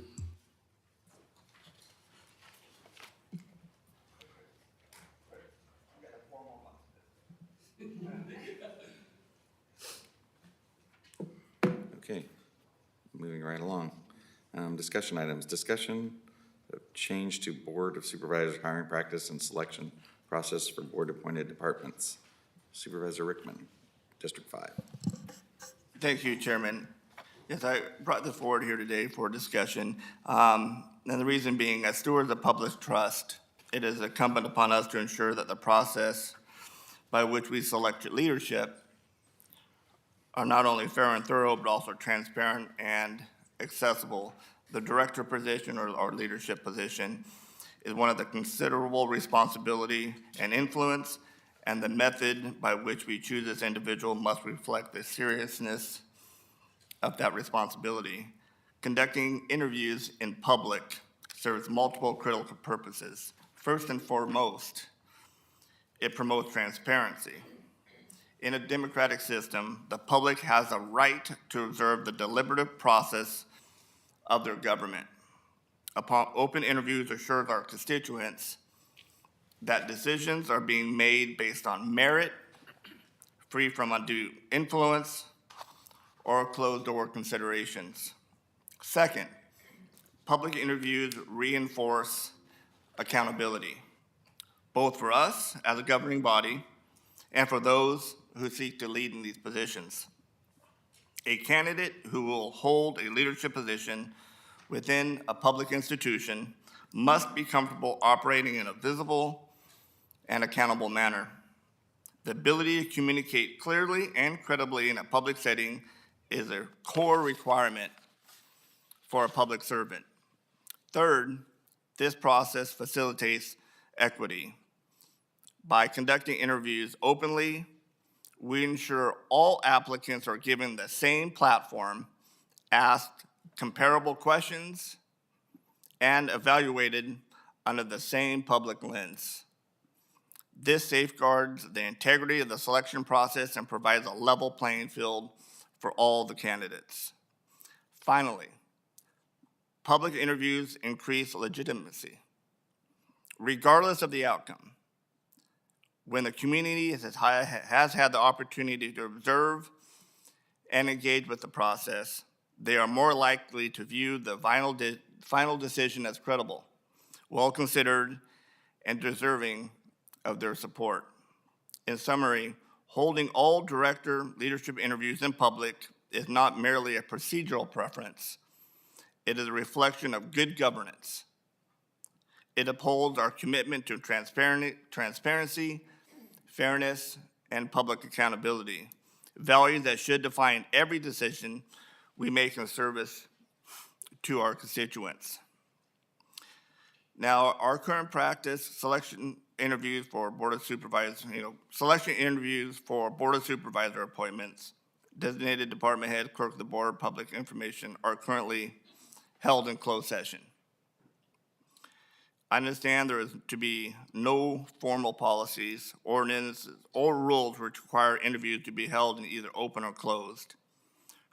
Okay, moving right along. Discussion items. Discussion of change to Board of Supervisors hiring practice and selection process for board-appointed departments. Supervisor Rickman, District 5. Thank you, Chairman. Yes, I brought this forward here today for discussion. And the reason being, as stewards of public trust, it is incumbent upon us to ensure that the process by which we select leadership are not only fair and thorough, but also transparent and accessible. The director position or leadership position is one of the considerable responsibility and influence, and the method by which we choose this individual must reflect the seriousness of that responsibility. Conducting interviews in public serves multiple critical purposes. First and foremost, it promotes transparency. In a democratic system, the public has a right to observe the deliberative process of their government. Upon open interviews assures our constituents that decisions are being made based on merit, free from undue influence, or closed-door considerations. Second, public interviews reinforce accountability, both for us as a governing body and for those who seek to lead in these positions. A candidate who will hold a leadership position within a public institution must be comfortable operating in a visible and accountable manner. The ability to communicate clearly and credibly in a public setting is a core requirement for a public servant. Third, this process facilitates equity. By conducting interviews openly, we ensure all applicants are given the same platform, asked comparable questions, and evaluated under the same public lens. This safeguards the integrity of the selection process and provides a level playing field for all the candidates. Finally, public interviews increase legitimacy. Regardless of the outcome, when the community has had the opportunity to observe and engage with the process, they are more likely to view the final decision as credible, well-considered, and deserving of their support. In summary, holding all director leadership interviews in public is not merely a procedural preference. It is a reflection of good governance. It upholds our commitment to transparency, fairness, and public accountability, values that should define every decision we make in service to our constituents. Now, our current practice, selection interviews for Board of Supervisors, selection interviews for Board of Supervisor appointments, designated department head, clerk of the board, public information are currently held in closed session. I understand there is to be no formal policies, ordinances, or rules which require interviews to be held in either open or closed.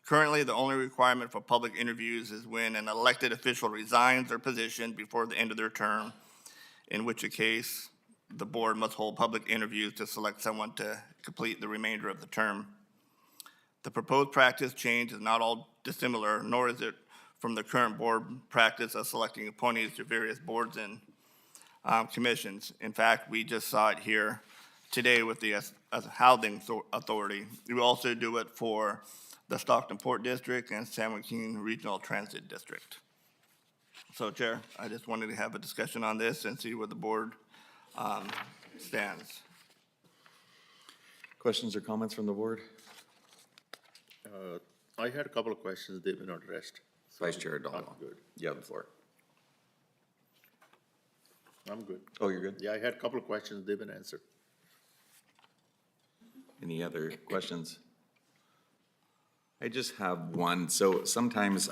Currently, the only requirement for public interviews is when an elected official resigns their position before the end of their term, in which case the board must hold public interviews to select someone to complete the remainder of the term. The proposed practice change is not all dissimilar, nor is it from the current board practice of selecting appointees to various boards and commissions. In fact, we just saw it here today with the Housing Authority. We also do it for the Stockton Port District, and San Joaquin Regional Transit District. So, Chair, I just wanted to have a discussion on this and see where the board stands. Questions or comments from the board? I had a couple of questions, they've been addressed. So Vice Chair I'm Dahl. good. You have the floor. I'm good. Oh, you're good? Yeah, I had a couple of questions, they've been answered. Any other questions? I just have one. So sometimes,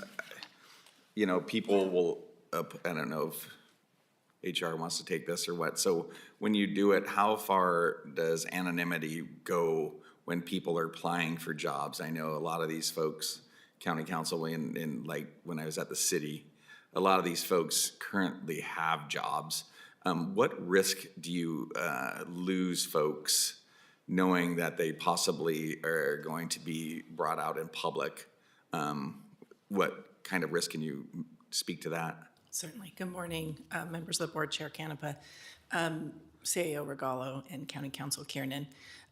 you know, people will, I don't know if HR wants to take this or what. So when you do it, how far does anonymity go when people are applying for jobs? I know a lot of these folks, county council, in like when I was at the city, a lot of these folks currently have jobs. What risk do you lose folks knowing that they possibly are going to be brought out in public? What kind of risk can you speak to that? Certainly. Good morning, members of the board, Chair Canepa, CAO Regallo, and County Council Kiernan.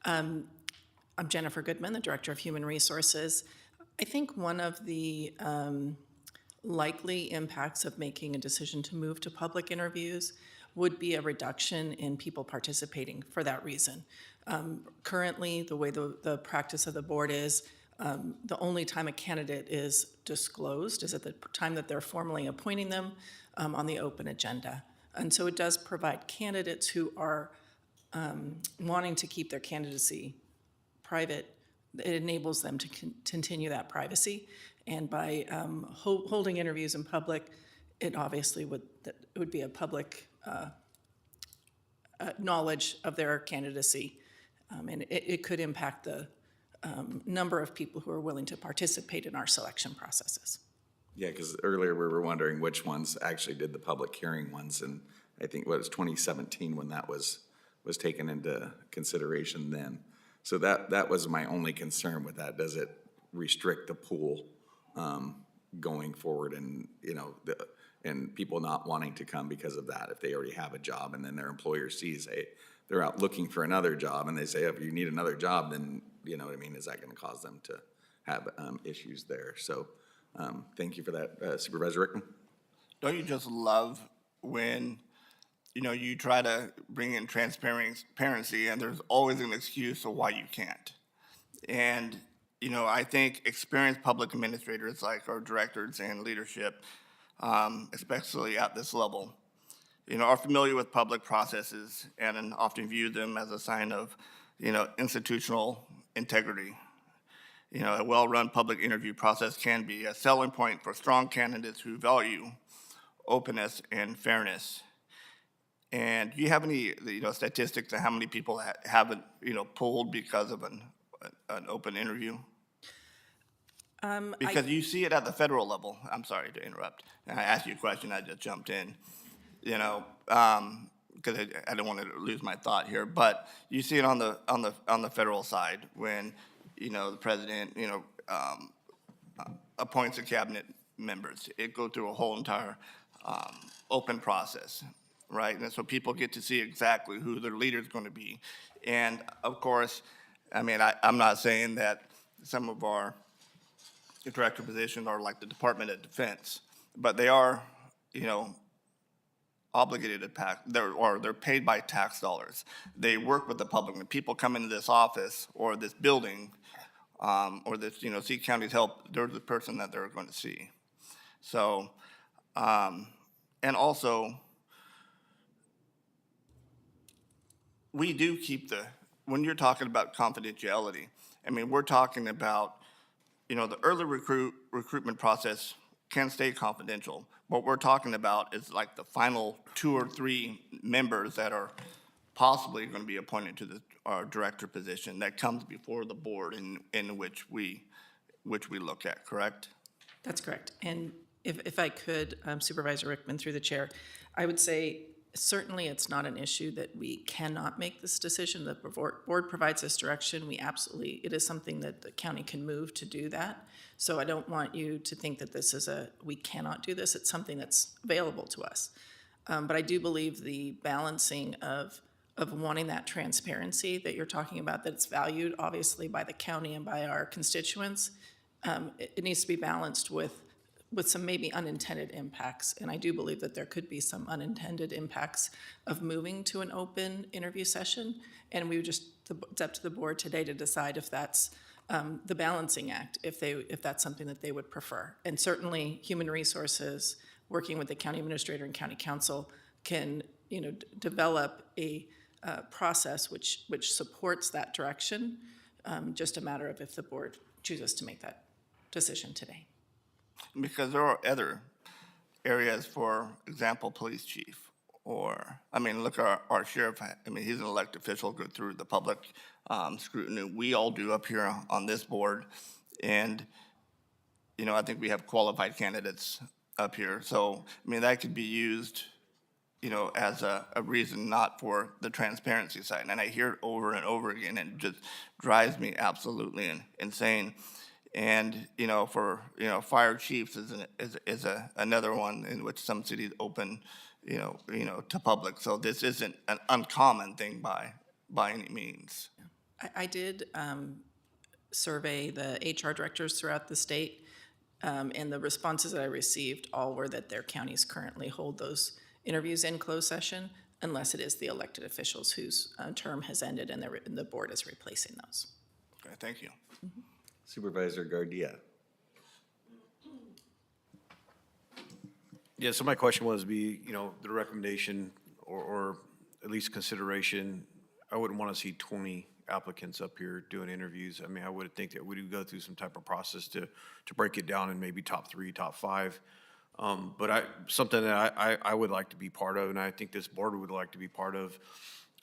I'm Jennifer Goodman, the Director of Human Resources. I think one of the likely impacts of making a decision to move to public interviews would be a reduction in people participating for that reason. Currently, the way the practice of the board is, the only time a candidate is disclosed is at the time that they're formally appointing them on the open agenda. And so it does provide candidates who are wanting to keep their candidacy private. It enables them to continue that privacy. And by holding interviews in public, it obviously would be a public knowledge of their candidacy. And it could impact the number of people who are willing to participate in our selection processes. Yeah, because earlier we were wondering which ones actually did the public hearing ones, and I think it was 2017 when that was taken into consideration then. So that was my only concern with that. Does it restrict the pool going forward, and and people not wanting to come because of that if they already have a job, and then their employer sees, hey, they're out looking for another job, and they say, if you need another job, then you know what I mean, is that going to cause them to have issues there? So thank you for that, Supervisor Rickman. Don't you just love when, you try to bring in transparency and there's always an excuse of why you can't? And, I think experienced public administrators like our directors and leadership, especially at this level, are familiar with public processes and often view them as a sign of, institutional integrity. A well-run public interview process can be a selling point for strong candidates who value openness and fairness. And do you have any, statistics on how many people haven't, pulled because of an open interview? Because you see it at the federal level. I'm sorry to interrupt. I asked you a question, I just jumped in, because I don't want to lose my thought here. But you see it on the federal side when, the president, appoints the cabinet members. It goes through a whole entire open process, right? And so people get to see exactly who their leader is going to be. And of course, I'm not saying that some of our director positions are like the Department of Defense, but they are, obligated to pay, they're paid by tax dollars. They work with the public. When people come into this office or this building, or this, seek county's help, they're the person that they're going to see. So, and also, we do keep when you're talking about confidentiality, we're talking about, the early recruitment process can stay confidential. What we're talking about is like the final 2 or 3 members that are possibly going to be appointed to our director position that comes before the board in which we look at, correct? That's correct. And if I could, Supervisor Rickman, through the chair, I would say certainly it's not an issue that we cannot make this decision. The board provides this direction. It is something that the county can move to do that. So I don't want you to think that this is we cannot do this. It's something that's available to us. But I do believe the balancing of wanting that transparency that you're talking about, that it's valued obviously by the county and by our constituents, it needs to be balanced with some maybe unintended impacts. And I do believe that there could be some unintended impacts of moving to an open interview session. And it's up to the board today to decide if that's the balancing act, if that's something that they would prefer. And certainly, Human Resources, working with the county administrator and county council, can develop a process which supports that direction. Just a matter of if the board chooses to make that decision today. Because there are other areas, for example, police chief, or, I mean, look, our sheriff, I mean, he's an elected official, go through the public scrutiny. We all do up here on this board, and, I think we have qualified candidates up here. So, I mean, that could be used, as a reason not for the transparency side. And I hear it over and over again, and it just drives me absolutely insane. And, for, fire chiefs is another one in which some cities open, to public. So this isn't an uncommon thing by any means. I did survey the HR directors throughout the state, and the responses that I received all were that their counties currently hold those interviews in closed session, unless it is the elected officials whose term has ended and the board is replacing those. Okay, thank you. Mm-hmm. Supervisor Gardia. Yeah, so my question was the recommendation or at least consideration, I wouldn't want to see 20 applicants up here doing interviews. I mean, I would think that we would go through some type of process to break it down in maybe top 3, top 5. But something that I would like to be part of, and I think this board would like to be part of,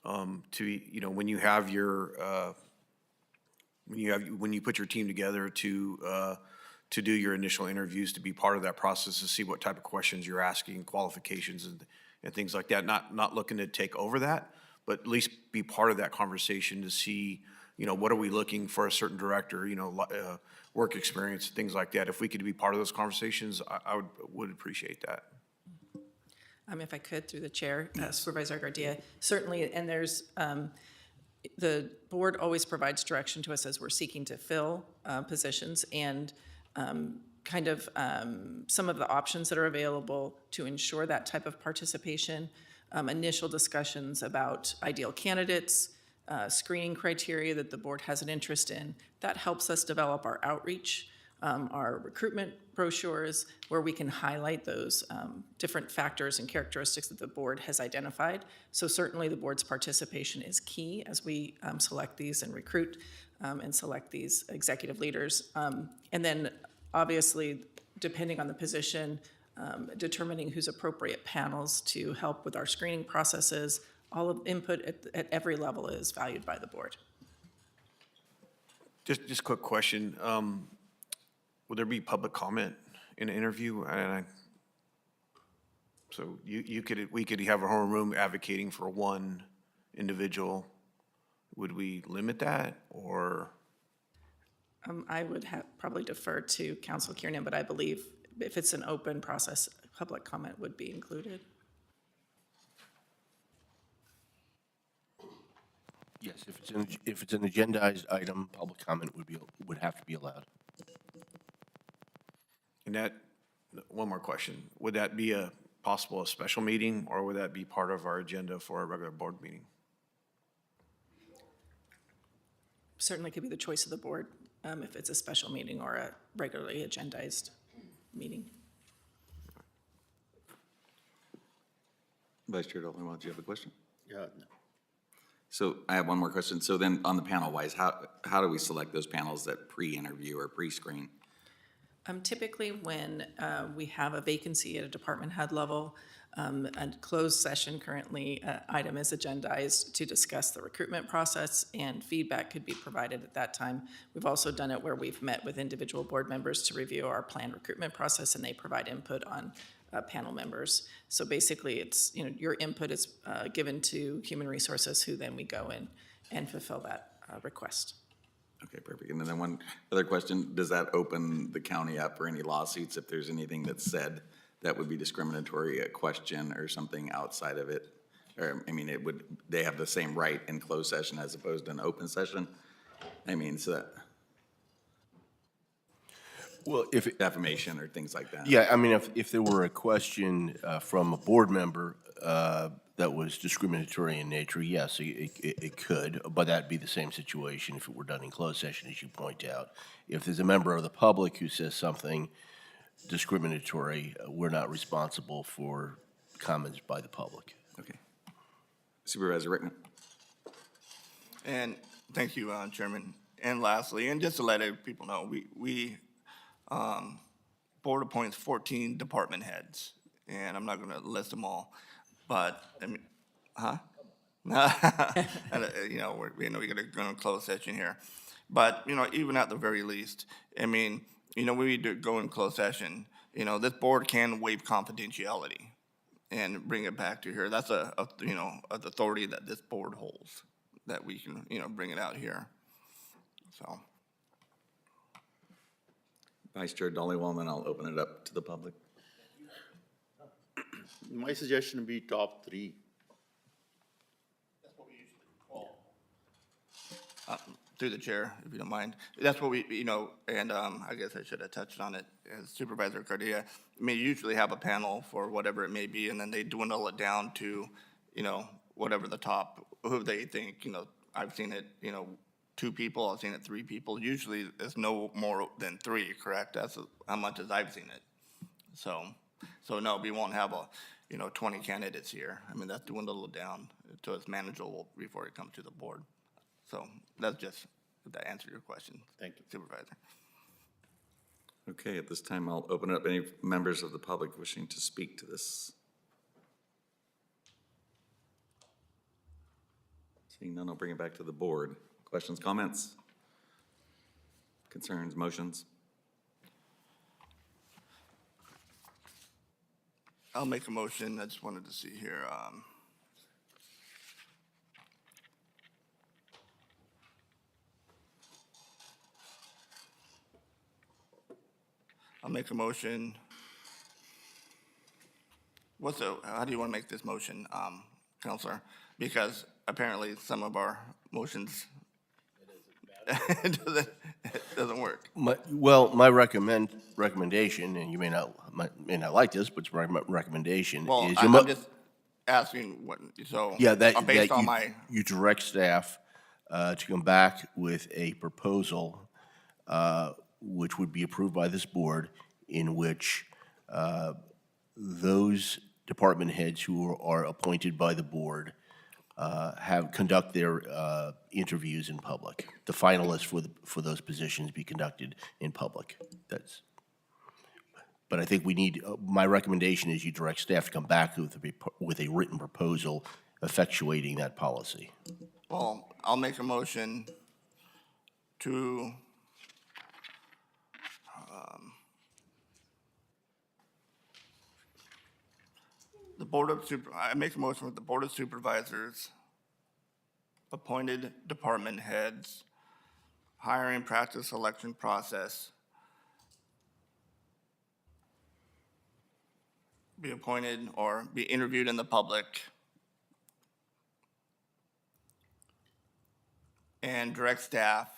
when you have your when you put your team together to do your initial interviews, to be part of that process, to see what type of questions you're asking, qualifications and things like that. Not looking to take over that, but at least be part of that conversation to see, what are we looking for a certain director, work experience, things like that. If we could be part of those conversations, I would appreciate that. If I could, through the chair, Supervisor Gardia, certainly, and there's, the board always provides direction to us as we're seeking to fill positions, and some of the options that are available to ensure that type of participation, initial discussions about ideal candidates, screening criteria that the board has an interest in. That helps us develop our outreach, our recruitment brochures, where we can highlight those different factors and characteristics that the board has identified. So certainly the board's participation is key as we select these and recruit and select these executive leaders. And then obviously, depending on the position, determining who's appropriate panels to help with our screening processes. All of input at every level is valued by the board. Just quick question. Would there be public comment in an interview? So we could have a whole room advocating for one individual. Would we limit that, or? I would probably defer to Council Kiernan, but I believe if it's an open process, public comment would be included. Yes, if it's an agendized item, public comment would have to be allowed. And one more question. Would that be a special meeting, or would that be part of our agenda for a regular board meeting? Certainly could be the choice of the board if it's a special meeting or a regularly agendized meeting. Vice Chair Dolan, do you have a question? Yeah. No. So I have one more question. So then on the panel wise, how do we select those panels that pre-interview or pre-screen? Typically, when we have a vacancy at a department head level, a closed session currently item is agendized to discuss the recruitment process, and feedback could be provided at that time. We've also done it where we've met with individual board members to review our planned recruitment process, and they provide input on panel members. So basically, it's, your input is given to Human Resources, who then we go in and fulfill that request. Okay, perfect. And then one other question, does that open the county up for any lawsuits if there's anything that's said that would be discriminatory, a question or something outside of it? Or, they have the same right in closed session as opposed to an open session? So that. Well, if it, defamation or things like that. yeah, I mean, if there were a question from a board member that was discriminatory in nature, yes, it could, but that'd be the same situation if it were done in closed session, as you point out. If there's a member of the public who says something discriminatory, we're not responsible for comments by the public. Okay. Supervisor Rickman. And thank you, Chairman. And lastly, and just to let people know, we board appoints 14 department heads, and I'm not going to list them all, but I mean, huh? And, you know, we got to go in closed session here, but you know, even at the very least, I mean, you know, we do go in closed session. You know, this board can waive confidentiality and bring it back to here. That's a you know, an authority that this board holds, that we can, you know, bring it out here. So. Vice Chair Dollywall, and then I'll open it up to the public. My suggestion would be top 3. That's what we usually call. Through the chair, if you don't mind. That's what we, you know, and I guess I should have touched on it as Supervisor Cardia. I mean, you usually have a panel for whatever it may be, and then they dwindle it down to, you know, whatever the top, who they think, you know, I've seen it, you know, 2 people, I've seen it 3 people. Usually it's no more than 3, correct? That's how much as I've seen it. So no, we won't have a, you know, 20 candidates here. I mean, that's dwindled down to as manageable before it comes to the board. So that's just, if that answered your question. Thank you. Supervisor. Okay, at this time, I'll open it up. Any members of the public wishing to speak to this? Seeing none, I'll bring it back to the board. Questions, comments, concerns, motions? I'll make a motion. I just wanted to see here. I'll make a motion. How do you want to make this motion, Counselor? Because apparently some of our motions, it doesn't work. My recommendation, and you may not like this, but it's my recommendation Well, is. I'm just asking what, so. Yeah, Based on my. you direct staff to come back with a proposal which would be approved by this board, in which those department heads who are appointed by the board conduct their interviews in public. The finalists for those positions be conducted in public. But I think we need, my recommendation is you direct staff to come back with a written proposal effectuating that policy. Well, I'll make a motion to I make a motion with the Board of Supervisors, appointed department heads, hiring practice selection process be appointed or be interviewed in the public, and direct staff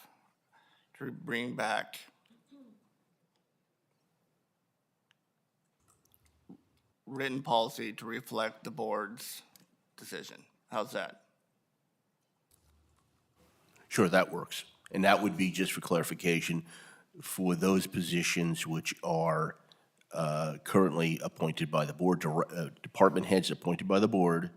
to bring back written policy to reflect the board's decision. How's that? Sure, that works. And that would be, just for clarification, for those positions which are currently appointed by the board, department heads appointed by the board,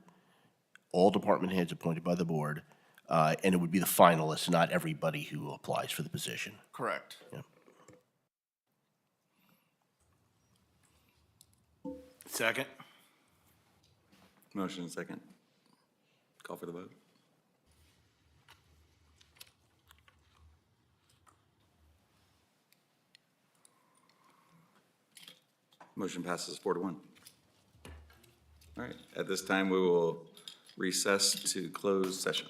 all department heads appointed by the board, and it would be the finalists, not everybody who applies for the position. Correct. Yeah. Second. Motion and second. Call for the vote. Motion passes 4-1. All right, at this time, we will recess to close session.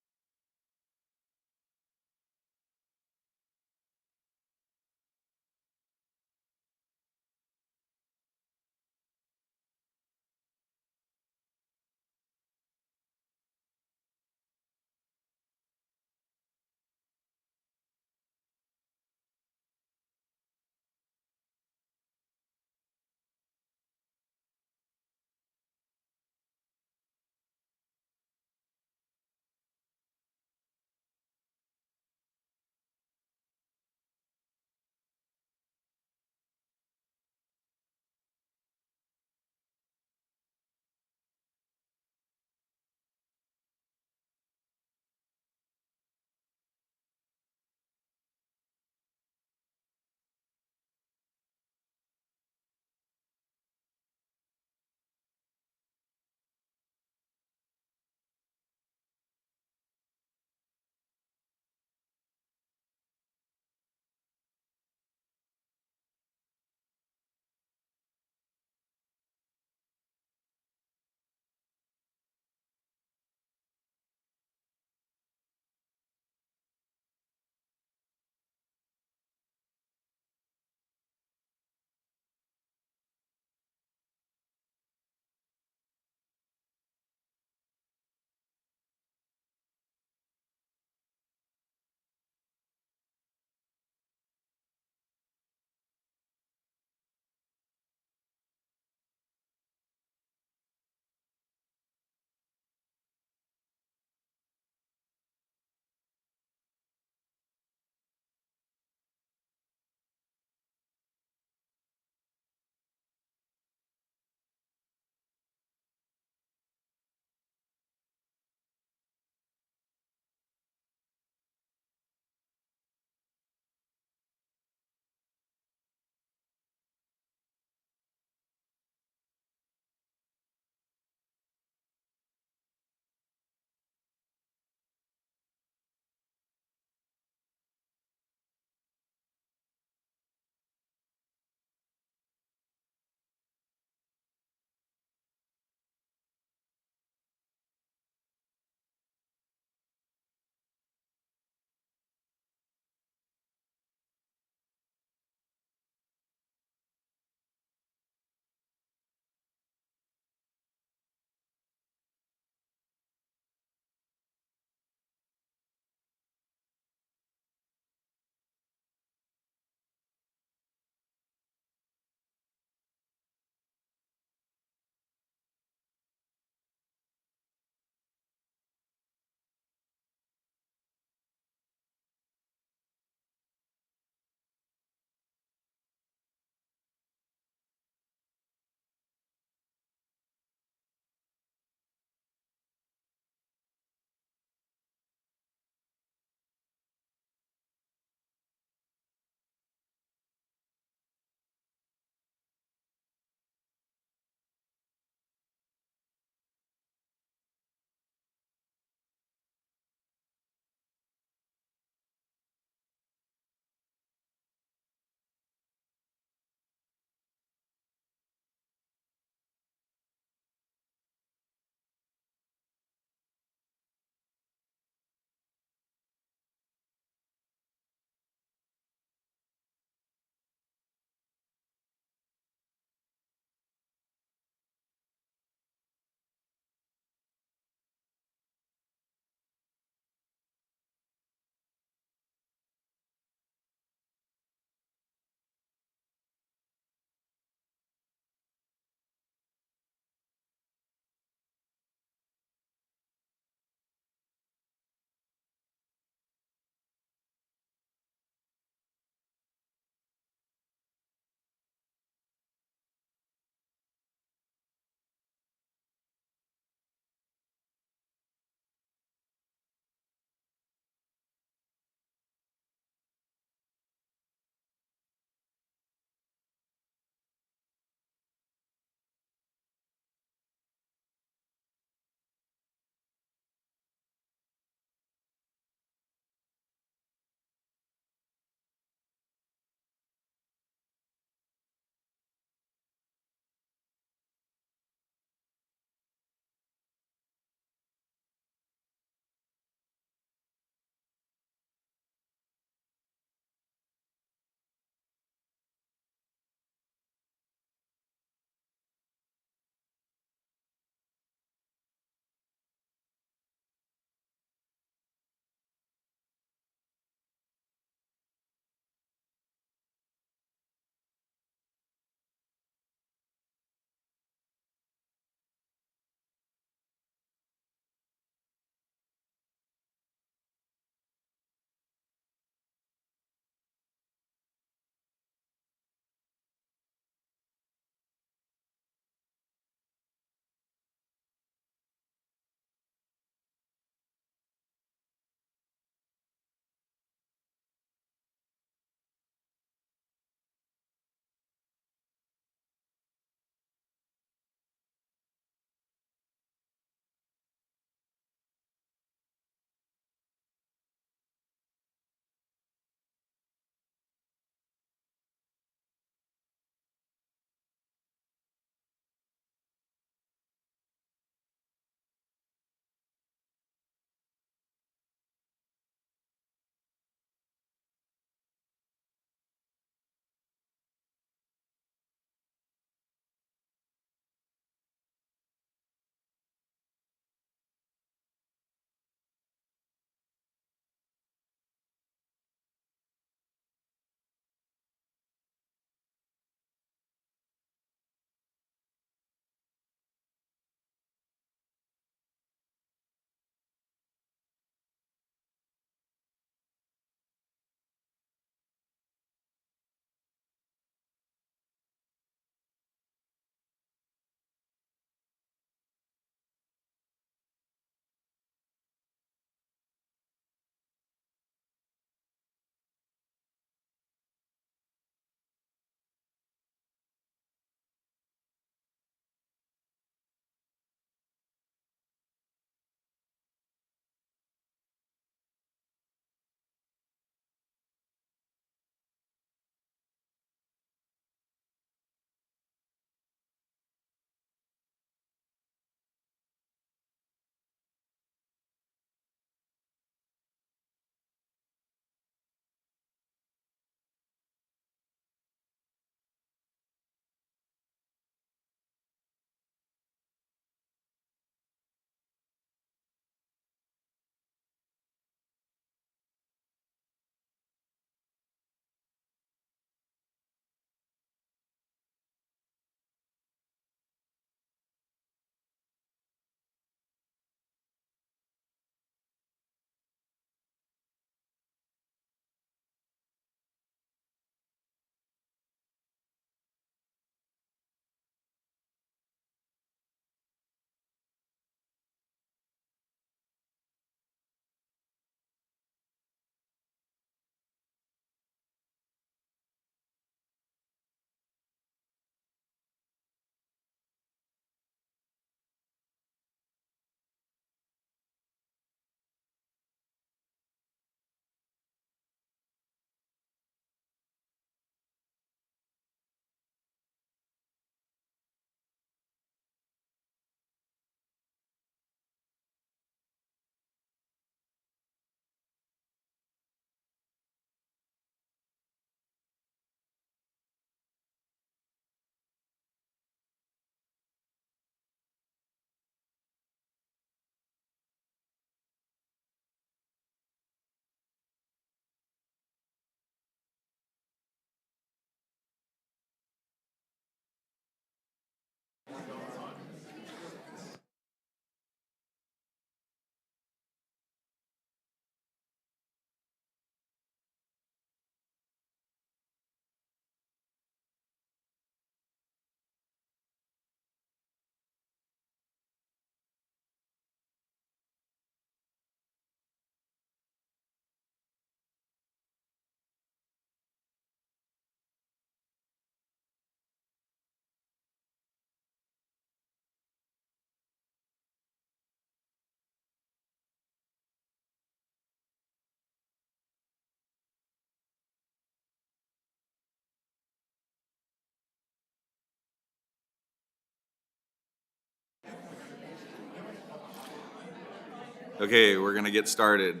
Okay, we're gonna get started.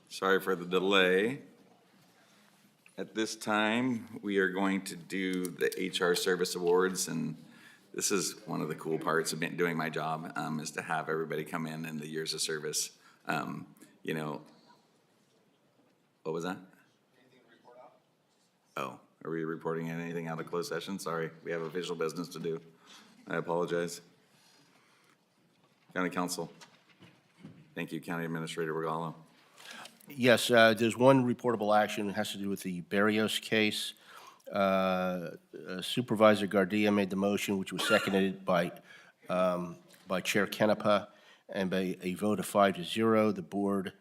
Sorry for the delay. At this time, we are going to do the HR Service Awards, and this is one of the cool parts of doing my job, is to have everybody come in and the years of service. You know, what was that? Oh, are we reporting anything out of closed session? Sorry, we have official business to do. I apologize. County Council. Thank you, County Administrator Regalo. Yes, there's one reportable action. It has to do with the Barrios case. Supervisor Gardia made the motion, which was seconded by Chair Canepa, and by a vote of 5-0, the board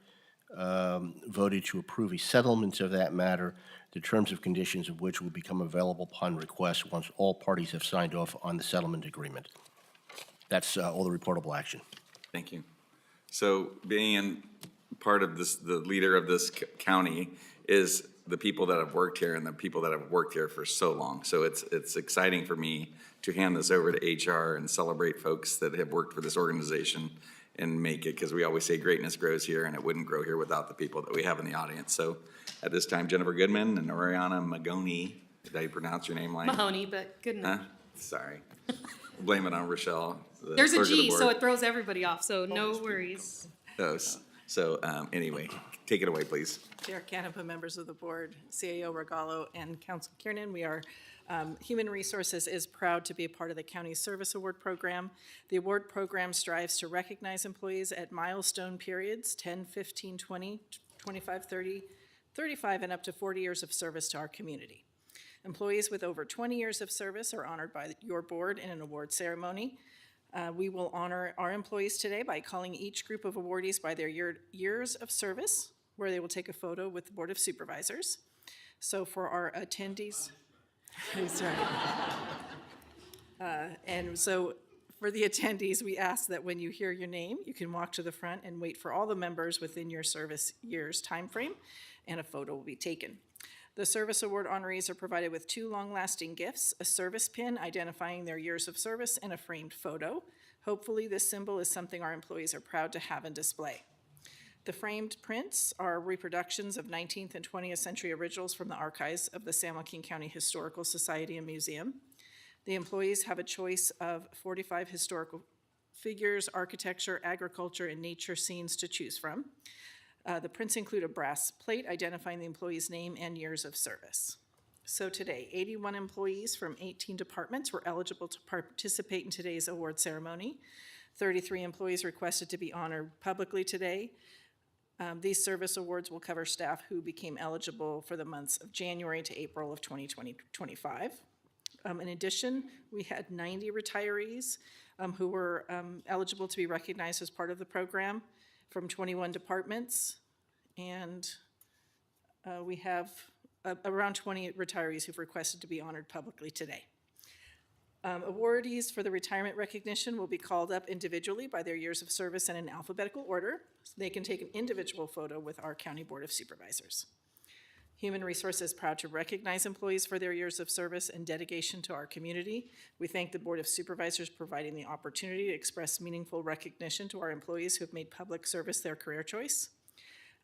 voted to approve a settlement of that matter, the terms and conditions of which will become available upon request once all parties have signed off on the settlement agreement. That's all the reportable action. Thank you. So being part of this, the leader of this county is the people that have worked here and the people that have worked here for so long. So it's exciting for me to hand this over to HR and celebrate folks that have worked for this organization and make it, because we always say greatness grows here, and it wouldn't grow here without the people that we have in the audience. So at this time, Jennifer Goodman and Oriana Magoni, did I pronounce your name like? Mahoney, but good enough. Huh? Sorry. Blame it on Rochelle. the There's a clerk of the G, so board. it throws everybody off, so no worries. So anyway, take it away, please. Chair Canepa, members of the board, CAO Regalo, and Council Kiernan, we are, Human Resources is proud to be a part of the County Service Award Program. The award program strives to recognize employees at milestone periods, 10, 15, 20, 25, 30, 35, and up to 40 years of service to our community. Employees with over 20 years of service are honored by your board in an award ceremony. We will honor our employees today by calling each group of awardees by their years of service, where they will take a photo with the Board of Supervisors. So for our attendees, sorry. And so for the attendees, we ask that when you hear your name, you can walk to the front and wait for all the members within your service year's timeframe, and a photo will be taken. The Service Award honorees are provided with 2 long-lasting gifts, a service pin identifying their years of service, and a framed photo. Hopefully, this symbol is something our employees are proud to have and display. The framed prints are reproductions of 19th and 20th century originals from the archives of the San Joaquin County Historical Society and Museum. The employees have a choice of 45 historical figures, architecture, agriculture, and nature scenes to choose from. The prints include a brass plate identifying the employee's name and years of service. So today, 81 employees from 18 departments were eligible to participate in today's award ceremony. 33 employees requested to be honored publicly today. These service awards will cover staff who became eligible for the months of January to April of 2025. In addition, we had 90 retirees who were eligible to be recognized as part of the program from 21 departments, and we have around 20 retirees who've requested to be honored publicly today. Awardees for the retirement recognition will be called up individually by their years of service in an alphabetical order, so they can take an individual photo with our County Board of Supervisors. Human Resources is proud to recognize employees for their years of service and dedication to our community. We thank the Board of Supervisors for providing the opportunity to express meaningful recognition to our employees who have made public service their career choice.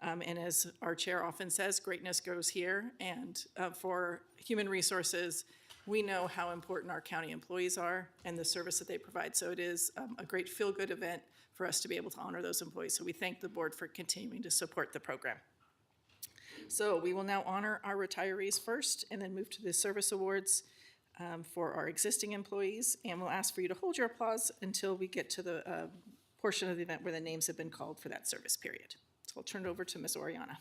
And as our chair often says, greatness grows here. And for Human Resources, we know how important our county employees are and the service that they provide. So it is a great feel-good event for us to be able to honor those employees. So we thank the board for continuing to support the program. So we will now honor our retirees first and then move to the service awards for our existing employees. And we'll ask for you to hold your applause until we get to the portion of the event where the names have been called for that service period. So I'll turn it over to Ms. Oriana.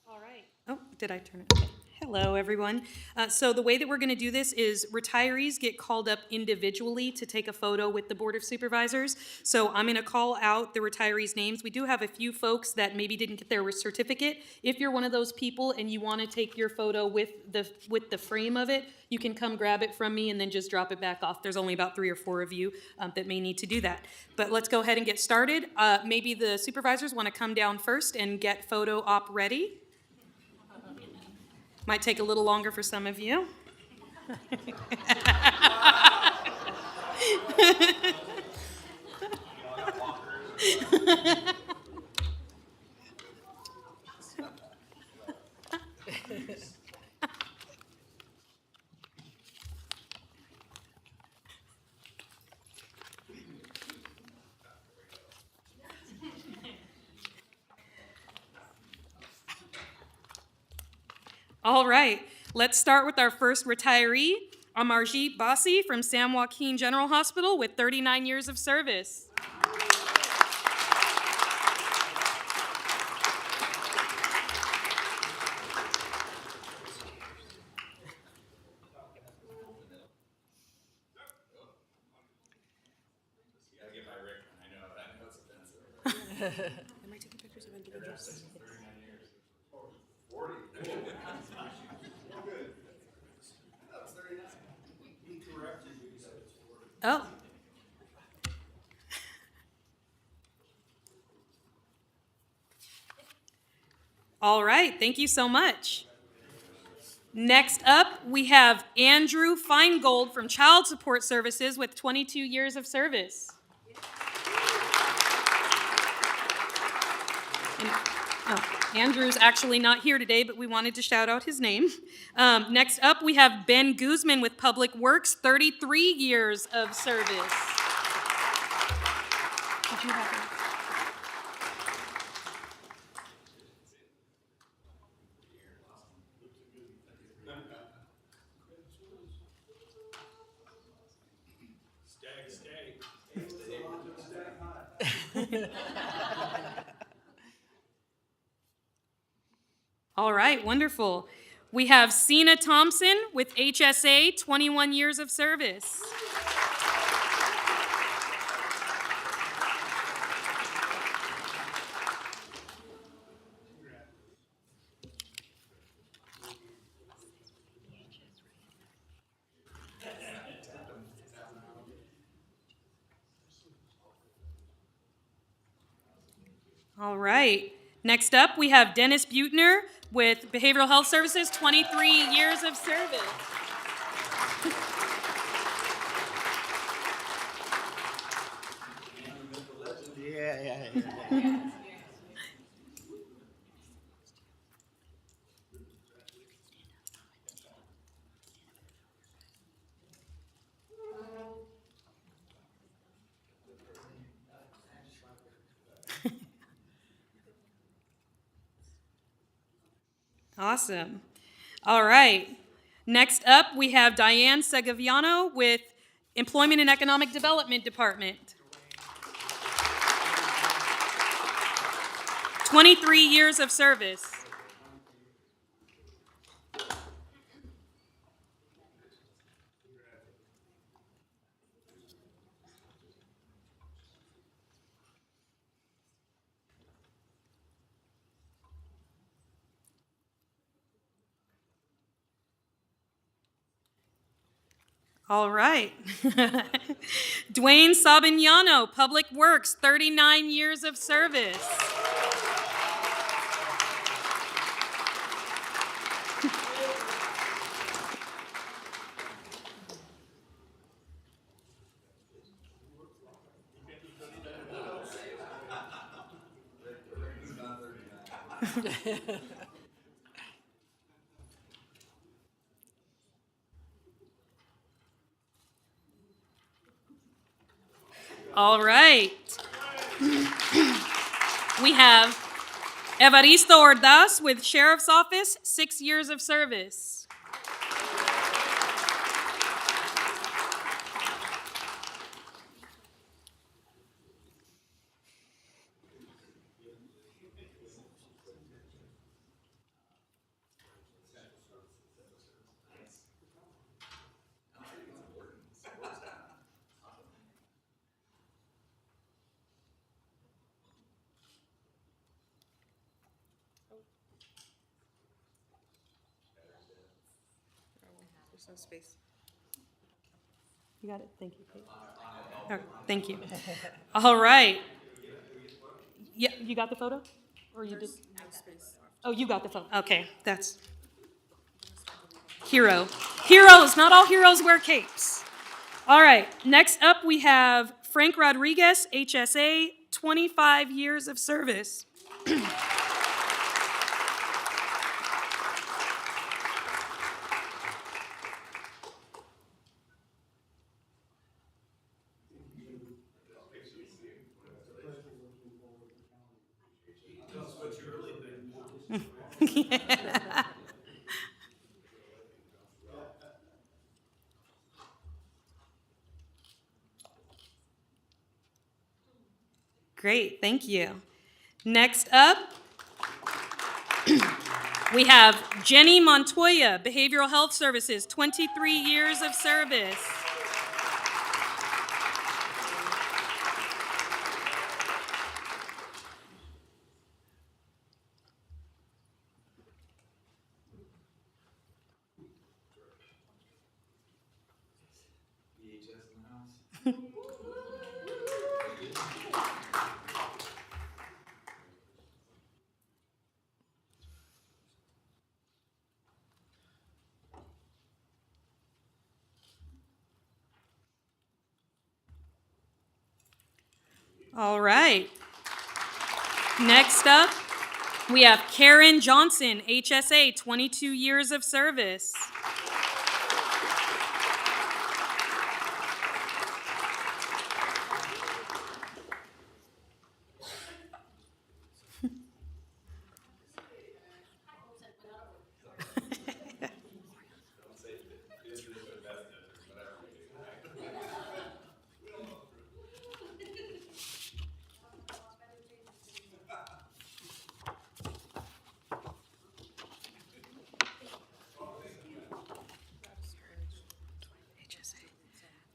All right. Oh, did I turn it? Okay. Hello, everyone. So the way that we're going to do this is retirees get called up individually to take a photo with the Board of Supervisors. So I'm going to call out the retirees' names. We do have a few folks that maybe didn't get their certificate. If you're one of those people and you want to take your photo with the frame of it, you can come grab it from me and then just drop it back off. There's only about 3 or 4 of you that may need to do that. But let's go ahead and get started. Maybe the supervisors want to come down first and get photo op ready. Might take a little longer for some of you. All right, let's start with our first retiree, Amarjeet Basi from San Joaquin General Hospital with 39 years of service. Am I taking pictures of individuals? Oh. All right, thank you so much. Next up, we have Andrew Feingold from Child Support Services with 22 years of service. Andrew's actually not here today, but we wanted to shout out his name. Next up, we have Ben Guzman with Public Works, 33 years of service. Did you have it? All right, wonderful. We have Sina Thompson with HSA, 21 years of service. All right. Next up, we have Dennis Butner with Behavioral Health Services, 23 years of service. Yeah. Awesome. All right. Next up, we have Diane Segaviano with Employment and Economic Development Department. 23 years of service. All right. Dwayne Sabignano, Public Works, 39 years of service. All right. We have Evaristo Ordaz with Sheriff's Office, 6 years of service. There's no space. You got it. Thank you. Okay, thank you. All right. Yeah, you got the photo? Or you did? No space. Oh, you got the photo. Okay, that's. Hero. Heroes, not all heroes wear capes. All right, next up we have Frank Rodriguez, HSA, 25 years of service. Yeah. Great, thank you. Next up, we have Jenny Montoya, Behavioral Health Services, 23 years of service. All right. Next up, we have Karen Johnson, HSA, 22 years of service.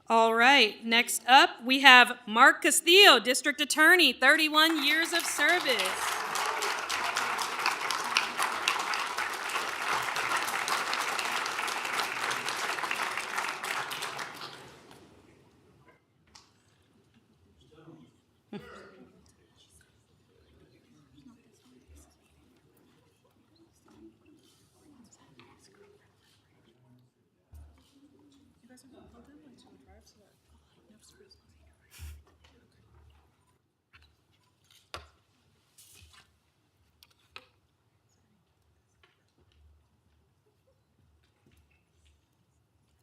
All right, next up, we have Mark Castillo, District Attorney, 31 years of service.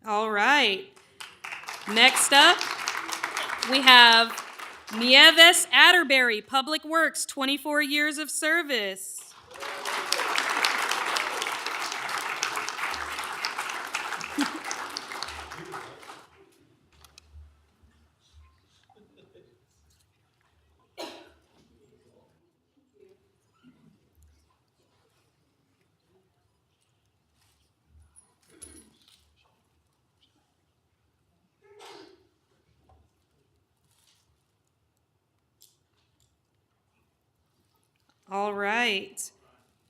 All right. Next up, we have Nieves Atterbury, Public Works, 24 years of service. All right.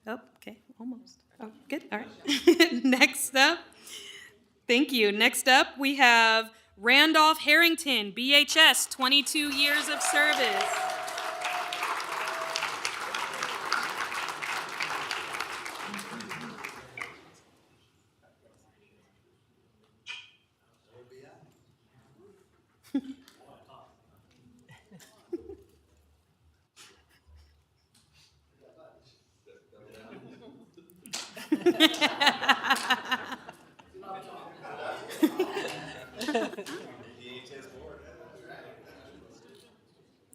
Oh, okay, almost. Oh, good, all right. Next up, thank you. Next up, we have Randolph Harrington, BHS, 22 years of service.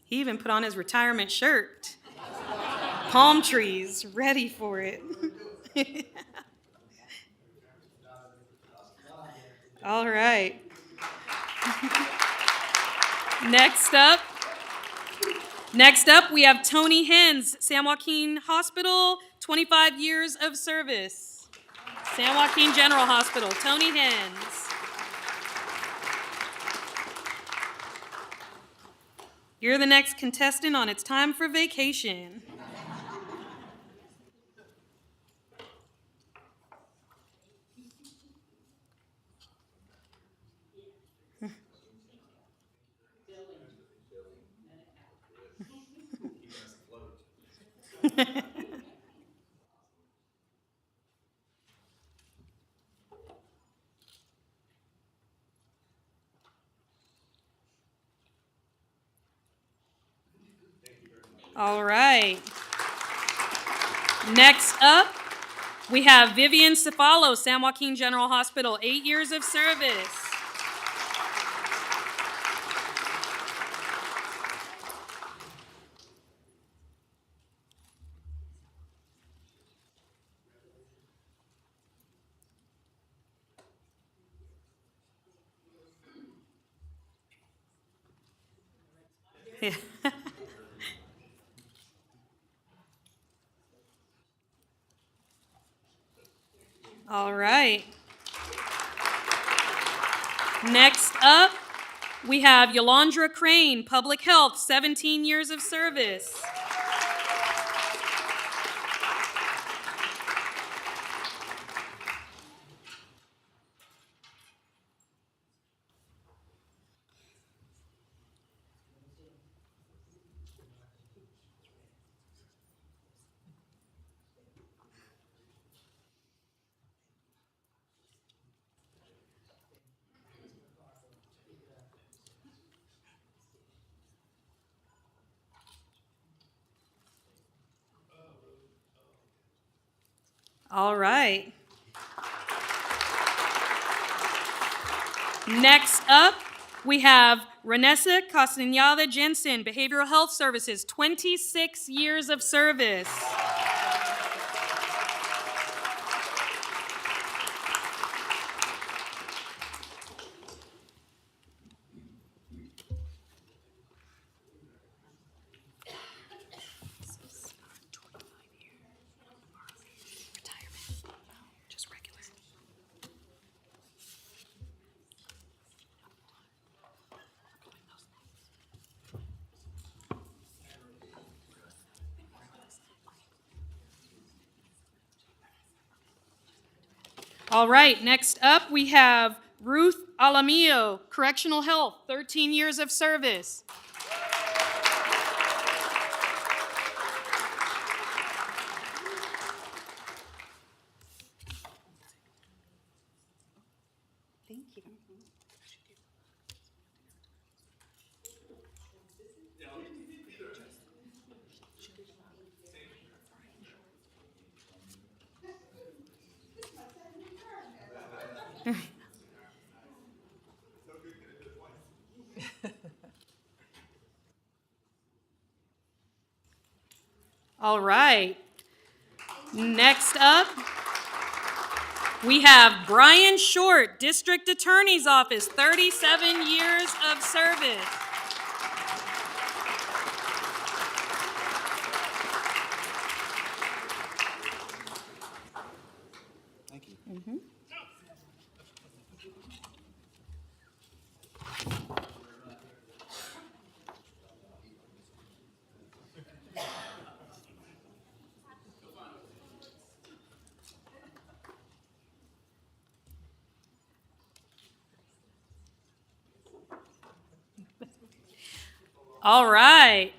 He even put on his retirement shirt. Palm trees, ready for it. All right. Next up, we have Tony Hens, San Joaquin Hospital, 25 years of service. San Joaquin General Hospital, Tony Hens. You're the next contestant on It's Time for Vacation. All right. Next up, we have Vivian Cefalo, San Joaquin General Hospital, 8 years of service. All right. Next up, we have Yolandra Crane, Public Health, 17 years of service. All right. Next up, we have Renessa Castañeda Jensen, Behavioral Health Services, 26 years of service. All right, next up we have Ruth Alamillo, Correctional Health, 13 years of service. Thank you. All right. Next up, we have Brian Short, District Attorney's Office, 37 years of service. Thank you. All right.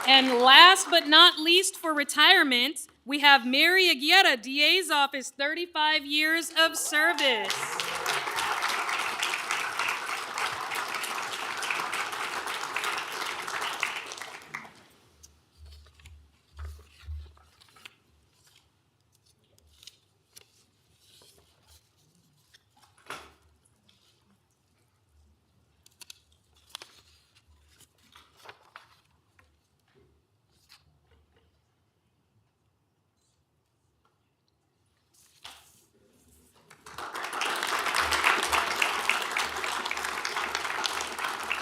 And last but not least for retirement, we have Mary Aguirre, DA's Office, 35 years of service.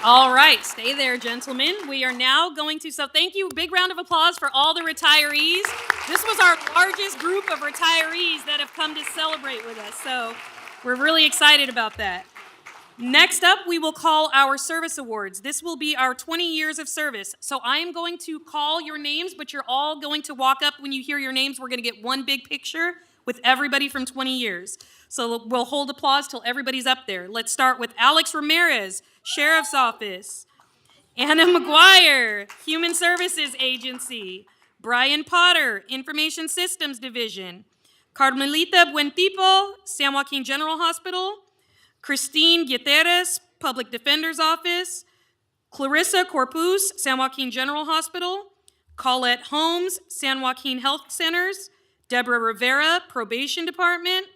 All right, stay there, gentlemen. We are now going to, so thank you, big round of applause for all the retirees. This was our largest group of retirees that have come to celebrate with us, so we're really excited about that. Next up, we will call our service awards. This will be our 20 years of service. So I am going to call your names, but you're all going to walk up when you hear your names. We're going to get one big picture with everybody from 20 years. So we'll hold applause till everybody's up there. Let's start with Alex Ramirez, Sheriff's Office. Anna McGuire, Human Services Agency. Brian Potter, Information Systems Division. Carmelita Buentipo, San Joaquin General Hospital. Christine Gutierrez, Public Defender's Office. Clarissa Corpus, San Joaquin General Hospital. Colette Holmes, San Joaquin Health Centers. Deborah Rivera, Probation Department.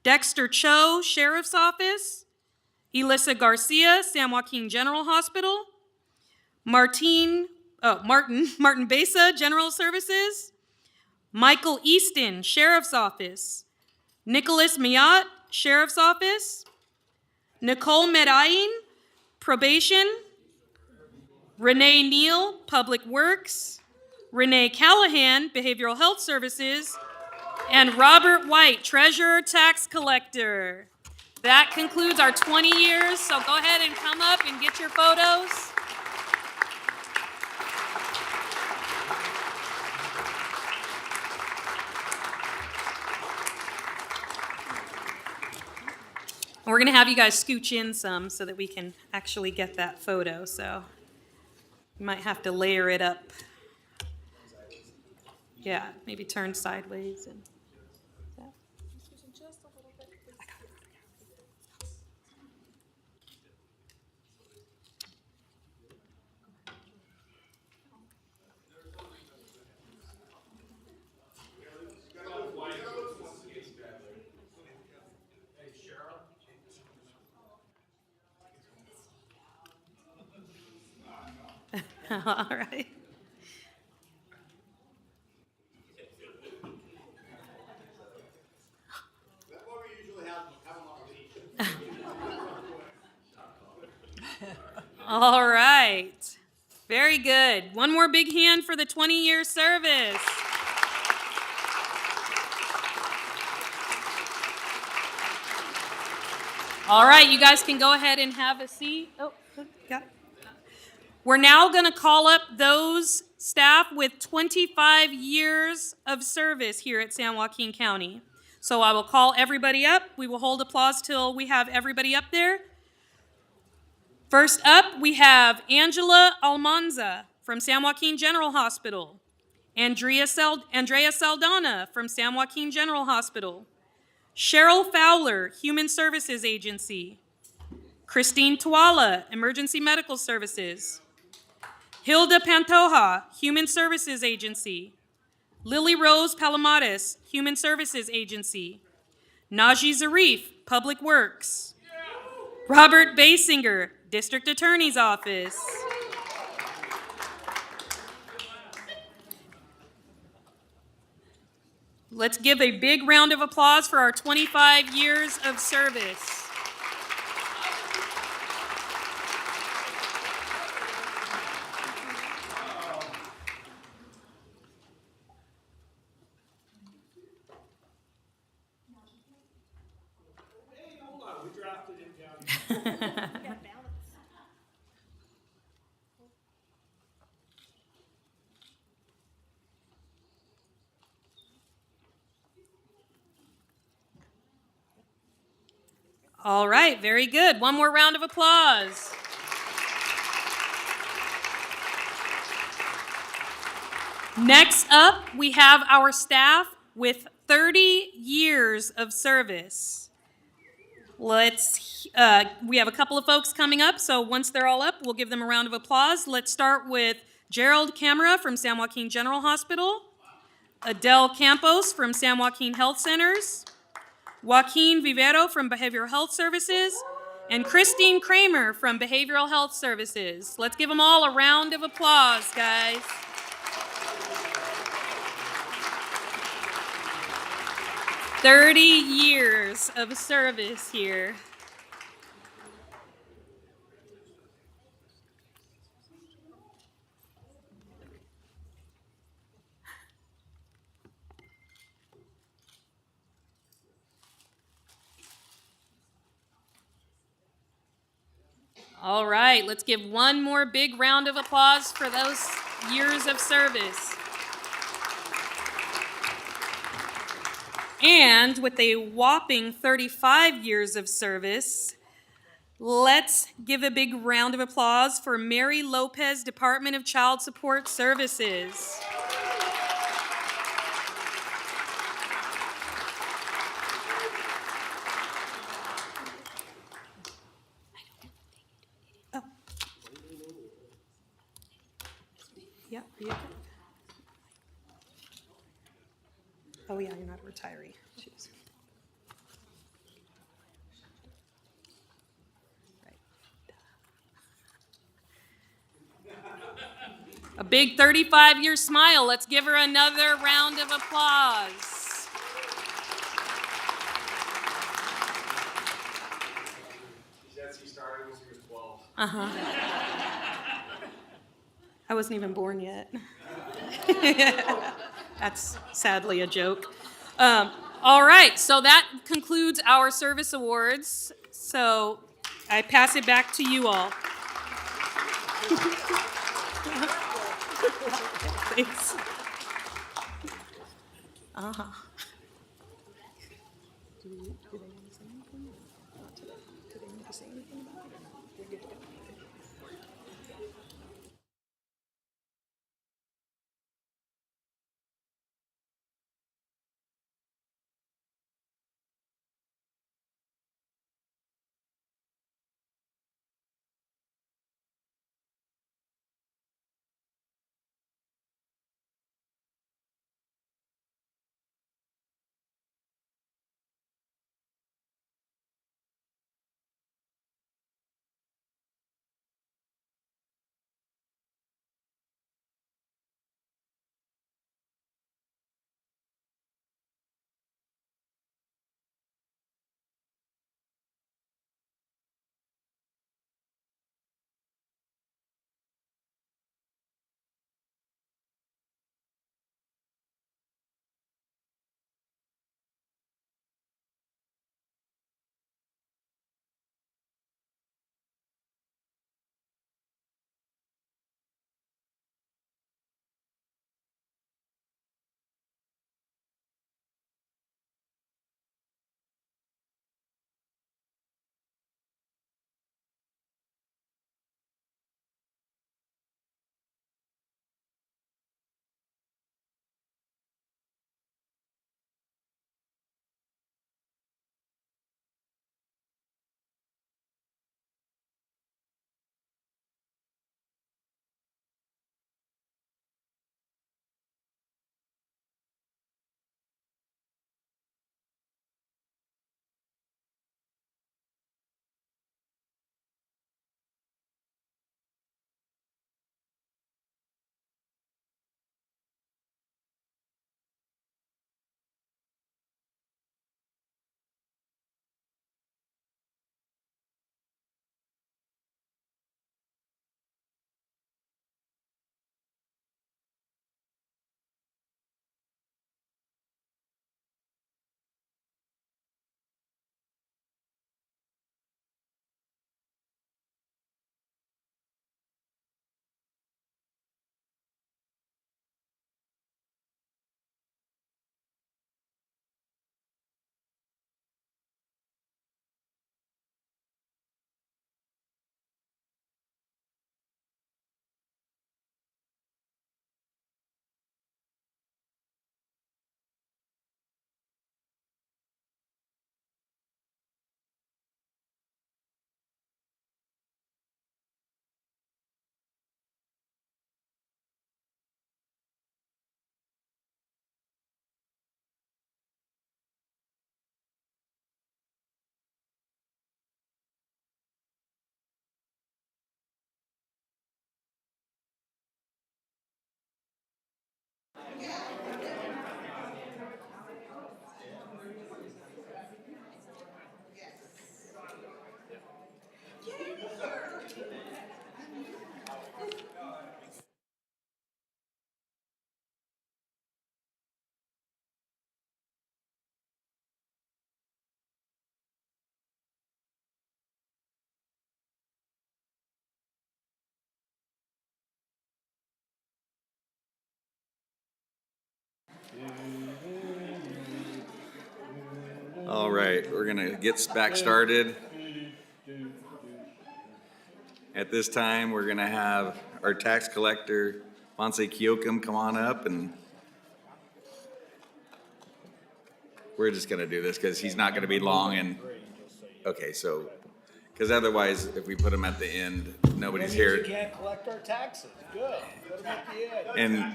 Dexter Cho, Sheriff's Office. Elissa Garcia, San Joaquin General Hospital. Martin Besa, General Services. Michael Easton, Sheriff's Office. Nicholas Miat, Sheriff's Office. Nicole Medain, Probation. Renee Neal, Public Works. Renee Callahan, Behavioral Health Services. And Robert White, Treasurer Tax Collector. That concludes our 20 years, so go ahead and come up and get your photos. And we're going to have you guys scooch in some so that we can actually get that photo. So you might have to layer it up. Yeah, maybe turn sideways. And all right. All right. Very good. One more big hand for the 20-year service. All right, you guys can go ahead and have a seat. Oh, got it. We're now going to call up those staff with 25 years of service here at San Joaquin County. So I will call everybody up. We will hold applause till we have everybody up there. First up, we have Angela Almanza from San Joaquin General Hospital. Andrea Saldana from San Joaquin General Hospital. Cheryl Fowler, Human Services Agency. Christine Tuala, Emergency Medical Services. Hilda Pantoja, Human Services Agency. Lily Rose Palomares, Human Services Agency. Naji Zarif, Public Works. Robert Basinger, District Attorney's Office. Let's give a big round of applause for our 25 years of service. All right, very good. One more round of applause. Next up, we have our staff with 30 years of service. We have a couple of folks coming up, so once they're all up, we'll give them a round of applause. Let's start with Gerald Camara from San Joaquin General Hospital, Adele Campos from San Joaquin Health Centers, Joaquin Vivero from Behavioral Health Services, and Christine Kramer from Behavioral Health Services. Let's give them all a round of applause, guys. "30 years of service here. All right, let's give one more big round of applause for those years of service. And with a whopping 35 years of service, let's give a big round of applause for Mary Lopez, Department of Child Support Services. Yeah, are you okay? Oh, yeah, you're not a retiree. Jeez. A big 35-year smile. Let's give her another round of applause. She said she started when she was 12. I wasn't even born yet. That's sadly a joke. All right, so that concludes our service awards. So I pass it back to you all. Thanks. Uh-huh. Do they want to say anything? Not today. Do they need to say anything about it? We're good to go. All right, we're gonna get back started. At this time, we're gonna have our tax collector, Ponce Kyokum, come on up, and we're just gonna do this because he's not gonna be long. And okay, so Because otherwise, if we put them at the end, nobody's You here. can't collect our taxes. Good. Put them at the end. And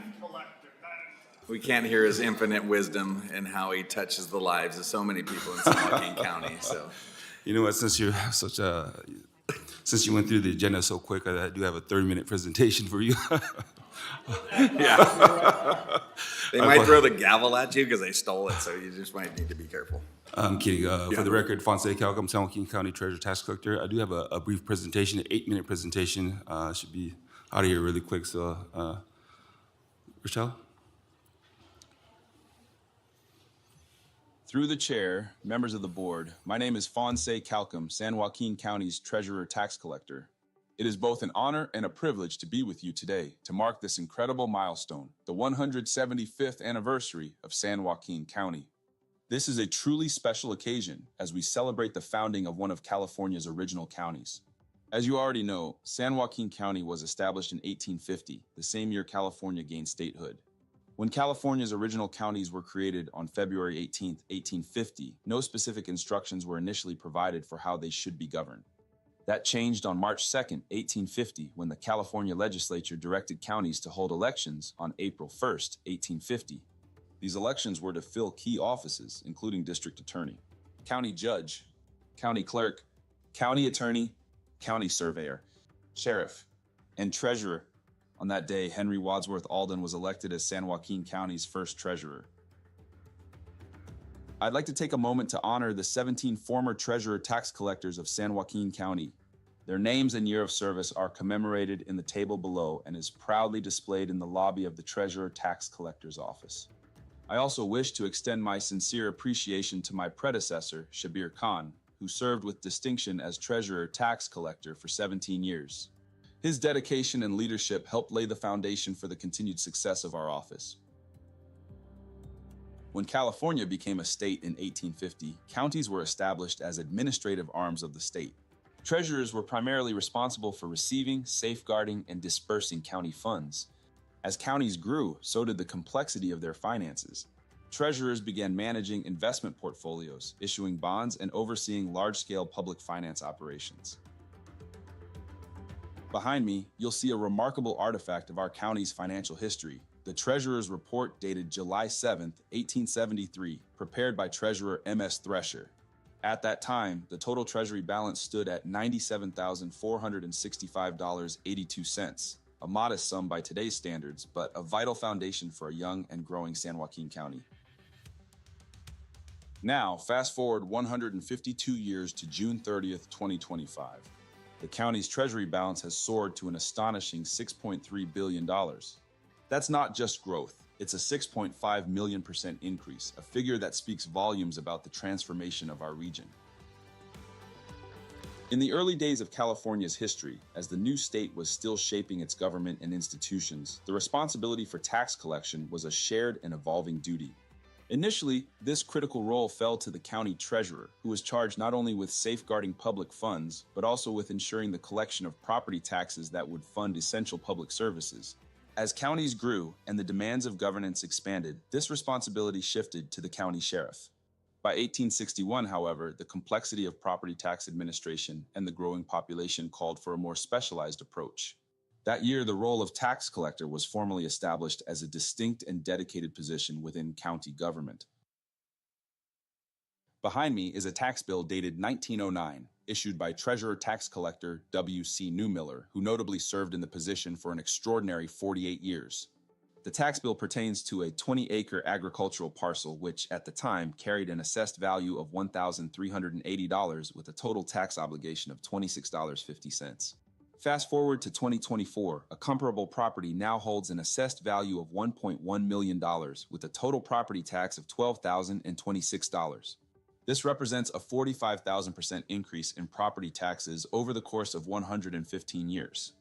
we can't hear his infinite wisdom and how he touches the lives of so many people in San Joaquin County, so. You know what, since you went through the agenda so quick, I do have a 30-minute presentation for you. Yeah. They might throw the gavel at you because they stole it, so you just might need to be careful. I'm kidding. For the record, Fonse Calcum, San Joaquin County Treasurer Tax Collector. I do have a brief presentation, an 8-minute presentation. Should be out of here really quick, so Rochelle? Through the chair, members of the board, my name is Fonse Calcum, San Joaquin County's Treasurer Tax Collector. It is both an honor and a privilege to be with you today to mark this incredible milestone, the 175th anniversary of San Joaquin County. This is a truly special occasion as we celebrate the founding of one of California's original counties. As you already know, San Joaquin County was established in 1850, the same year California gained statehood. When California's original counties were created on February 18, 1850, no specific instructions were initially provided for how they should be governed. That changed on March 2, 1850, when the California legislature directed counties to hold elections on April 1, 1850. These elections were to fill key offices, including district attorney, county judge, county clerk, county attorney, county surveyor, sheriff, and treasurer. On that day, Henry Wadsworth Alden was elected as San Joaquin County's first treasurer. I'd like to take a moment to honor the 17 former treasurer tax collectors of San Joaquin County. Their names and year of service are commemorated in the table below and is proudly displayed in the lobby of the Treasurer Tax Collector's Office. I also wish to extend my sincere appreciation to my predecessor, Shabir Khan, who served with distinction as Treasurer Tax Collector for 17 years. His dedication and leadership helped lay the foundation for the continued success of our office. When California became a state in 1850, counties were established as administrative arms of the state. Treasurers were primarily responsible for receiving, safeguarding, and dispersing county funds. As counties grew, so did the complexity of their finances. Treasurers began managing investment portfolios, issuing bonds, and overseeing large-scale public finance operations. Behind me, you'll see a remarkable artifact of our county's financial history, the Treasurer's Report dated July 7, 1873, prepared by Treasurer M.S. Thresher. At that time, the total Treasury balance stood at $97,465.82, a modest sum by today's standards, but a vital foundation for a young and growing San Joaquin County. Now, fast forward 152 years to June 30th, 2025. The county's treasury balance has soared to an astonishing $6.3 billion. That's not just growth, it's a 6.5 million % increase, a figure that speaks volumes about the transformation of our region. In the early days of California's history, as the new state was still shaping its government and institutions, the responsibility for tax collection was a shared and evolving duty. Initially, this critical role fell to the county treasurer, who was charged not only with safeguarding public funds, but also with ensuring the collection of property taxes that would fund essential public services. As counties grew and the demands of governance expanded, this responsibility shifted to the county sheriff. By 1861, however, the complexity of property tax administration and the growing population called for a more specialized approach. That year, the role of tax collector was formally established as a distinct and dedicated position within county government. Behind me is a tax bill dated 1909, issued by Treasurer Tax Collector W.C. Newmiller, who notably served in the position for an extraordinary 48 years. The tax bill pertains to a 20-acre agricultural parcel which, at the time, carried an assessed value of $1,380 with a total tax obligation of $26.50. Fast forward to 2024, a comparable property now holds an assessed value of $1.1 million with a total property tax of $12,026. This represents a 45,000% increase in property taxes over the course of 115 years.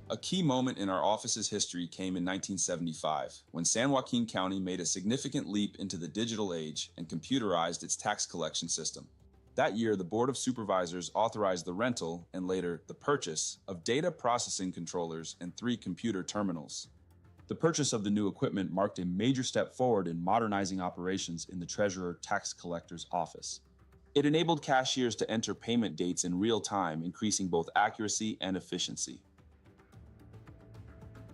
A key moment in our office's history came in 1975, when San Joaquin County made a significant leap into the digital age and computerized its tax collection system. That year, the Board of Supervisors authorized the rental, and later the purchase, of data processing controllers and 3 computer terminals. The purchase of the new equipment marked a major step forward in modernizing operations in the Treasurer Tax Collector's Office. It enabled cashiers to enter payment dates in real time, increasing both accuracy and efficiency.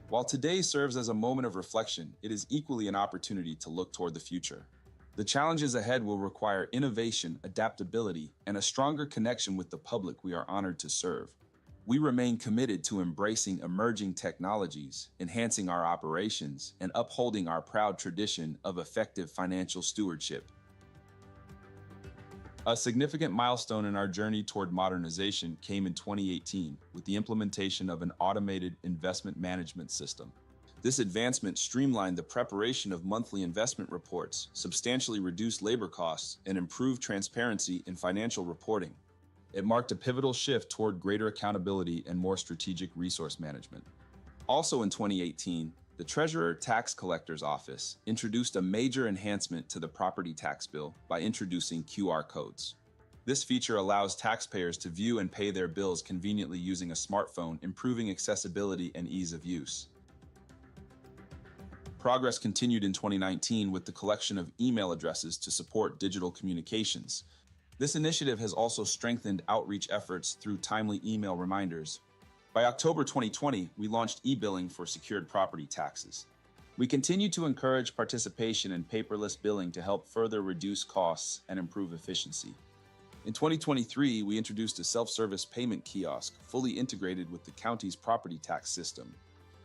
While today serves as a moment of reflection, it is equally an opportunity to look toward the future. The challenges ahead will require innovation, adaptability, and a stronger connection with the public we are honored to serve. We remain committed to embracing emerging technologies, enhancing our operations, and upholding our proud tradition of effective financial stewardship. A significant milestone in our journey toward modernization came in 2018 with the implementation of an automated investment management system. This advancement streamlined the preparation of monthly investment reports, substantially reduced labor costs, and improved transparency in financial reporting. It marked a pivotal shift toward greater accountability and more strategic resource management. Also in 2018, the Treasurer Tax Collector's Office introduced a major enhancement to the property tax bill by introducing QR codes. This feature allows taxpayers to view and pay their bills conveniently using a smartphone, improving accessibility and ease of use. Progress continued in 2019 with the collection of email addresses to support digital communications. This initiative has also strengthened outreach efforts through timely email reminders. By October 2020, we launched e-billing for secured property taxes. We continue to encourage participation in paperless billing to help further reduce costs and improve efficiency. In 2023, we introduced a self-service payment kiosk fully integrated with the county's property tax system.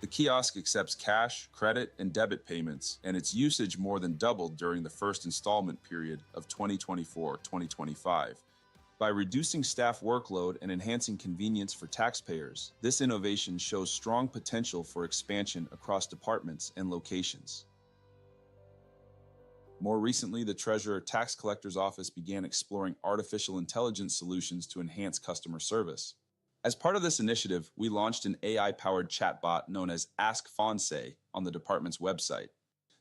The kiosk accepts cash, credit, and debit payments, and its usage more than doubled during the first installment period of 2024-2025. By reducing staff workload and enhancing convenience for taxpayers, this innovation shows strong potential for expansion across departments and locations. More recently, the Treasurer Tax Collector's Office began exploring artificial intelligence solutions to enhance customer service. As part of this initiative, we launched an AI-powered chatbot known as Ask Fonse on the department's website.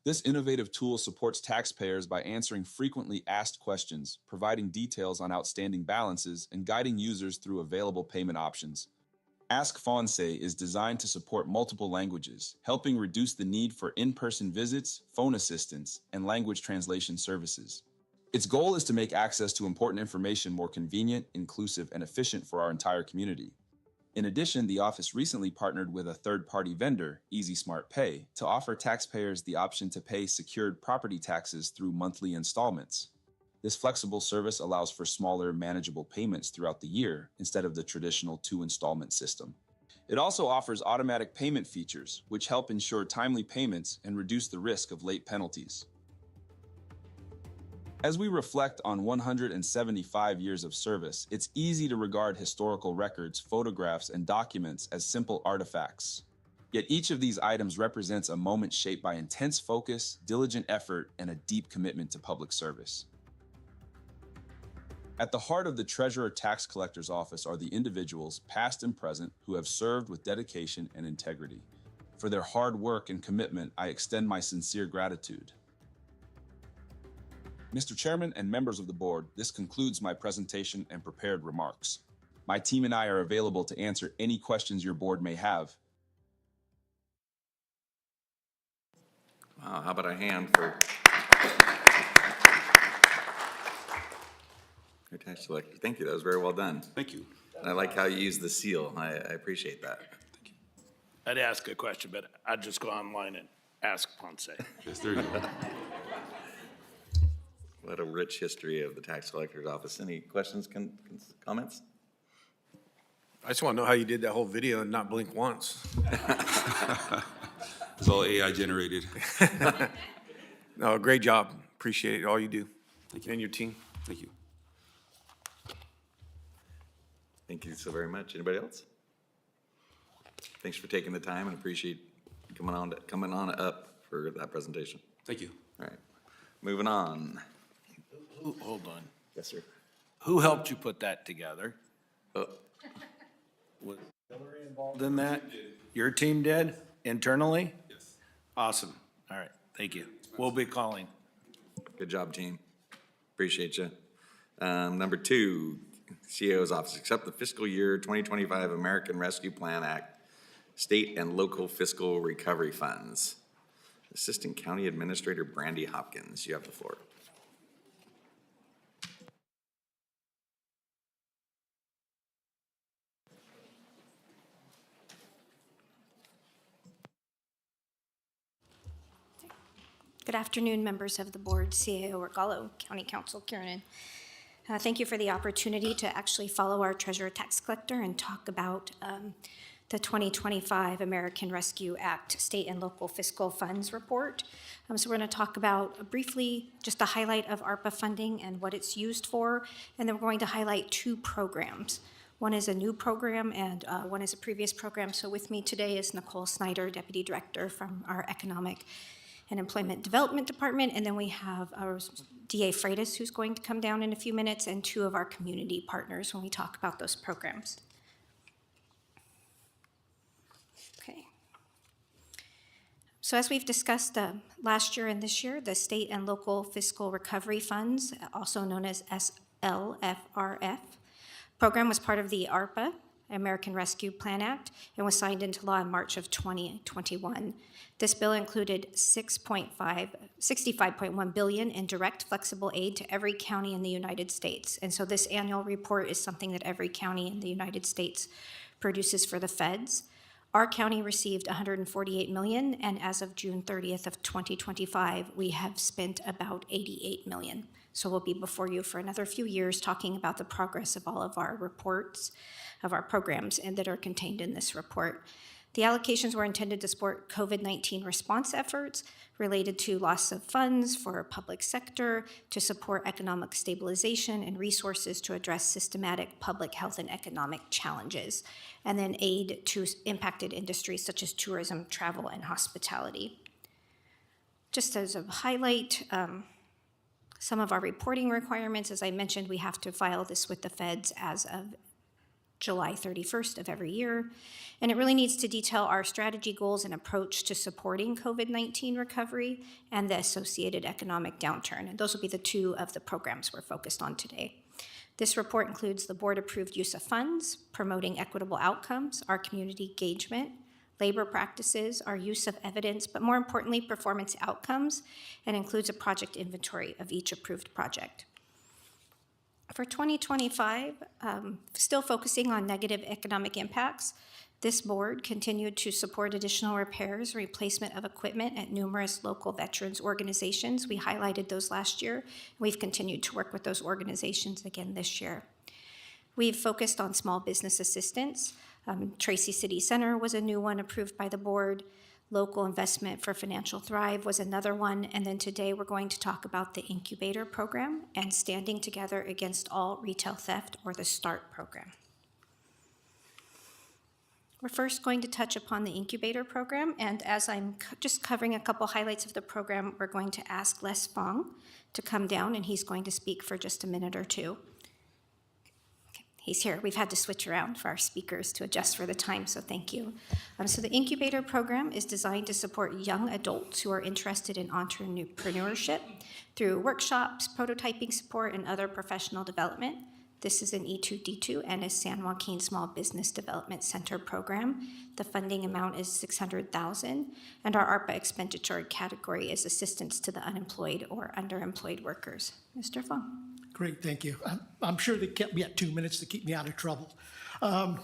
This innovative tool supports taxpayers by answering frequently asked questions, providing details on outstanding balances, and guiding users through available payment options. Ask Fonse is designed to support multiple languages, helping reduce the need for in-person visits, phone assistance, and language translation services. Its goal is to make access to important information more convenient, inclusive, and efficient for our entire community. In addition, the office recently partnered with a third-party vendor, Easy Smart Pay, to offer taxpayers the option to pay secured property taxes through monthly installments. This flexible service allows for smaller, manageable payments throughout the year instead of the traditional two-installment system. It also offers automatic payment features, which help ensure timely payments and reduce the risk of late penalties. As we reflect on 175 years of service, it's easy to regard historical records, photographs, and documents as simple artifacts. Yet each of these items represents a moment shaped by intense focus, diligent effort, and a deep commitment to public service. At the heart of the Treasurer Tax Collector's Office are the individuals, past and present, who have served with dedication and integrity. For their hard work and commitment, I extend my sincere gratitude. Mr. Chairman and members of the board, this concludes my presentation and prepared remarks. My team and I are available to answer any questions your board may have. Wow, how about a hand for your tax collector? Thank you, that was very well done. Thank you. And I like how you use the seal. I appreciate that. I'd ask a question, but I'd just go online and ask Ponce. Yes, there you go. What a rich history of the tax collector's office. Any questions, comments? I just want to know how you did that whole video and not blink once. It's all AI generated. No, great job. Appreciate it, all you do. Thank you. And your team. Thank you. Thank you so very much. Anybody else? Thanks for taking the time and appreciate coming on up for that presentation. Thank you. All right, moving on. Hold on. Yes, sir. Who helped you put that together? Oh. Was Hillary involved in that? Your team did, internally? Yes. Awesome. All right, thank you. We'll be calling. Good job, team. Appreciate you. Number 2, CAO's office, accept the fiscal year 2025 American Rescue Plan Act, state and local fiscal recovery funds. Assistant County Administrator Brandy Hopkins, you have the floor. Good afternoon, members of the board, CAO Regalo, County Council Kiernan. Thank you for the opportunity to actually follow our treasurer tax collector and talk about the 2025 American Rescue Act State and Local Fiscal Funds Report. So we're going to talk about briefly just a highlight of ARPA funding and what it's used for, and then we're going to highlight two programs. One is a new program and one is a previous program. So with me today is Nicole Snyder, Deputy Director from our Economic and Employment Development Department, and then we have our DA Freitas, who's going to come down in a few minutes, and two of our community partners when we talk about those programs. Okay. So as we've discussed last year and this year, the State and Local Fiscal Recovery Funds, also known as SLFRF, program was part of the ARPA, American Rescue Plan Act, and was signed into law in March of 2021. This bill included $65.1 billion in direct flexible aid to every county in the United States. And so this annual report is something that every county in the United States produces for the feds. Our county received $148 million, and as of June 30th of 2025, we have spent about $88 million. So we'll be before you for another few years talking about the progress of all of our reports, of our programs, and that are contained in this report. The allocations were intended to support COVID-19 response efforts related to loss of funds for public sector, to support economic stabilization and resources to address systematic public health and economic challenges, and then aid to impacted industries such as tourism, travel, and hospitality. Just as a highlight, some of our reporting requirements, as I mentioned, we have to file this with the feds as of July 31st of every year. And it really needs to detail our strategy, goals, and approach to supporting COVID-19 recovery and the associated economic downturn. And those will be the two of the programs we're focused on today. This report includes the board-approved use of funds, promoting equitable outcomes, our community engagement, labor practices, our use of evidence, but more importantly, performance outcomes, and includes a project inventory of each approved project. For 2025, still focusing on negative economic impacts, this board continued to support additional repairs, replacement of equipment at numerous local veterans organizations. We highlighted those last year. We've continued to work with those organizations again this year. We've focused on small business assistance. Tracy City Center was a new one approved by the board. Local Investment for Financial Thrive was another one. And then today we're going to talk about the Incubator Program and Standing Together Against All Retail Theft, or the START program. We're first going to touch upon the Incubator Program. And as I'm just covering a couple highlights of the program, we're going to ask Les Fong to come down, and he's going to speak for just a minute or two. He's here. We've had to switch around for our speakers to adjust for the time, so thank you. So the Incubator Program is designed to support young adults who are interested in entrepreneurship through workshops, prototyping support, and other professional development. This is an E2D2 and a San Joaquin Small Business Development Center program. The funding amount is $600,000, and our ARPA expenditure category is assistance to the unemployed or underemployed workers. Mr. Fong. Great, thank you. I'm sure they kept me at 2 minutes to keep me out of trouble. I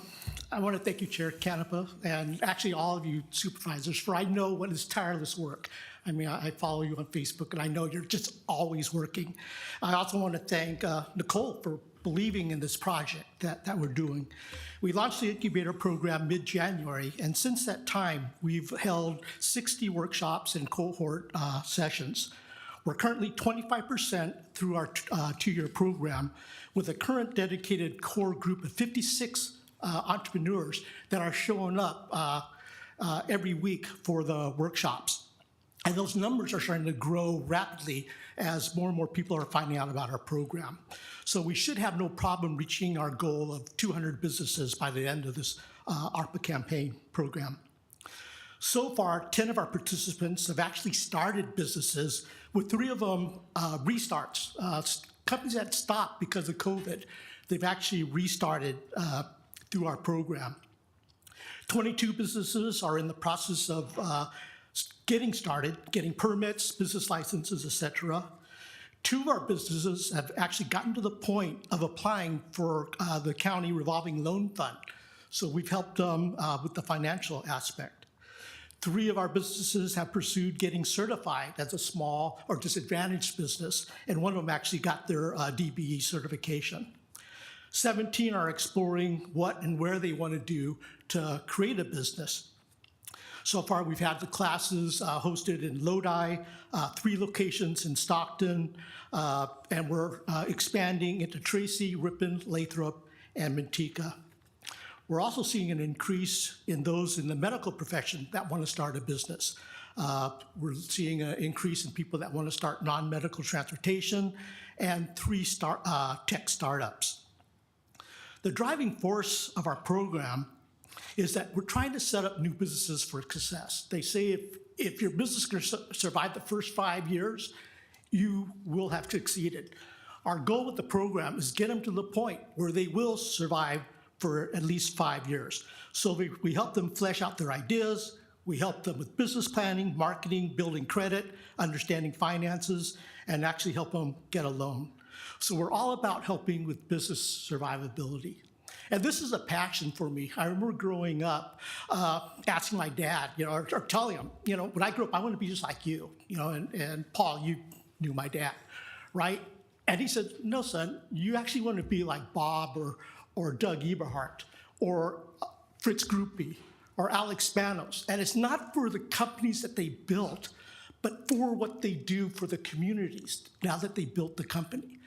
want to thank you, Chair Canepa, and actually all of you supervisors, for I know what is tireless work. I mean, I follow you on Facebook, and I know you're just always working. I also want to thank Nicole for believing in this project that we're doing. We launched the Incubator Program mid-January, and since that time, we've held 60 workshops and cohort sessions. We're currently 25% through our two-year program with a current dedicated core group of 56 entrepreneurs that are showing up every week for the workshops. And those numbers are starting to grow rapidly as more and more people are finding out about our program. So we should have no problem reaching our goal of 200 businesses by the end of this ARPA campaign program. So far, 10 of our participants have actually started businesses, with 3 of them restarts. Companies that stopped because of COVID, they've actually restarted through our program. 22 businesses are in the process of getting started, getting permits, business licenses, etc. 2 of our businesses have actually gotten to the point of applying for the county revolving loan fund. So we've helped them with the financial aspect. 3 of our businesses have pursued getting certified as a small or disadvantaged business, and one of them actually got their DBE certification. 17 are exploring what and where they want to do to create a business. So far, we've had the classes hosted in Lodi, 3 locations in Stockton, and we're expanding into Tracy, Ripon, Lathrop, and Manteca. We're also seeing an increase in those in the medical profession that want to start a business. We're seeing an increase in people that want to start non-medical transportation and 3 tech startups. The driving force of our program is that we're trying to set up new businesses for success. They say if your business can survive the first 5 years, you will have succeeded. Our goal with the program is get them to the point where they will survive for at least 5 years. So we help them flesh out their ideas, we help them with business planning, marketing, building credit, understanding finances, and actually help them get a loan. So we're all about helping with business survivability. And this is a passion for me. I remember growing up, asking my dad, or telling him, when I grew up, I want to be just like you, and Paul, you knew my dad, right? And he said, no, son, you actually want to be like Bob or Doug Eberhardt or Fritz Groupie or Alex Spanos. And it's not for the companies that they built, but for what they do for the communities now that they built the company.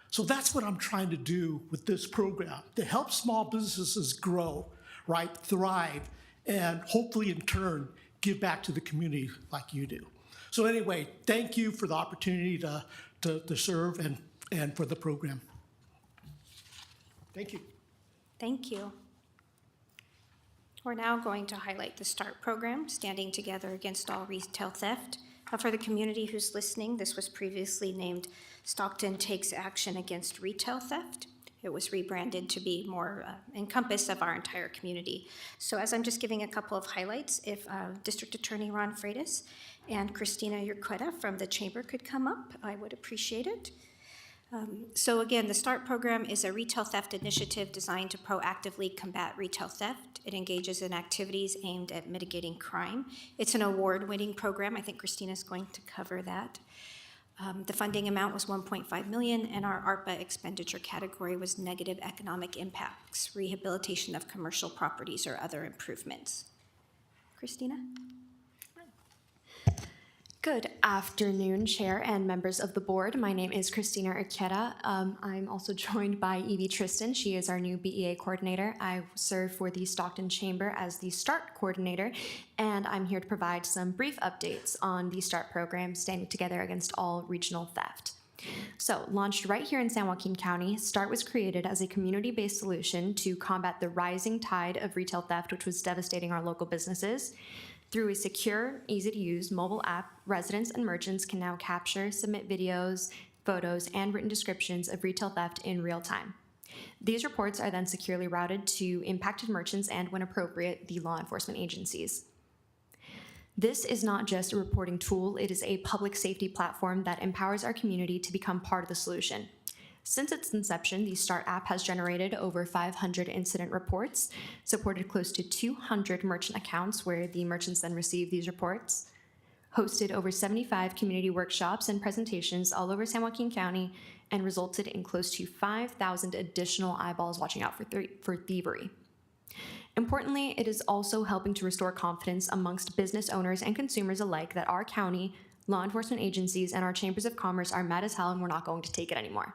So that's what I'm trying to do with this program, to help small businesses grow, right, thrive, and hopefully in turn give back to the community like you do. So anyway, thank you for the opportunity to serve and for the program. Thank you. Thank you. We're now going to highlight the START program, Standing Together Against All Retail Theft. For the community who's listening, this was previously named Stockton Takes Action Against Retail Theft. It was rebranded to be more encompass of our entire community. So as I'm just giving a couple of highlights, if District Attorney Ron Freitas and Christina Urqueta from the Chamber could come up, I would appreciate it. So again, the START program is a retail theft initiative designed to proactively combat retail theft. It engages in activities aimed at mitigating crime. It's an award-winning program. I think Christina's going to cover that. The funding amount was $1.5 million, and our ARPA expenditure category was negative economic impacts, rehabilitation of commercial properties, or other improvements. Christina? Good afternoon, Chair and members of the board. My name is Christina Urqueta. I'm also joined by Evie Tristan. She is our new BEA coordinator. I serve for the Stockton Chamber as the START coordinator, and I'm here to provide some brief updates on the START program, Standing Together Against All Regional Theft. So, launched right here in San Joaquin County, START was created as a community-based solution to combat the rising tide of retail theft, which was devastating our local businesses. Through a secure, easy-to-use mobile app, residents and merchants can now capture, submit videos, photos, and written descriptions of retail theft in real time. These reports are then securely routed to impacted merchants and, when appropriate, the law enforcement agencies. This is not just a reporting tool, it is a public safety platform that empowers our community to become part of the solution. Since its inception, the START app has generated over 500 incident reports, supported close to 200 merchant accounts where the merchants then receive these reports, hosted over 75 community workshops and presentations all over San Joaquin County, and resulted in close to 5,000 additional eyeballs watching out for thievery. Importantly, it is also helping to restore confidence amongst business owners and consumers alike that our county, law enforcement agencies, and our chambers of commerce are mad as hell and we're not going to take it anymore.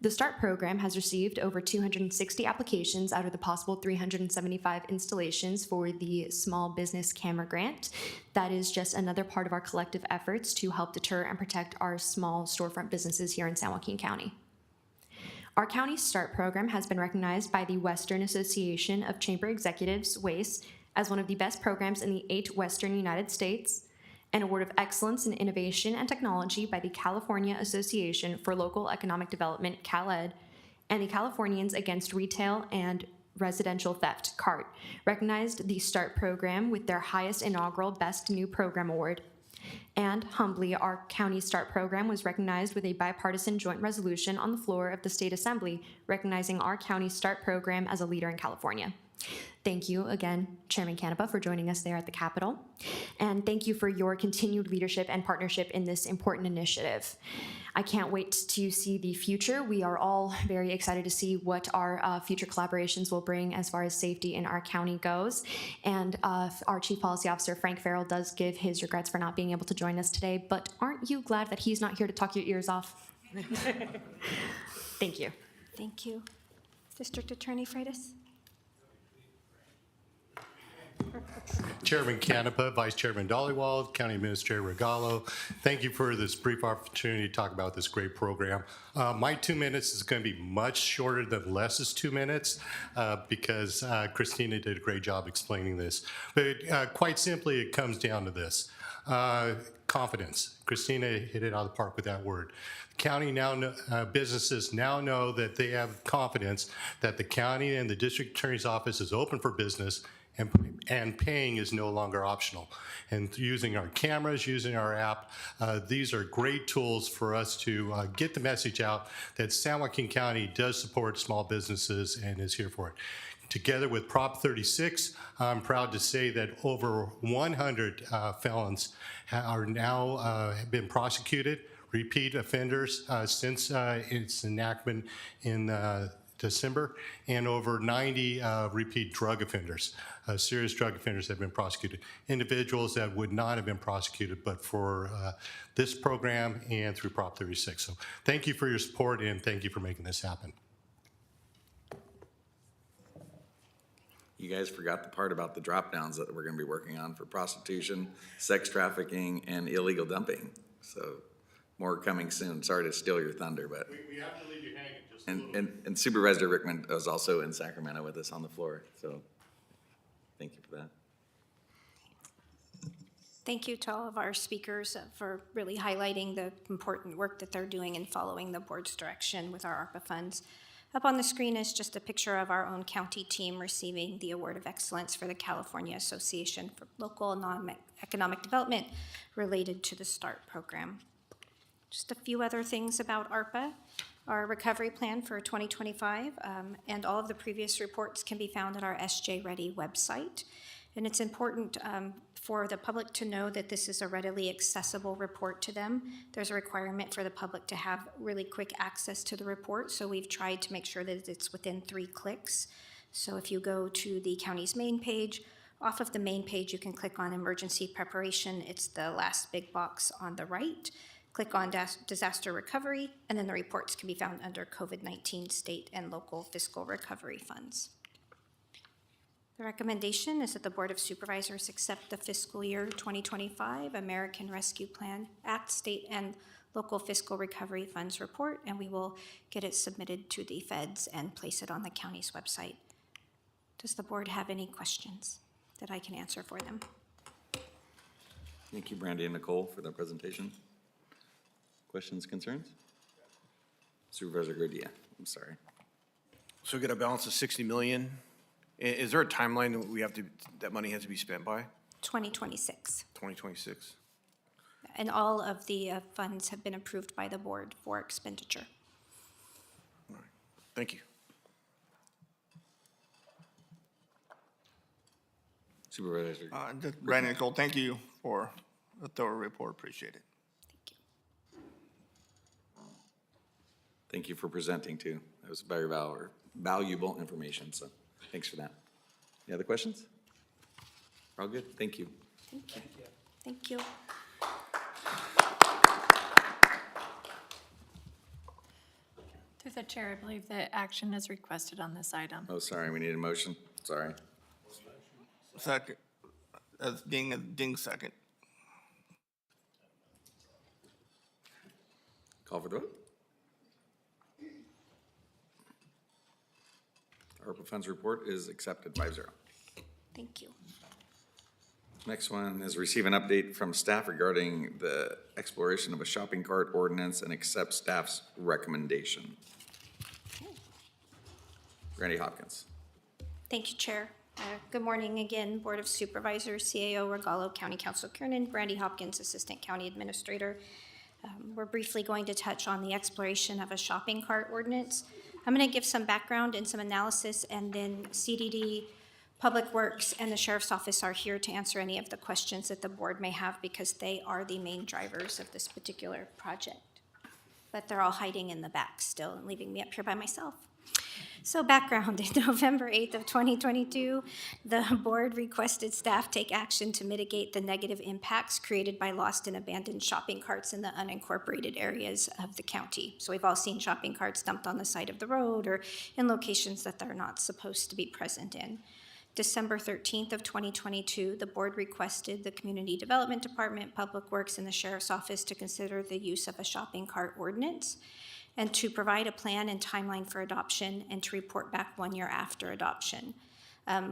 The START program has received over 260 applications out of the possible 375 installations for the Small Business Camera Grant. That is just another part of our collective efforts to help deter and protect our small storefront businesses here in San Joaquin County. Our county's START program has been recognized by the Western Association of Chamber Executives, WACE, as one of the best programs in the 8 Western United States, an award of excellence in innovation and technology by the California Association for Local Economic Development, CalEd, and the Californians Against Retail and Residential Theft, CART, recognized the START program with their highest inaugural Best New Program Award. And humbly, our county START program was recognized with a bipartisan joint resolution on the floor of the State Assembly, recognizing our county START program as a leader in California. Thank you again, Chairman Canepa, for joining us there at the Capitol. And thank you for your continued leadership and partnership in this important initiative. I can't wait to see the future. We are all very excited to see what our future collaborations will bring as far as safety in our county goes. And our Chief Policy Officer, Frank Farrell, does give his regrets for not being able to join us today, but aren't you glad that he's not here to talk your ears off? Thank you. Thank you. District Attorney Freitas? Chairman Canepa, Vice Chairman Dollywald, County Administrator Regalo, thank you for this brief opportunity to talk about this great program. My 2 minutes is going to be much shorter than Les's 2 minutes because Christina did a great job explaining this. But quite simply, it comes down to this. Confidence. Christina hit it out of the park with that word. County now, businesses now know that they have confidence that the county and the district attorney's office is open for business and paying is no longer optional. And using our cameras, using our app, these are great tools for us to get the message out that San Joaquin County does support small businesses and is here for it. Together with Prop 36, I'm proud to say that over 100 felons are now have been prosecuted, repeat offenders since its enactment in December, and over 90 repeat drug offenders, serious drug offenders have been prosecuted. Individuals that would not have been prosecuted but for this program and through Prop 36. So thank you for your support and thank you for making this happen. You guys forgot the part about the drop downs that we're gonna be working on for prostitution, sex trafficking, and illegal dumping. So more coming soon. Sorry to steal your thunder, but. We have to leave you hanging just a little bit. And Supervisor Rickman is also in Sacramento with us on the floor, so thank you for that. Thank you to all of our speakers for really highlighting the important work that they're doing and following the board's direction with our ARPA funds. Up on the screen is just a picture of our own county team receiving the Award of Excellence for the California Association for Local and Non-Economic Development related to the START program. Just a few other things about ARPA. Our recovery plan for 2025 and all of the previous reports can be found at our SJ Ready website. And it's important for the public to know that this is a readily accessible report to them. There's a requirement for the public to have really quick access to the report, so we've tried to make sure that it's within 3 clicks. So if you go to the county's main page, off of the main page you can click on emergency preparation. It's the last big box on the right. Click on disaster recovery, and then the reports can be found under COVID-19 state and local fiscal recovery funds. The recommendation is that the Board of Supervisors accept the fiscal year 2025 American Rescue Plan Act State and Local Fiscal Recovery Funds report, and we will get it submitted to the feds and place it on the county's website. Does the board have any questions that I can answer for them? Thank you, Brandy and Nicole, for the presentation. Questions, concerns? Supervisor Garcia, I'm sorry. So get a balance of 60 million. Is there a timeline that we have to, that money has to be spent by? 2026. 2026. And all of the funds have been approved by the board for expenditure. All right. Thank you. Supervisor. Brandon Nicole, thank you for a thorough report. Appreciate it. Thank you for presenting too. That was very valuable information, so thanks for that. Any other questions? We're all good? Thank you. Thank you. Thank you. Through the chair, I believe that action is requested on this item. Oh, sorry, we need a motion. Sorry. Second. Ding second. Call for the vote. ARPA funds report is accepted 5-0. Thank you. Next one is receive an update from staff regarding the exploration of a shopping cart ordinance and accept staff's recommendation. Randy Hopkins. Thank you, Chair. Good morning again, Board of Supervisors, CAO Regalo, County Council Kiernan, Brandy Hopkins, Assistant County Administrator. We're briefly going to touch on the exploration of a shopping cart ordinance. I'm going to give some background and some analysis, and then CDD Public Works and the Sheriff's Office are here to answer any of the questions that the board may have because they are the main drivers of this particular project. But they're all hiding in the back still and leaving me up here by myself. So background, in November 8th of 2022, the board requested staff take action to mitigate the negative impacts created by lost and abandoned shopping carts in the unincorporated areas of the county. So we've all seen shopping carts dumped on the side of the road or in locations that they're not supposed to be present in. December 13th of 2022, the board requested the Community Development Department, Public Works, and the Sheriff's Office to consider the use of a shopping cart ordinance and to provide a plan and timeline for adoption and to report back 1 year after adoption.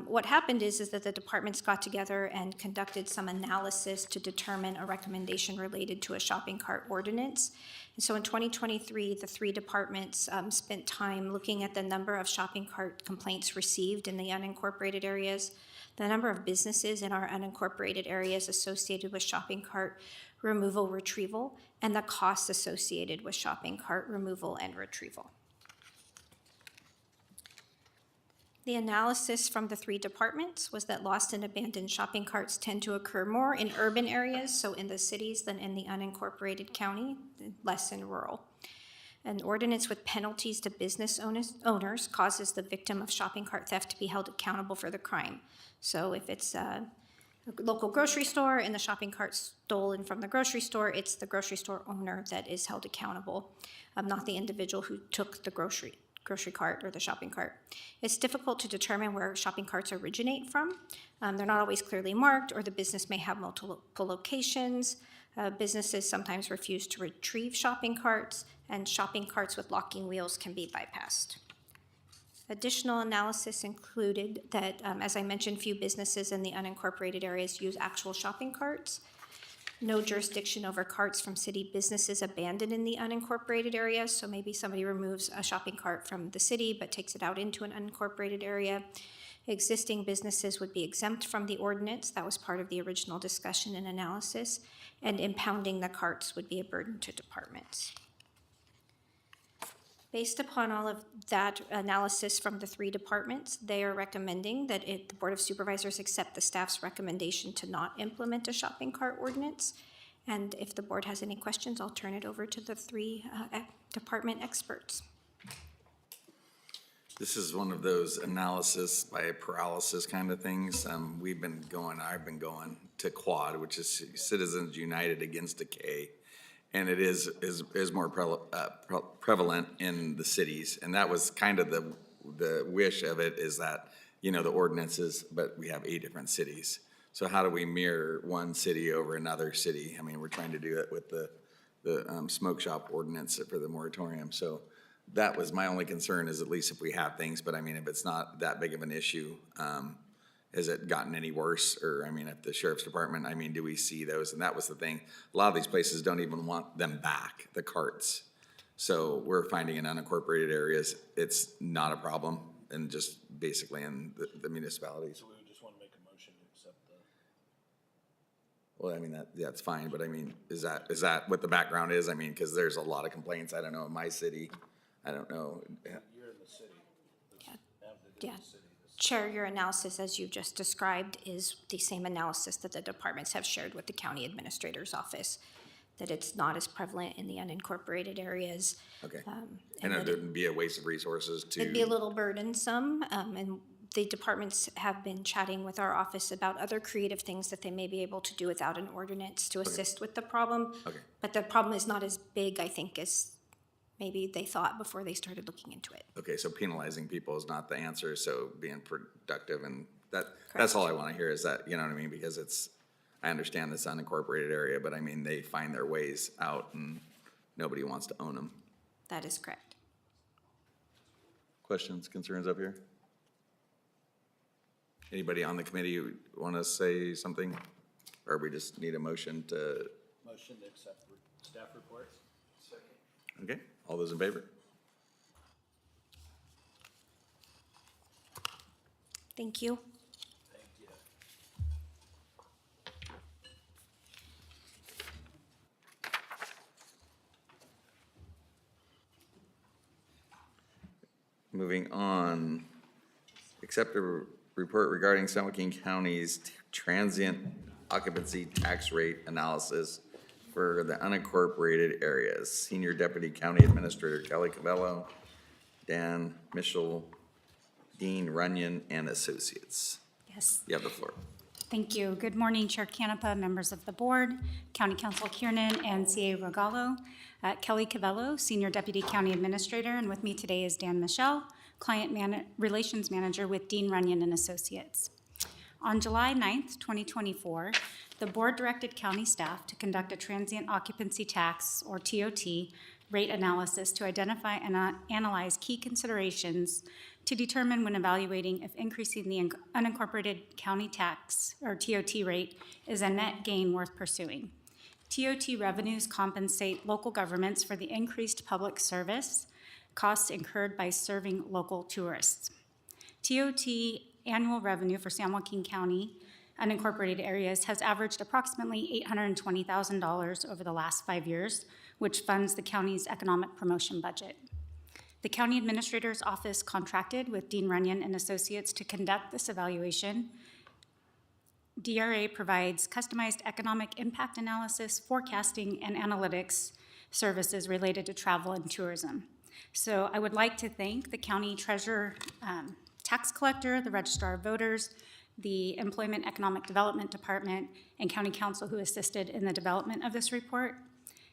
What happened is that the departments got together and conducted some analysis to determine a recommendation related to a shopping cart ordinance. And so in 2023, the three departments spent time looking at the number of shopping cart complaints received in the unincorporated areas, the number of businesses in our unincorporated areas associated with shopping cart removal retrieval, and the costs associated with shopping cart removal and retrieval. The analysis from the three departments was that lost and abandoned shopping carts tend to occur more in urban areas, so in the cities, than in the unincorporated county, less in rural. An ordinance with penalties to business owners causes the victim of shopping cart theft to be held accountable for the crime. So if it's a local grocery store and the shopping cart stolen from the grocery store, it's the grocery store owner that is held accountable, not the individual who took the grocery cart or the shopping cart. It's difficult to determine where shopping carts originate from. They're not always clearly marked, or the business may have multiple locations. Businesses sometimes refuse to retrieve shopping carts, and shopping carts with locking wheels can be bypassed. Additional analysis included that, as I mentioned, few businesses in the unincorporated areas use actual shopping carts. No jurisdiction over carts from city businesses abandoned in the unincorporated areas, so maybe somebody removes a shopping cart from the city but takes it out into an unincorporated area. Existing businesses would be exempt from the ordinance. That was part of the original discussion and analysis, and impounding the carts would be a burden to departments. Based upon all of that analysis from the three departments, they are recommending that the Board of Supervisors accept the staff's recommendation to not implement a shopping cart ordinance. And if the board has any questions, I'll turn it over to the three department experts. This is one of those analysis by paralysis kind of things. I've been going to Quad, which is Citizens United Against Decay. And it is more prevalent in the cities. And that was kind of the wish of it, is that, the ordinances, but we have 8 different cities. So how do we mirror one city over another city? I mean, we're trying to do it with the smoke shop ordinance for the moratorium. So that was my only concern, is at least if we have things, but I mean, if it's not that big of an issue, has it gotten any worse? Or, I mean, at the sheriff's department, I mean, do we see those? And that was the thing. A lot of these places don't even want them back, the carts. So we're finding in unincorporated areas, it's not a problem, and just basically in the municipalities. So we would just want to make a motion to accept the. Well, I mean, that's fine, but I mean, is that what the background is? I mean, because there's a lot of complaints. I don't know, in my city, I don't know. You're in the city. Yeah. Chair, your analysis, as you just described, is the same analysis that the departments have shared with the county administrator's office, that it's not as prevalent in the unincorporated areas. Okay. And there'd be a waste of resources to. It'd be a little burdensome, and the departments have been chatting with our office about other creative things that they may be able to do without an ordinance to assist with the problem. Okay. But the problem is not as big, I think, as maybe they thought before they started looking into it. Okay, so penalizing people is not the answer, so being productive, and that's all I want to hear, is that, you know what I mean? Because I understand this unincorporated area, but I mean, they find their ways out and nobody wants to own them. That is correct. Questions, concerns up here? Anybody on the committee want to say something? Or we just need a motion to? Motion to accept staff reports. Second. Okay, all those in favor? Thank you. Thank you. Moving on, accept a report regarding San Joaquin County's transient occupancy tax rate analysis for the unincorporated areas. Senior Deputy County Administrator Kelly Cavello, Dan Michel, Dean Runyon, and Associates. Yes, You have the floor. thank you. Good morning, Chair Canepa, members of the board, County Council Kiernan, and CA Rogallo. Kelly Cavello, Senior Deputy County Administrator, and with me today is Dan Michel, Relations Manager with Dean Runyon and Associates. On July 9th, 2024, the board directed county staff to conduct a transient occupancy tax, or TOT, rate analysis to identify and analyze key considerations to determine when evaluating if increasing the unincorporated county tax, or TOT rate, is a net gain worth pursuing. TOT revenues compensate local governments for the increased public service costs incurred by serving local tourists. TOT annual revenue for San Joaquin County unincorporated areas has averaged approximately $820,000 over the last 5 years, which funds the county's economic promotion budget. The county administrator's office contracted with Dean Runyon and Associates to conduct this evaluation. DRA provides customized economic impact analysis, forecasting, and analytics services related to travel and tourism. So I would like to thank the county treasurer, tax collector, the registrar of voters, the Employment Economic Development Department, and county council who assisted in the development of this report.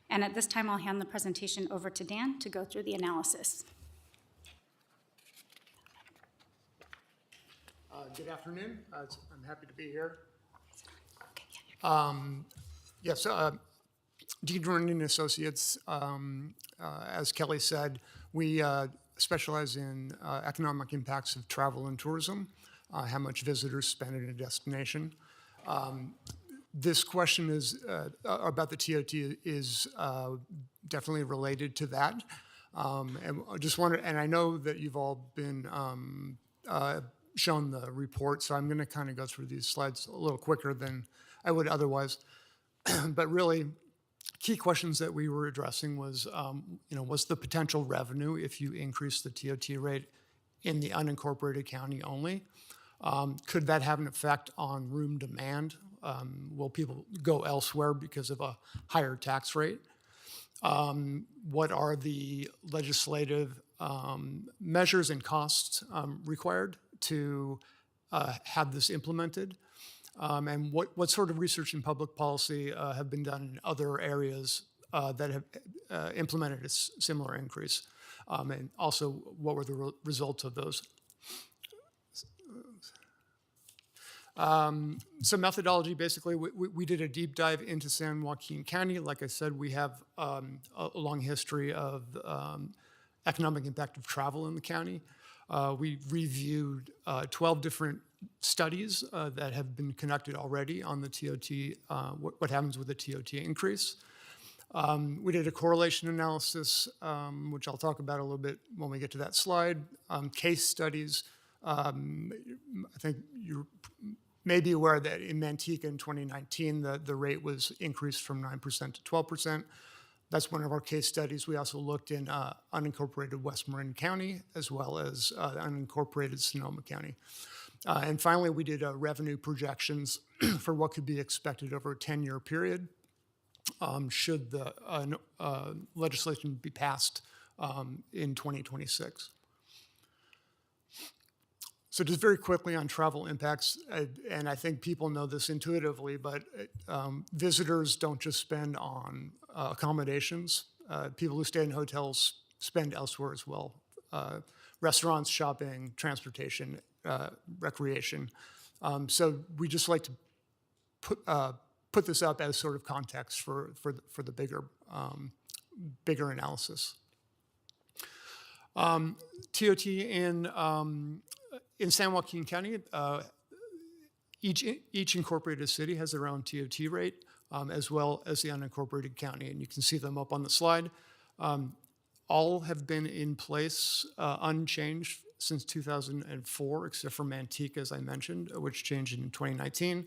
And at this time, I'll hand the presentation over to Dan to go through the analysis. Good afternoon. I'm happy to be here. Yes, Dean Runyon Associates, as Kelly said, we specialize in economic impacts of travel and tourism, how much visitors spend in a destination. This question is about the TOT is definitely related to that. And I just wanted, and I know that you've all been shown the report, so I'm going to kind of go through these slides a little quicker than I would otherwise. But really, key questions that we were addressing was, what's the potential revenue if you increase the TOT rate in the unincorporated county only? Could that have an effect on room demand? Will people go elsewhere because of a higher tax rate? What are the legislative measures and costs required to have this implemented? And what sort of research and public policy have been done in other areas that have implemented a similar increase? And also, what were the results of those? So methodology, basically, we did a deep dive into San Joaquin County. Like I said, we have a long history of economic impact of travel in the county. We reviewed 12 different studies that have been conducted already on the TOT, what happens with the TOT increase. We did a correlation analysis, which I'll talk about a little bit when we get to that slide. Case studies. I think you may be aware that in Manteca in 2019, the rate was increased from 9% to 12%. That's one of our case studies. We also looked in unincorporated West Marin County, as well as unincorporated Sonoma County. And finally, we did revenue projections for what could be expected over a 10-year period should the legislation be passed in 2026. So just very quickly on travel impacts, and I think people know this intuitively, but visitors don't just spend on accommodations. People who stay in hotels spend elsewhere as well. Restaurants, shopping, transportation, recreation. So we just like to put this up as sort of context for the bigger analysis. TOT in San Joaquin County, each incorporated city has their own TOT rate, as well as the unincorporated county, and you can see them up on the slide. All have been in place unchanged since 2004, except for Manteca, as I mentioned, which changed in 2019.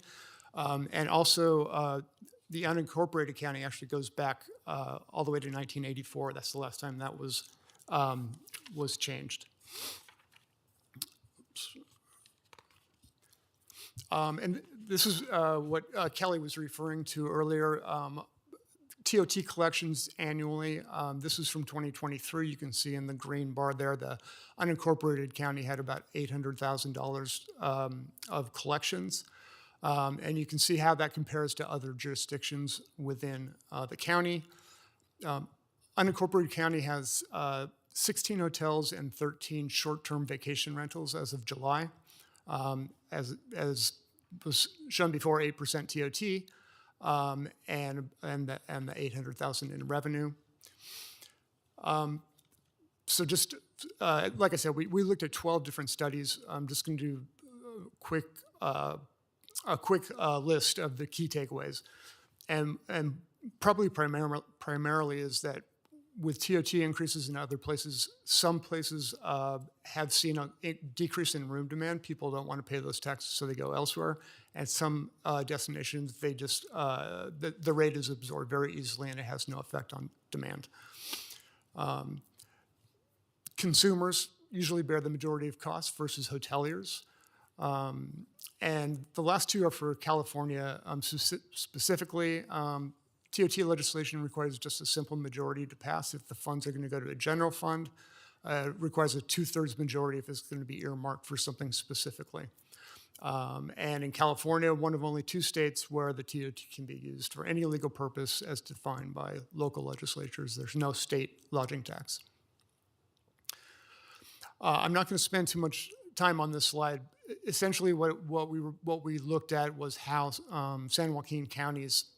And also, the unincorporated county actually goes back all the way to 1984. That's the last time that was changed. And this is what Kelly was referring to earlier. TOT collections annually. This is from 2023. You can see in the green bar there, the unincorporated county had about $800,000 of collections. And you can see how that compares to other jurisdictions within the county. Unincorporated county has 16 hotels and 13 short-term vacation rentals as of July. As was shown before, 8% TOT. And the 800,000 in revenue. So just like I said, we looked at 12 different studies. I'm just going to do a quick list of the key takeaways, and probably primarily is that with TOT increases in other places, some places have seen a decrease in room demand. People don't want to pay those taxes, so they go elsewhere. And some destinations, they just the rate is absorbed very easily, and it has no effect on demand. Consumers usually bear the majority of costs versus hoteliers. And the last two are for California specifically. TOT legislation requires just a simple majority to pass if the funds are going to go to a general fund. It requires a 2/3 majority if it's going to be earmarked for something specifically. And in California, one of only 2 states where the TOT can be used for any legal purpose as defined by local legislatures. There's no state lodging tax. I'm not going to spend too much time on this slide. Essentially, what we looked at was how San Joaquin County's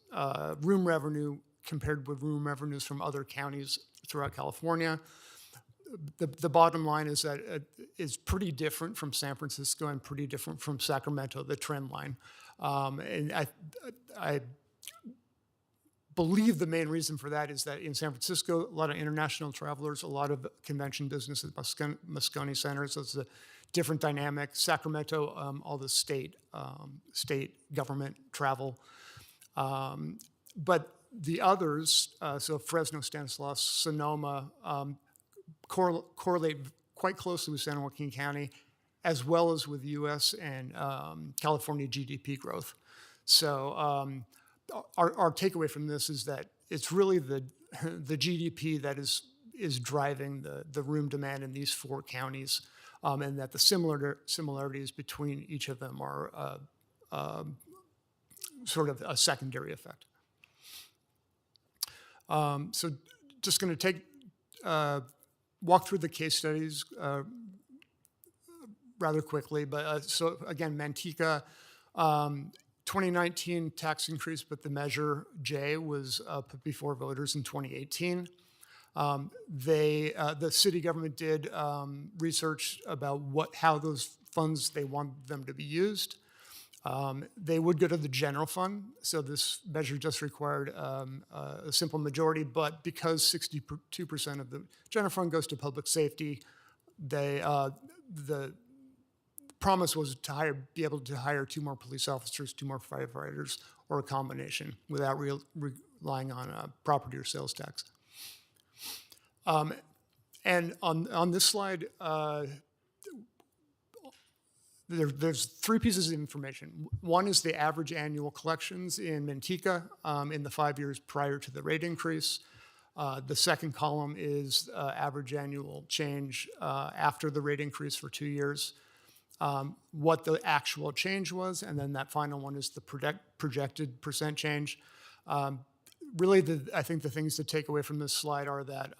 room revenue compared with room revenues from other counties throughout California. The bottom line is that it is pretty different from San Francisco and pretty different from Sacramento, the trend line. And I believe the main reason for that is that in San Francisco, a lot of international travelers, a lot of convention business at Moscone Center, so it's a different dynamic. Sacramento, all the state government travel. But the others, so Fresno, Stanislaus, Sonoma, correlate quite closely with San Joaquin County, as well as with U.S. and California GDP growth. So our takeaway from this is that it's really the GDP that is driving the room demand in these 4 counties, and that the similarities between each of them are sort of a secondary effect. So just going to walk through the case studies rather quickly. But so again, Manteca, 2019 tax increase, but the measure J was put before voters in 2018. The city government did research about how those funds they want them to be used. They would go to the general fund, so this measure just required a simple majority, but because 62% of the general fund goes to public safety, the promise was to be able to hire 2 more police officers, 2 more firefighters, or a combination without relying on property or sales tax. And on this slide, there's 3 pieces of information. One is the average annual collections in Manteca in the 5 years prior to the rate increase. The second column is average annual change after the rate increase for 2 years, what the actual change was, and then that final one is the projected percent change. Really, I think the things to take away from this slide are that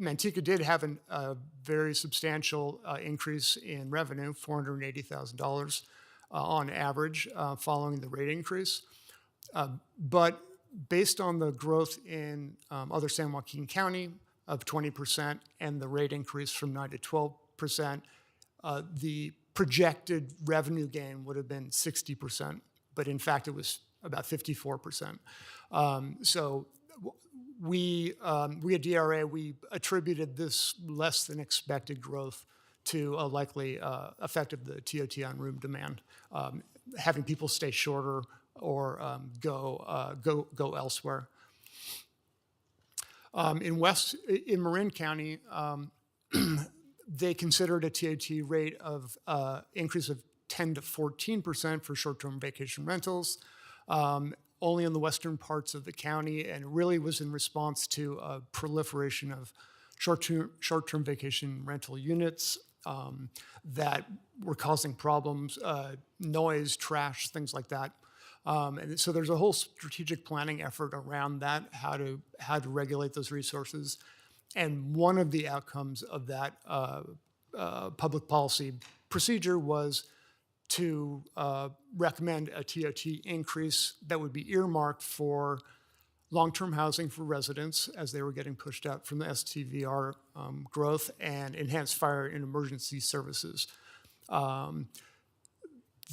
Manteca did have a very substantial increase in revenue, $480,000 on average following the rate increase. But based on the growth in other San Joaquin County of 20% and the rate increase from 9 to 12%, the projected revenue gain would have been 60%, but in fact it was about 54%. So we at DRA, we attributed this less than expected growth to a likely effect of the TOT on room demand, having people stay shorter or go elsewhere. In Marin County, they considered a TOT rate of increase of 10 to 14% for short-term vacation rentals, only in the western parts of the county, and really was in response to a proliferation of short-term vacation rental units that were causing problems, noise, trash, things like that. And so there's a whole strategic planning effort around that, how to regulate those resources. And one of the outcomes of that public policy procedure was to recommend a TOT increase that would be earmarked for long-term housing for residents as they were getting pushed out from the STVR growth, and enhanced fire and emergency services.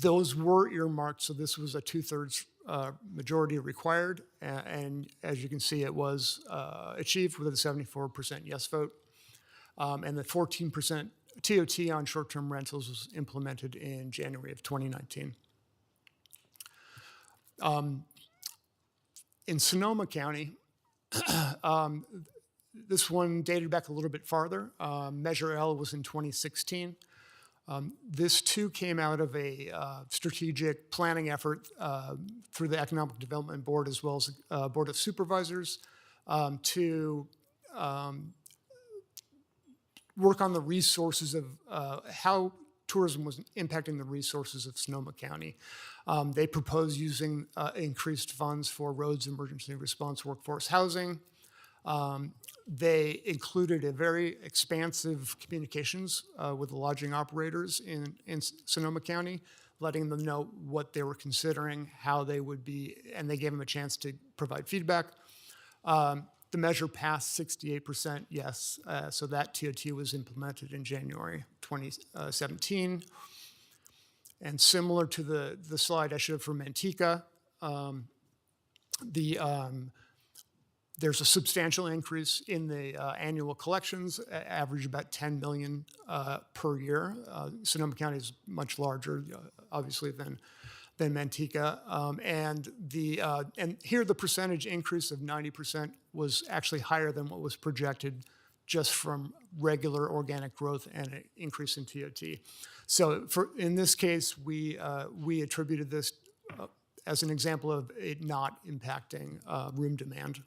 Those were earmarked, so this was a 2/3 majority required, and as you can see, it was achieved with a 74% yes vote. And the 14% TOT on short-term rentals was implemented in January of 2019. In Sonoma County, this one dated back a little bit farther. Measure L was in 2016. This too came out of a strategic planning effort through the Economic Development Board as well as Board of Supervisors to work on the resources of how tourism was impacting the resources of Sonoma County. They proposed using increased funds for roads, emergency response, workforce housing. They included a very expansive communications with the lodging operators in Sonoma County, letting them know what they were considering, how they would be, and they gave them a chance to provide feedback. The measure passed 68% yes, so that TOT was implemented in January 2017. And similar to the slide I showed for Manteca, there's a substantial increase in the annual collections, average about 10 million per year. Sonoma County is much larger, obviously, than Manteca. And here the percentage increase of 90% was actually higher than what was projected just from regular organic growth and an increase in TOT. So in this case, we attributed this as an example of it not impacting room demand,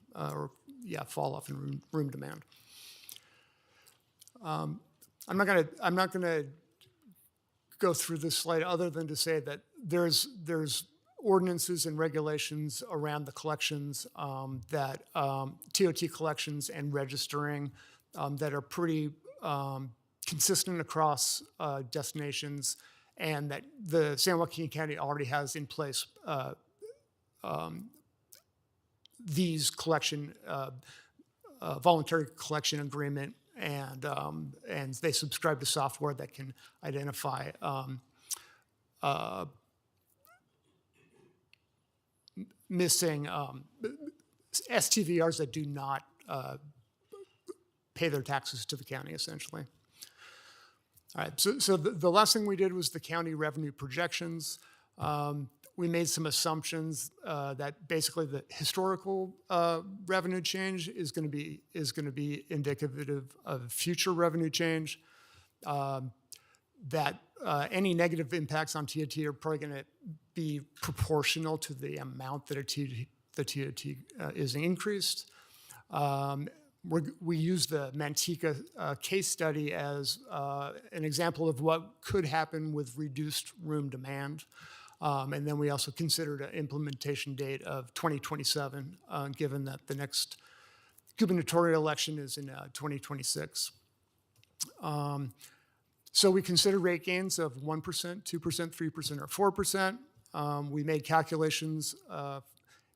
fall off in room demand. I'm not gonna go through this slide other than to say that there's ordinances and regulations around the collections that TOT collections and registering that are pretty consistent across destinations, and that the San Joaquin County already has in place these voluntary collection agreement, and they subscribe to software that can identify missing STVRs that do not pay their taxes to the county, essentially. All right, so the last thing we did was the county revenue projections. We made some assumptions that basically the historical revenue change is going to be indicative of future revenue change. That any negative impacts on TOT are probably going to be proportional to the amount that the TOT is increased. We use the Manteca case study as an example of what could happen with reduced room demand. And then we also considered an implementation date of 2027, given that the next gubernatorial election is in 2026. So we consider rate gains of 1%, 2%, 3%, or 4%. We made calculations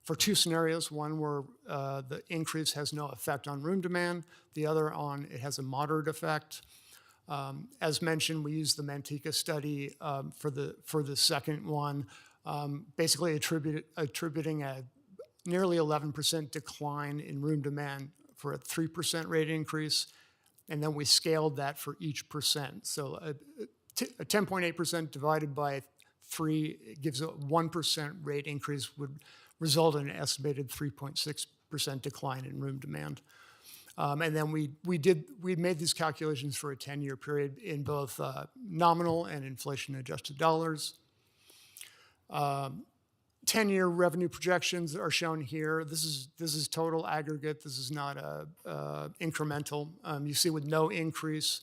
for two scenarios, one where the increase has no effect on room demand, the other on it has a moderate effect. As mentioned, we used the Manteca study for the second one, basically attributing a nearly 11% decline in room demand for a 3% rate increase, and then we scaled that for each percent. So a 10.8% divided by 3 gives a 1% rate increase would result in an estimated 3.6% decline in room demand. And then we made these calculations for a 10-year period in both nominal and inflation-adjusted dollars. 10-year revenue projections are shown here. This is total aggregate. This is not incremental. You see with no increase,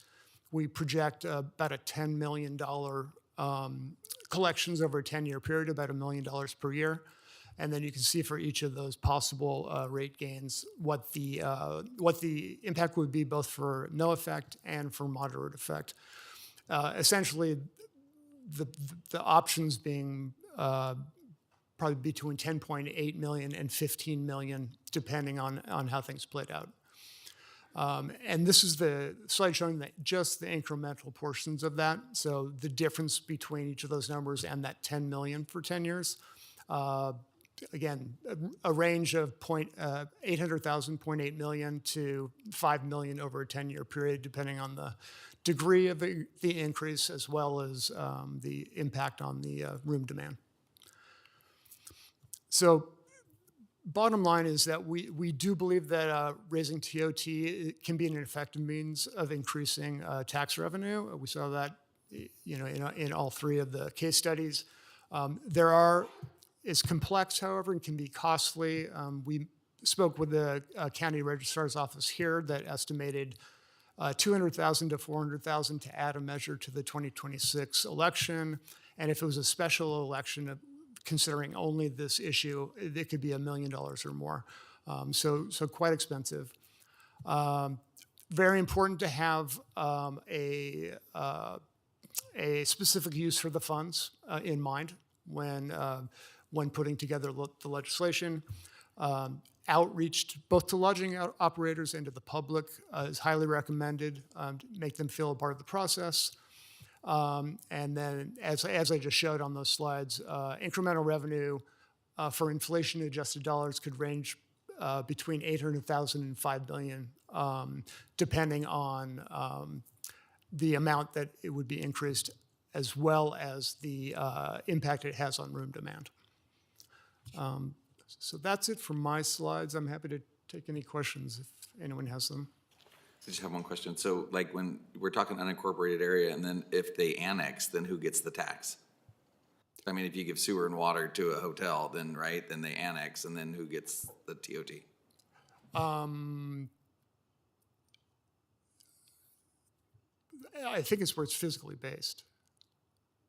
we project about a $10 million collections over a 10-year period, about $1 million per year. And then you can see for each of those possible rate gains what the impact would be both for no effect and for moderate effect. Essentially, the options being probably between 10.8 million and 15 million, depending on how things played out. And this is the slide showing that just the incremental portions of that. So the difference between each of those numbers and that 10 million for 10 years. Again, a range of 800,000, 0.8 million to 5 million over a 10-year period, depending on the degree of the increase as well as the impact on the room demand. So bottom line is that we do believe that raising TOT can be an effective means of increasing tax revenue. We saw that in all three of the case studies. It's complex, however, and can be costly. We spoke with the county registrar's office here that estimated $200,000 to $400,000 to add a measure to the 2026 election. And if it was a special election, considering only this issue, it could be $1 million or more. So quite expensive. Very important to have a specific use for the funds in mind when putting together the legislation. Outreach both to lodging operators and to the public is highly recommended to make them feel a part of the process. And then, as I just showed on those slides, incremental revenue for inflation-adjusted dollars could range between 800,000 and 5 billion, depending on the amount that it would be increased, as well as the impact it has on room demand. So that's it for my slides. I'm happy to take any questions if anyone has them. I just have one question. So like when we're talking unincorporated area and then if they annex, then who gets the tax? I mean, if you give sewer and water to a hotel, then, right, then they annex and then who gets the TOT? I think it's where it's physically based.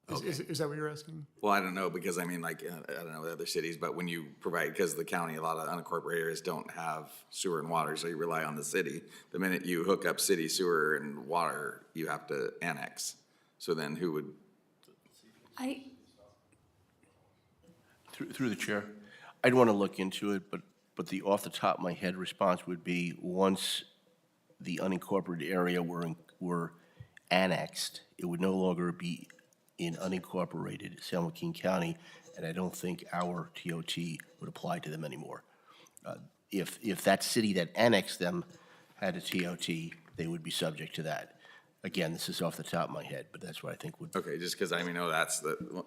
Okay. Is that what you're asking? Well, I don't know, because I mean, like, I don't know other cities, but when you provide, because the county, a lot of unincorporated areas don't have sewer and water, so you rely on the city. The minute you hook up city sewer and water, you have to annex. So then who would? Through the chair, I'd want to look into it, but the off the top of my head response would be once the unincorporated area were annexed, it would no longer be in unincorporated San Joaquin County, and I don't think our TOT would apply to them anymore. If that city that annexed them had a TOT, they would be subject to that. Again, this is off the top of my head, but that's what I think would. Okay, just because I know that's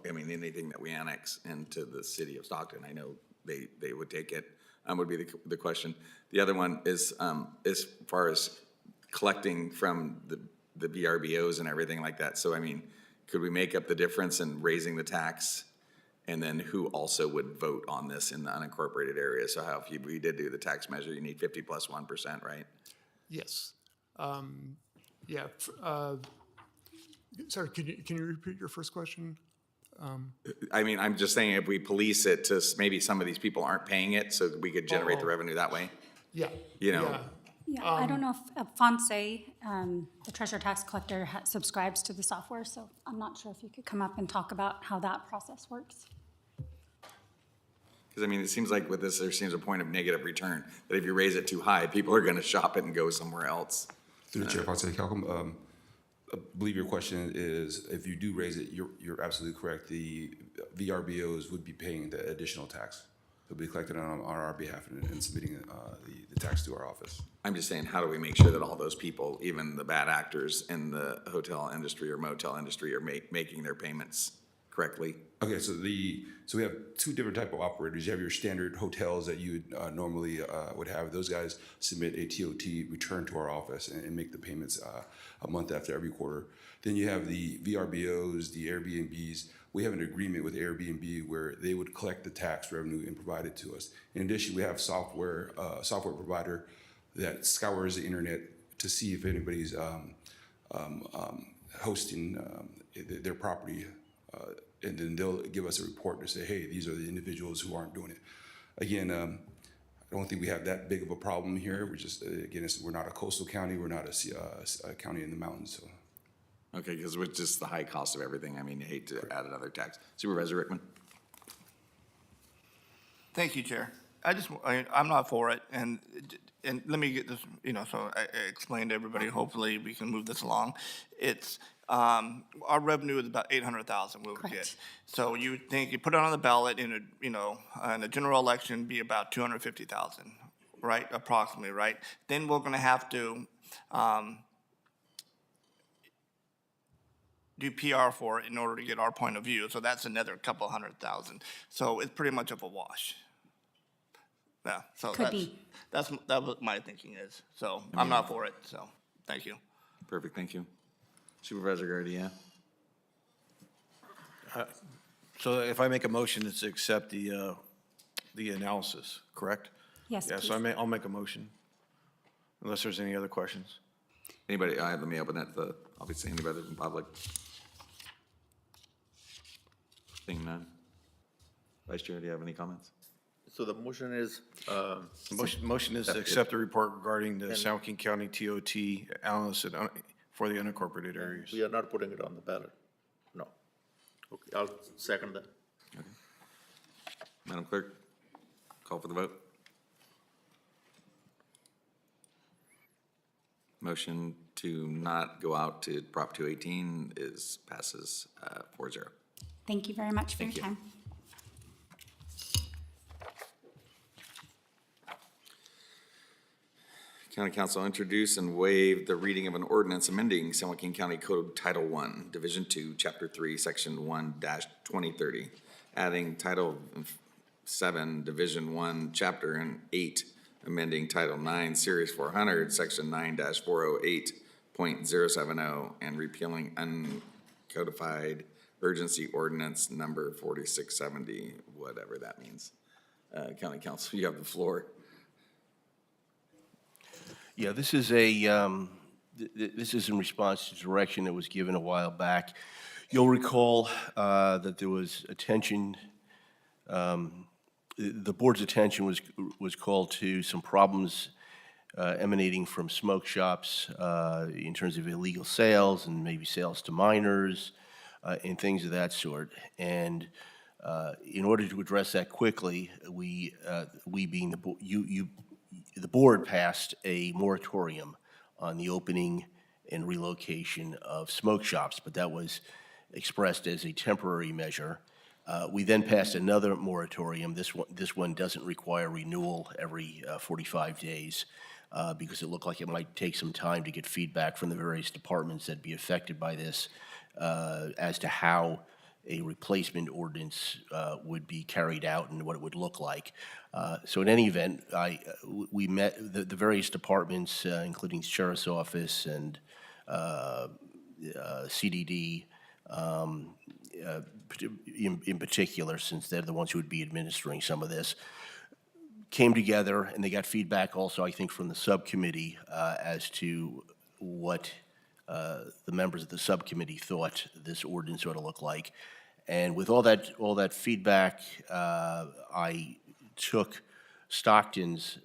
anything that we annex into the city of Stockton, I know they would take it, would be the question. The other one is, as far as collecting from the VRBOs and everything like that. So, I mean, could we make up the difference in raising the tax? And then who also would vote on this in the unincorporated area? So how, if we did do the tax measure, you need 50 plus 1%, right? Yes. Yeah. Sorry, can you repeat your first question? I mean, I'm just saying if we police it to maybe some of these people aren't paying it, so we could generate the revenue that way. Yeah. You know. Yeah, I don't know if Fonse, the treasurer tax collector, subscribes to the software, so I'm not sure if you could come up and talk about how that process works. Because I mean, it seems like with this, there seems a point of negative return, that if you raise it too high, people are gonna shop it and go somewhere else. Through the chair, Fonse Calcom, I believe your question is, if you do raise it, you're absolutely correct. The VRBOs would be paying the additional tax. They'll be collected on our behalf and submitting the tax to our office. I'm just saying, how do we make sure that all those people, even the bad actors in the hotel industry or motel industry, are making their payments correctly? Okay, so we have two different type of operators. You have your standard hotels that you would normally would have. Those guys submit a TOT, return to our office, and make the payments a month after every quarter. Then you have the VRBOs, the Airbnbs. We have an agreement with Airbnb where they would collect the tax revenue and provide it to us. In addition, we have software provider that scours the internet to see if anybody's hosting their property, and then they'll give us a report to say, hey, these are the individuals who aren't doing it. Again, I don't think we have that big of a problem here. We're just, again, we're not a coastal county. We're not a county in the mountains. So. Okay, because with just the high cost of everything, I mean, I hate to add another tax. Supervisor Rickman? Thank you, Chair. I'm not for it, and let me get this, so I explained to everybody, hopefully we can move this along. It's, our revenue is about 800,000 we would get. So you would think, you put it on the ballot in a general election, be about 250,000, right, approximately, right? Then we're gonna have to, do PR for it in order to get our point of view, so that's another couple 100,000. So it's pretty much of a wash. Yeah, so that what my thinking is. So I'm not for it, so thank you. Perfect, thank you. Supervisor Gardia? So if I make a motion, it's to accept the analysis, correct? Yes, Yeah, please. so I'll make a motion, unless there's any other questions. Anybody, let me open that to, obviously, anybody in public? Seeing none. Vice Chair, do you have any comments? So the motion is, Motion is to accept the report regarding the San Joaquin County TOT analysis for the unincorporated areas. we are not putting it on the ballot. No. Okay, I'll second that. Madam Clerk, call for the vote. Motion to not go out to Prop 218 passes 4-0. Thank you very much for Thank your you. time. County Council introduce and waive the reading of an ordinance amending San Joaquin County Code Title I, Division 2, Chapter 3, Section 1-2030, adding Title 7, Division 1, Chapter 8, amending Title 9, Series 400, Section 9-408.070, and repealing uncodified urgency ordinance number 4670, whatever that means. County Council, you have the floor. Yeah, this is this is in response to direction that was given a while back. You'll recall that there was attention, the board's attention was called to some problems emanating from smoke shops in terms of illegal sales and maybe sales to minors and things of that sort. And in order to address that quickly, we being the board passed a moratorium on the opening and relocation of smoke shops, but that was expressed as a temporary measure. We then passed another moratorium. This one doesn't require renewal every 45 days because it looked like it might take some time to get feedback from the various departments that'd be affected by this as to how a replacement ordinance would be carried out and what it would look like. So in any event, we met the various departments, including the Sheriff's Office and CDD, in particular, since they're the ones who would be administering some of this, came together, and they got feedback also, I think, from the subcommittee as to what the members of the subcommittee thought this ordinance ought to look like. And with all that feedback, I took Stockton's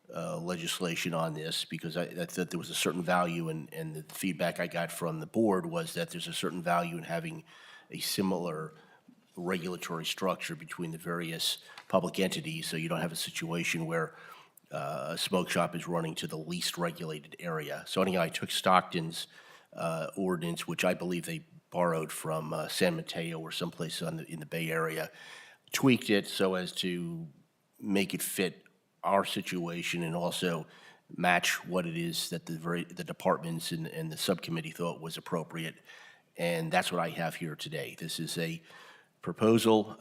legislation on this because I thought there was a certain value, and the feedback I got from the board was that there's a certain value in having a similar regulatory structure between the various public entities, so you don't have a situation where a smoke shop is running to the least regulated area. So anyhow, I took Stockton's ordinance, which I believe they borrowed from San Mateo or someplace in the Bay Area, tweaked it so as to make it fit our situation and also match what it is that the departments and the subcommittee thought was appropriate. And that's what I have here today. This is a proposal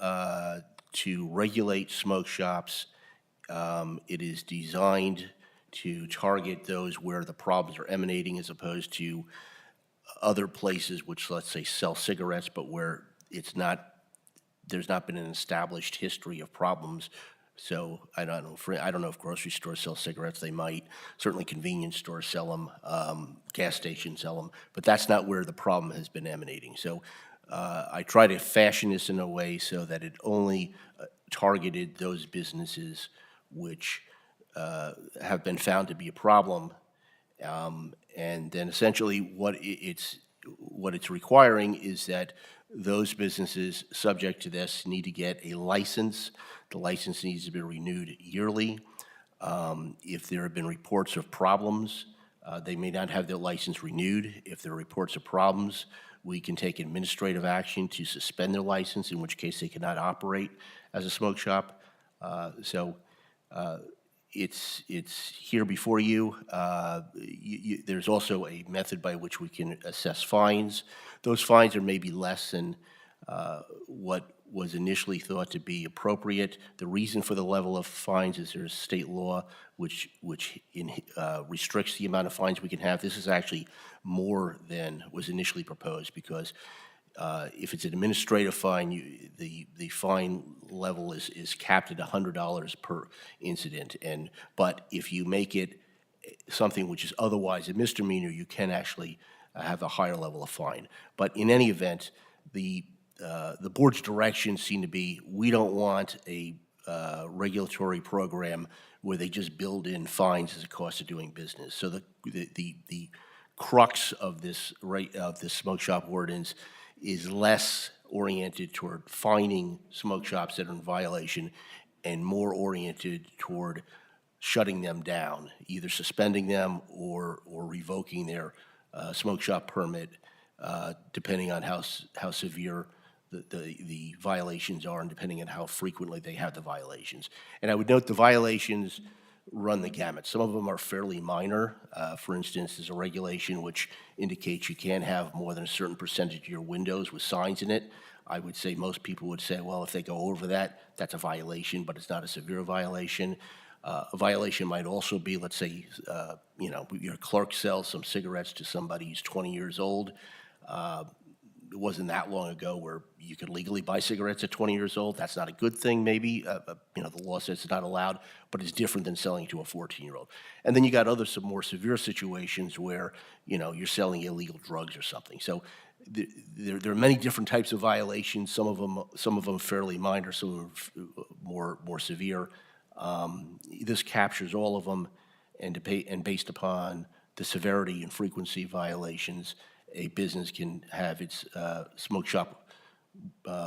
to regulate smoke shops. It is designed to target those where the problems are emanating as opposed to other places which, let's say, sell cigarettes, but where there's not been an established history of problems. So I don't know if grocery stores sell cigarettes. They might. Certainly convenience stores sell them, gas stations sell them, but that's not where the problem has been emanating. So I try to fashion this in a way so that it only targeted those businesses which have been found to be a problem. And then essentially what it's requiring is that those businesses subject to this need to get a license. The license needs to be renewed yearly. If there have been reports of problems, they may not have their license renewed. If there are reports of problems, we can take administrative action to suspend their license, in which case they cannot operate as a smoke shop. It's here before you. There's also a method by which we can assess fines. Those fines are maybe less than what was initially thought to be appropriate. The reason for the level of fines is there's state law which restricts the amount of fines we can have. This is actually more than was initially proposed because if it's an administrative fine, the fine level is capped at $100 per incident. But if you make it something which is otherwise a misdemeanor, you can actually have a higher level of fine. But in any event, the board's directions seem to be, we don't want a regulatory program where they just build in fines as a cost of doing business. So the crux of this smoke shop ordinance is less oriented toward fining smoke shops that are in violation and more oriented toward shutting them down, either suspending them or revoking their smoke shop permit, depending on how severe the violations are and depending on how frequently they have the violations. And I would note the violations run the gamut. Some of them are fairly minor. For instance, there's a regulation which indicates you can't have more than a certain percentage of your windows with signs in it. I would say most people would say, well, if they go over that, that's a violation, but it's not a severe violation. A violation might also be, let's say, your clerk sells some cigarettes to somebody who's 20 years old. It wasn't that long ago where you could legally buy cigarettes at 20 years old. That's not a good thing, maybe. The law says it's not allowed, but it's different than selling to a 14-year-old. And then you got some more severe situations where, you're selling illegal drugs or something. So there are many different types of violations. Some of them fairly minor, some of them more severe. This captures all of them, and based upon the severity and frequency of violations, a business can have its smoke shop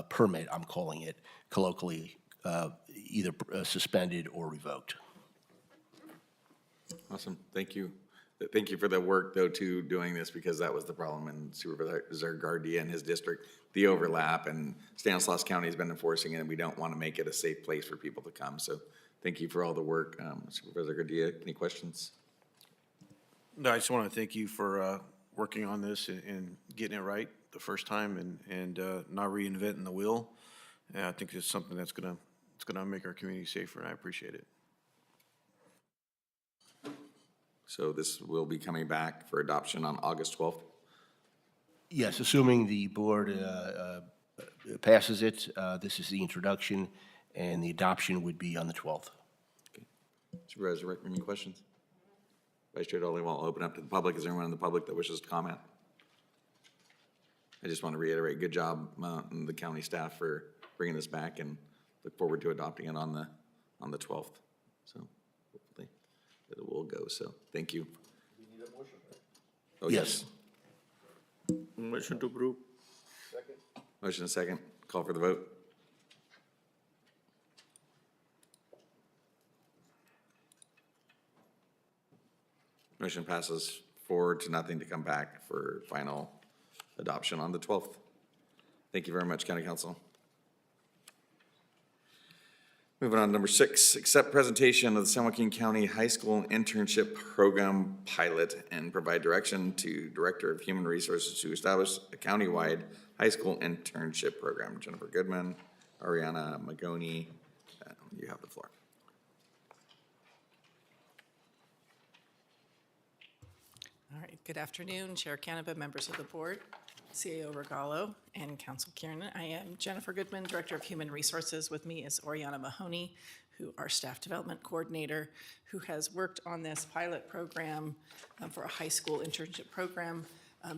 permit, I'm calling it colloquially, either suspended or revoked. Awesome, thank you. Thank you for the work, though, too, doing this, because that was the problem in Supervisor Gardia and his district, the overlap, and Stanislaus County has been enforcing it, and we don't want to make it a safe place for people to come. So thank you for all the work. Supervisor Gardia, any questions? No, I just want to thank you for working on this and getting it right the first time and not reinventing the wheel. And I think it's something that's gonna make our community safer, and I appreciate it. So this will be coming back for adoption on August 12th? Yes, assuming the board passes it, this is the introduction, and the adoption would be on the 12th. Okay. Supervisor Rick, any questions? Vice Chair Dolly, I'll open up to the public. Is there anyone in the public that wishes to comment? I just want to reiterate, good job, the county staff, for bringing this back, and look forward to adopting it on the 12th. So hopefully it will go. So thank you. We need a motion, right? Oh, yes. Motion to approve. Second. Motion and second. Call for the vote. Motion passes 4-0 to come back for final adoption on the 12th. Thank you very much, County Council. Moving on to number 6, accept presentation of the San Joaquin County High School Internship Program Pilot and provide direction to Director of Human Resources to establish a countywide high school internship program. Jennifer Goodman, Ariana Magoni, you have the floor. All right, good afternoon, Chair Canepa, members of the board, CAO Regalo, and Council Kiernan. I am Jennifer Goodman, Director of Human Resources. With me is Oriana Mahoney, who our Staff Development Coordinator, who has worked on this pilot program for a high school internship program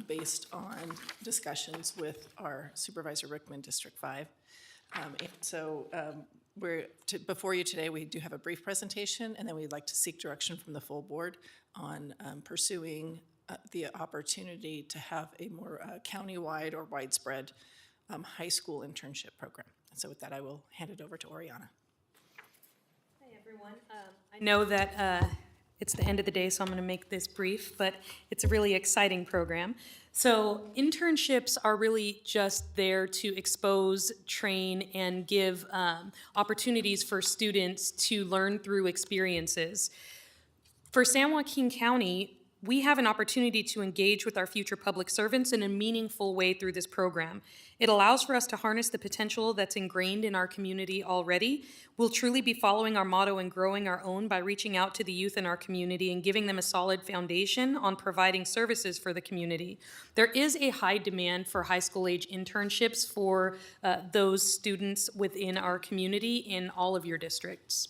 based on discussions with our Supervisor Rickman, District 5. Before you today, we do have a brief presentation, and then we'd like to seek direction from the full board on pursuing the opportunity to have a more countywide or widespread high school internship program. And so with that, I will hand it over to Oriana. Hi, everyone. I know that it's the end of the day, so I'm going to make this brief, but it's a really exciting program. So internships are really just there to expose, train, and give opportunities for students to learn through experiences. For San Joaquin County, we have an opportunity to engage with our future public servants in a meaningful way through this program. It allows for us to harness the potential that's ingrained in our community already. We'll truly be following our motto and growing our own by reaching out to the youth in our community and giving them a solid foundation on providing services for the community. There is a high demand for high school age internships for those students within our community in all of your districts.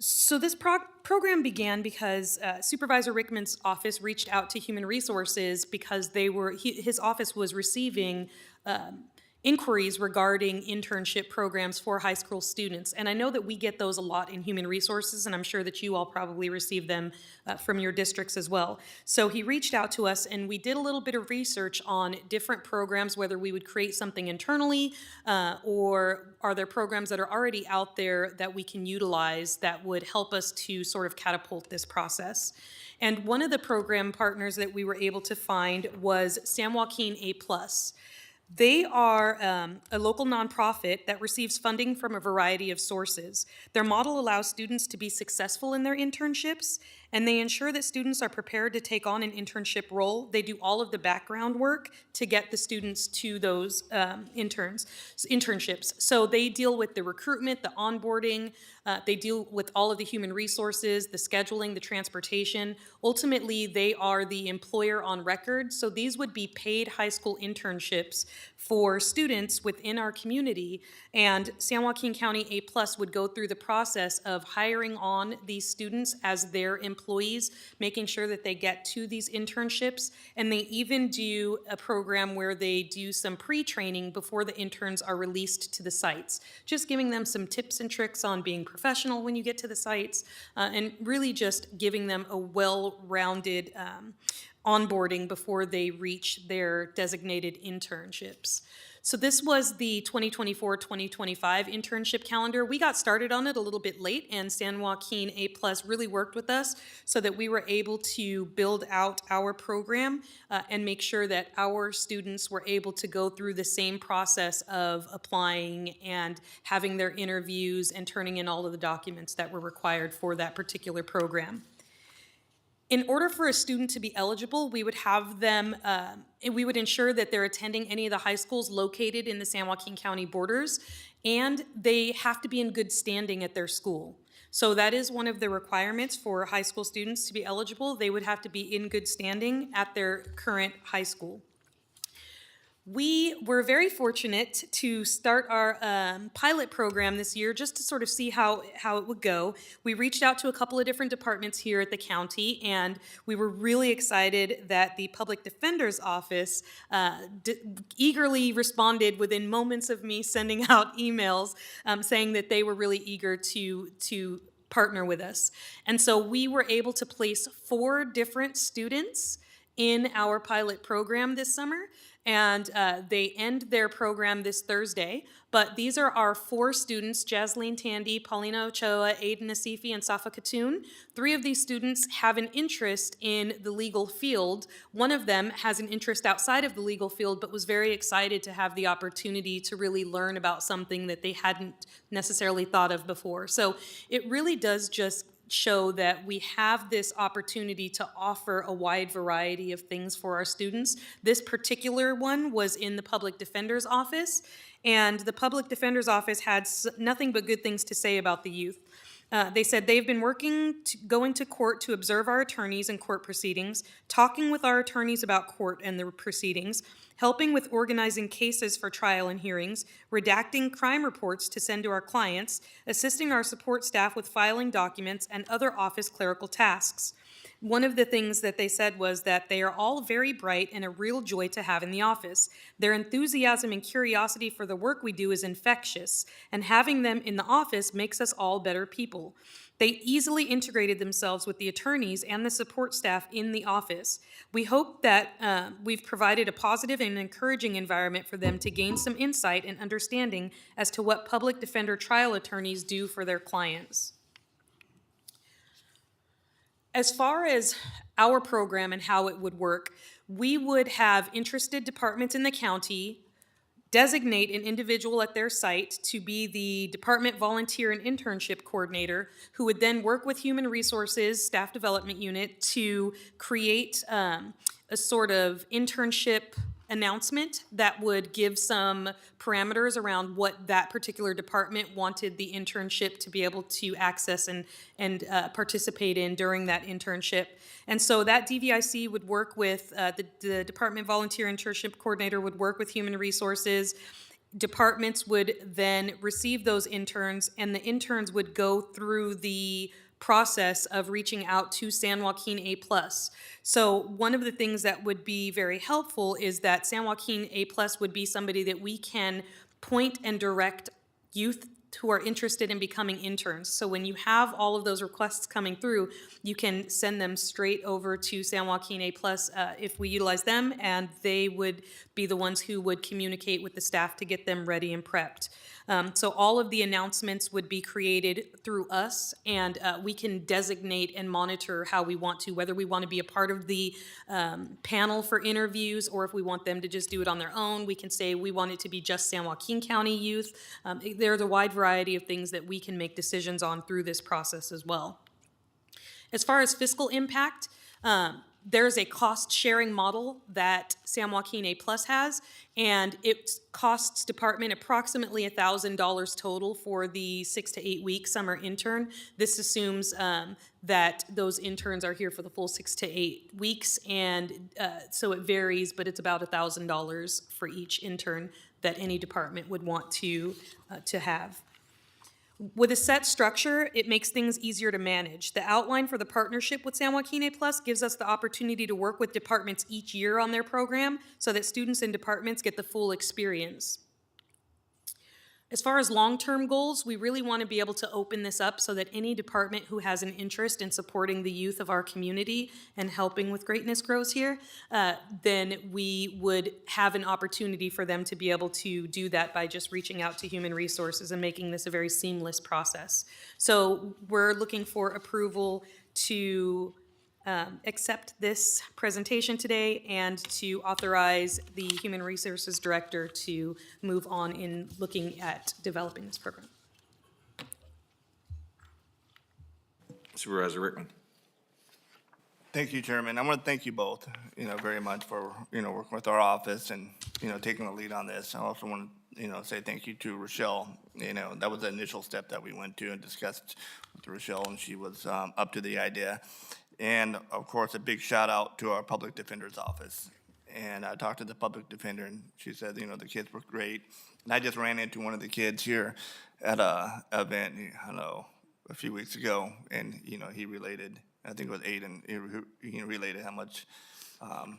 So this program began because Supervisor Rickman's office reached out to Human Resources because his office was receiving inquiries regarding internship programs for high school students. And I know that we get those a lot in Human Resources, and I'm sure that you all probably receive them from your districts as well. So he reached out to us, and we did a little bit of research on different programs, whether we would create something internally, or are there programs that are already out there that we can utilize that would help us to sort of catapult this process. And one of the program partners that we were able to find was San Joaquin A+. They are a local nonprofit that receives funding from a variety of sources. Their model allows students to be successful in their internships, and they ensure that students are prepared to take on an internship role. They do all of the background work to get the students to those internships. So they deal with the recruitment, the onboarding, they deal with all of the human resources, the scheduling, the transportation. Ultimately, they are the employer on record. So these would be paid high school internships for students within our community. And San Joaquin County A+ would go through the process of hiring on these students as their employees, making sure that they get to these internships. And they even do a program where they do some pre-training before the interns are released to the sites, just giving them some tips and tricks on being professional when you get to the sites, and really just giving them a well-rounded onboarding before they reach their designated internships. So this was the 2024-2025 internship calendar. We got started on it a little bit late, and San Joaquin A+ really worked with us so that we were able to build out our program and make sure that our students were able to go through the same process of applying and having their interviews and turning in all of the documents that were required for that particular program. In order for a student to be eligible, we would have them, we would ensure that they're attending any of the high schools located in the San Joaquin County borders, and they have to be in good standing at their school. So that is one of the requirements for high school students to be eligible. They would have to be in good standing at their current high school. We were very fortunate to start our pilot program this year just to sort of see how it would go. We reached out to a couple of different departments here at the county, and we were really excited that the Public Defender's Office eagerly responded within moments of me sending out emails saying that they were really eager to partner with us. And so we were able to place 4 different students in our pilot program this summer. and they end their program this Thursday. But these are our 4 students: Jasleen Tandy, Paulina Ochoa, Aiden Asifi, and Safa Khatun. 3 of these students have an interest in the legal field. One of them has an interest outside of the legal field, but was very excited to have the opportunity to really learn about something that they hadn't necessarily thought of before. So it really does just show that we have this opportunity to offer a wide variety of things for our students. This particular one was in the Public Defender's Office, and the Public Defender's Office had nothing but good things to say about the youth. They said they've been going to court to observe our attorneys in court proceedings, talking with our attorneys about court and the proceedings, helping with organizing cases for trial and hearings, redacting crime reports to send to our clients, assisting our support staff with filing documents, and other office clerical tasks. One of the things that they said was that they are all very bright and a real joy to have in the office. Their enthusiasm and curiosity for the work we do is infectious, and having them in the office makes us all better people. They easily integrated themselves with the attorneys and the support staff in the office. We hope that we've provided a positive and encouraging environment for them to gain some insight and understanding as to what public defender trial attorneys do for their clients. As far as our program and how it would work, we would have interested departments in the county designate an individual at their site to be the department volunteer and internship coordinator, who would then work with Human Resources Staff Development Unit to create a sort of internship announcement that would give some parameters around what that particular department wanted the internship to be able to access and participate in during that internship. And so that DVIC would work with, the Department Volunteer Internship Coordinator would work with Human Resources. Departments would then receive those interns, and the interns would go through the process of reaching out to San Joaquin A+. So one of the things that would be very helpful is that San Joaquin A+ would be somebody that we can point and direct youth who are interested in becoming interns. So when you have all of those requests coming through, you can send them straight over to San Joaquin A+, if we utilize them, and they would be the ones who would communicate with the staff to get them ready and prepped. So all of the announcements would be created through us, and we can designate and monitor how we want to, whether we want to be a part of the panel for interviews, or if we want them to just do it on their own. We can say we want it to be just San Joaquin County youth. There's a wide variety of things that we can make decisions on through this process as well. As far as fiscal impact, there's a cost-sharing model that San Joaquin A+ has, and it costs department approximately $1,000 total for the 6 to 8 week summer intern. This assumes that those interns are here for the full 6 to 8 weeks, and so it varies, but it's about $1,000 for each intern that any department would want to have. With a set structure, it makes things easier to manage. The outline for the partnership with San Joaquin A+ gives us the opportunity to work with departments each year on their program so that students and departments get the full experience. As far as long-term goals, we really want to be able to open this up so that any department who has an interest in supporting the youth of our community and helping with Greatness Grows Here, then we would have an opportunity for them to be able to do that by just reaching out to Human Resources and making this a very seamless process. So we're looking for approval to accept this presentation today and to authorize the Human Resources Director to move on in looking at developing this program. Supervisor Rickman. Thank you, Chairman. I want to thank you both, very much for, working with our office and, taking the lead on this. I also want to, say thank you to Rochelle. That was the initial step that we went to and discussed with Rochelle, and she was up to the idea. And, of course, a big shout-out to our Public Defender's Office. And I talked to the public defender, and she said, the kids were great. And I just ran into one of the kids here at an event, a few weeks ago, and, he related, I think it was Aiden, he related how much, fun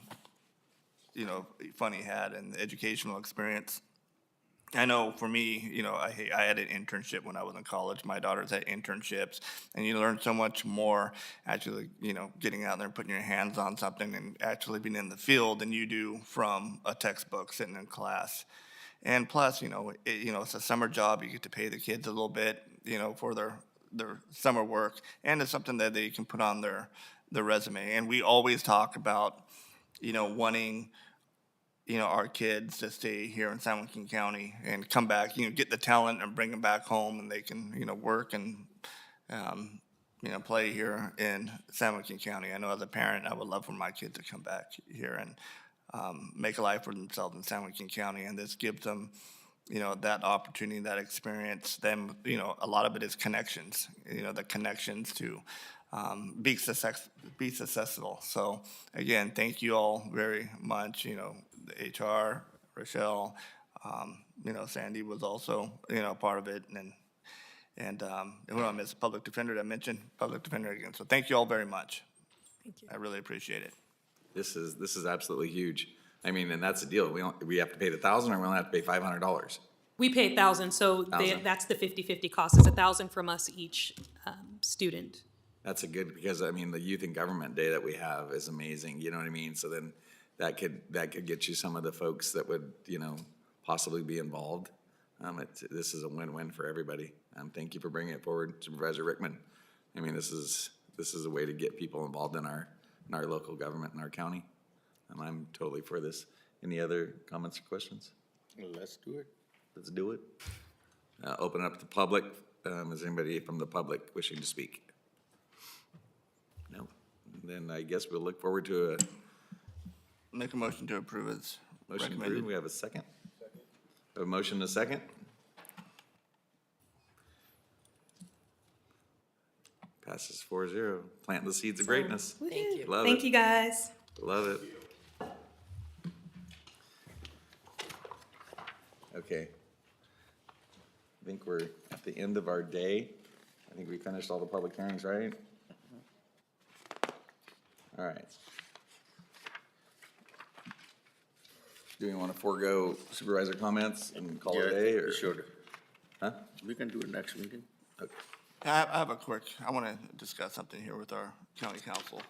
he had and the educational experience. I know for me, I had an internship when I was in college. My daughters had internships, and you learn so much more actually, getting out there and putting your hands on something and actually being in the field than you do from a textbook sitting in class. And plus, it's a summer job. You get to pay the kids a little bit, for their summer work, and it's something that they can put on their resume. And we always talk about, wanting our kids to stay here in San Joaquin County and come back, get the talent and bring them back home, and they can, work and, play here in San Joaquin County. I know as a parent, I would love for my kids to come back here and make a life for themselves in San Joaquin County, and this gives them, that opportunity, that experience. Them, a lot of it is connections, the connections to be successful. So again, thank you all very much. The HR, Rochelle, Sandy was also, part of it, and who I miss, public defender. I mentioned public defender again. So thank you all very much. Thank you. I really appreciate it. This is absolutely huge. I mean, and that's the deal. We have to pay the $1,000, or we only have to pay $500. We pay 1,000, so $1,000. that's the 50/50 cost. It's 1,000 from us each student. That's a good, because I mean, the Youth in Government Day that we have is amazing, you know what I mean? So then that could get you some of the folks that would, possibly be involved. This is a win-win for everybody. Thank you for bringing it forward, Supervisor Rickman. I mean, this is a way to get people involved in our local government in our county. And I'm totally for this. Any other comments or questions? Let's do it. Let's do it. Open it up to the public. Is anybody from the public wishing to speak? No. Then I guess we'll look forward to a Make a motion to approve as motion recommended. approved. We have a second. A motion and a second. Passes 4-0. Planting the seeds of greatness. Thank you. Love Thank it. you, guys. Love it. Okay. I think we're at the end of our day. I think we finished all the public hearings, right? All right. Do we want to forego supervisor comments and call it a day, or? Sure. Huh? We can do it next meeting. Okay. I want to discuss something here with our county council,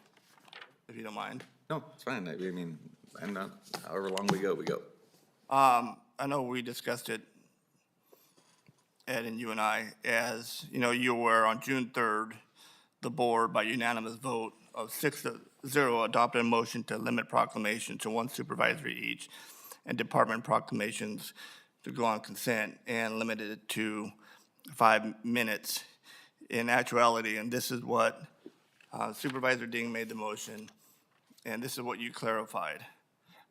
if you don't mind. No, it's fine. I mean, I'm not, however long we go, we go. I know we discussed it, Ed and you and I, as, you were on June 3rd, the board by unanimous vote of 6-0 adopted a motion to limit proclamations to one supervisor each and department proclamations to go on consent and limited it to 5 minutes. In actuality, and this is what Supervisor Ding made the motion, and this is what you clarified.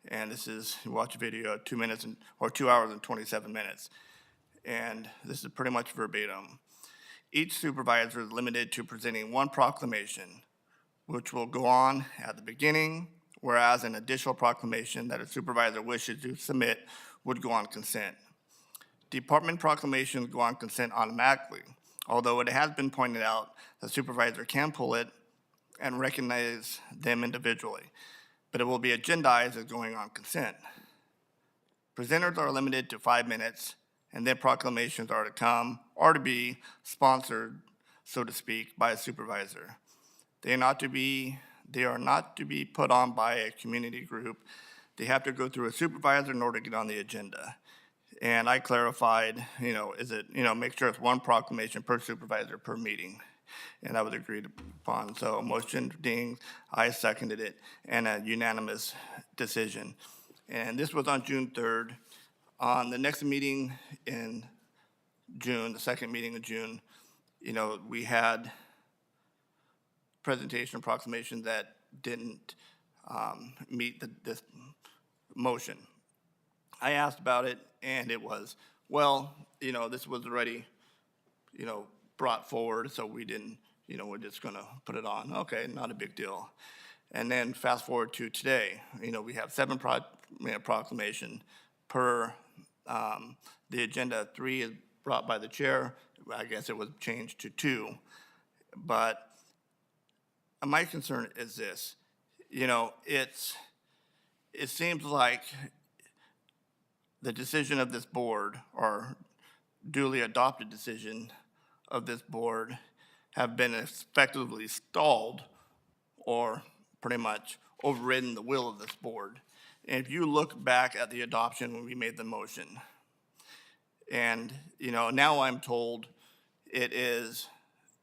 And this is, you watch a video, 2 minutes or 2 hours and 27 minutes. And this is pretty much verbatim. Each supervisor is limited to presenting one proclamation, which will go on at the beginning, whereas an additional proclamation that a supervisor wishes to submit would go on consent. Department proclamations go on consent automatically, although it has been pointed out the supervisor can pull it and recognize them individually, but it will be agendized as going on consent. Presenters are limited to 5 minutes, and then proclamations are to come or to be sponsored, so to speak, by a supervisor. They are not to be put on by a community group. They have to go through a supervisor in order to get on the agenda. And I clarified, make sure it's one proclamation per supervisor per meeting. And that was agreed upon. So motion Ding, I seconded it, and a unanimous decision. And this was on June 3rd. On the next meeting in June, the second meeting of June, we had presentation proclamation that didn't meet this motion. I asked about it, and it was, this was already, brought forward, so we didn't, we're just gonna put it on. Okay, not a big deal. And then fast forward to today, we have 7 proclamation per the agenda. 3 is brought by the chair. I guess it was changed to 2. But my concern is this, it seems like the decision of this board, or duly adopted decision of this board, have been effectively stalled or pretty much overridden the will of this board. And if you look back at the adoption when we made the motion, and, now I'm told it is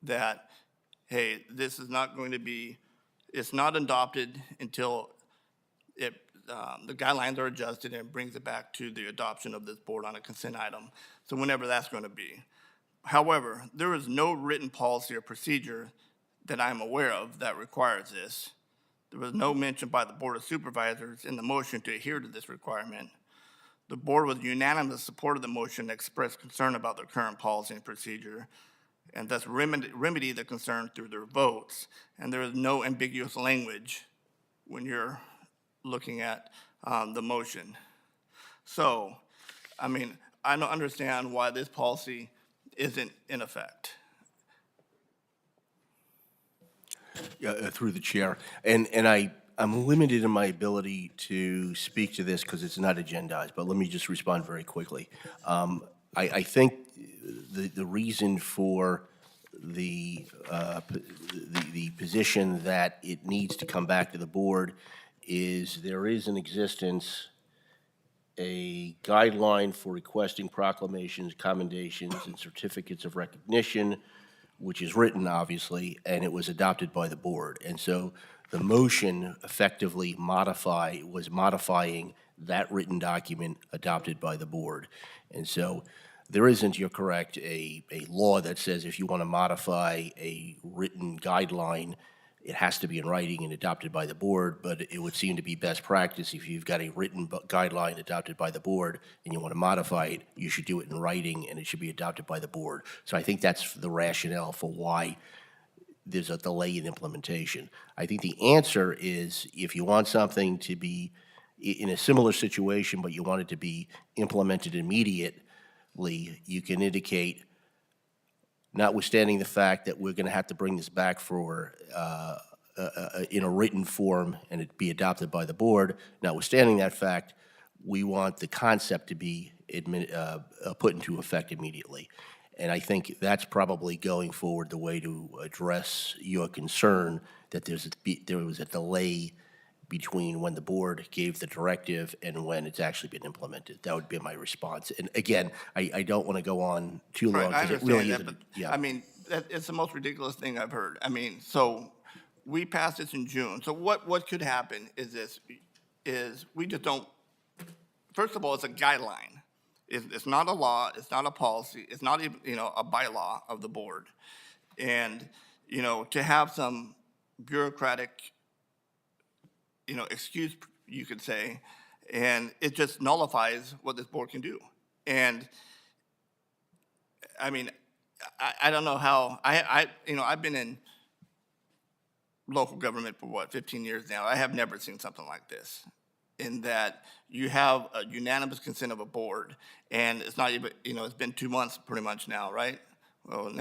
that, hey, this is not going to be, it's not adopted until the guidelines are adjusted and it brings it back to the adoption of this board on a consent item. So whenever that's going to be. However, there is no written policy or procedure that I'm aware of that requires this. There was no mention by the Board of Supervisors in the motion to adhere to this requirement. The board with unanimous support of the motion expressed concern about their current policy and procedure, and thus remedy the concern through their votes. And there is no ambiguous language when you're looking at the motion. So, I don't understand why this policy isn't in effect. Through the chair. And I'm limited in my ability to speak to this because it's not agendized, but let me just respond very quickly. I think the reason for the position that it needs to come back to the board is there is in existence a guideline for requesting proclamations, commendations, and certificates of recognition, which is written, obviously, and it was adopted by the board. And so the motion effectively was modifying that written document adopted by the board. And so there isn't, you're correct, a law that says if you want to modify a written guideline, it has to be in writing and adopted by the board, but it would seem to be best practice if you've got a written guideline adopted by the board and you want to modify it, you should do it in writing and it should be adopted by the board. So I think that's the rationale for why there's a delay in implementation. I think the answer is if you want something to be in a similar situation, but you want it to be implemented immediately, you can indicate, notwithstanding the fact that we're going to have to bring this back for in a written form and it be adopted by the board, notwithstanding that fact, we want the concept to be put into effect immediately. And I think that's probably going forward the way to address your concern that there was a delay between when the board gave the directive and when it's actually been implemented. That would be my response. And again, I don't want to go on too long Right, I because it really understand isn't. that, but, it's the most ridiculous thing I've heard. So we passed this in June. So what could happen is we just don't, first of all, it's a guideline. It's not a law, it's not a policy, it's not even, a bylaw of the board. And, to have some bureaucratic, excuse, you could say, and it just nullifies what this board can do. And, I don't know how, I've been in local government for 15 years now. I have never seen something like this, in that you have a unanimous consent of a board, and it's not even, it's been 2 months pretty much now, right? Well,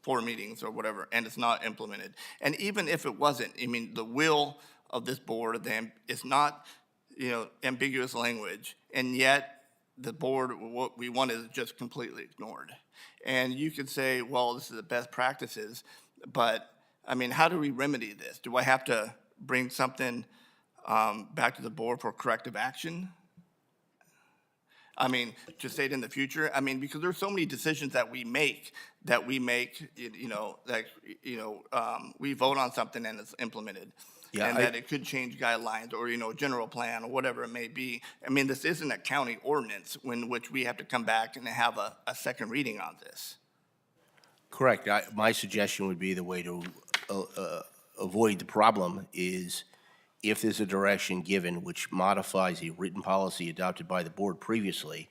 4 meetings or whatever, and it's not implemented. And even if it wasn't, the will of this board, it's not, ambiguous language, and yet the board, what we want is just completely ignored. And you could say, well, this is the best practices, but, how do we remedy this? Do I have to bring something back to the board for corrective action? To say it in the future? Because there's so many decisions that we make, we vote on something and it's implemented. Yeah, and that it could change guidelines or, general plan or whatever it may be. This isn't a county ordinance in which we have to come back and have a second reading on this. Correct. My suggestion would be the way to avoid the problem is if there's a direction given which modifies a written policy adopted by the board previously,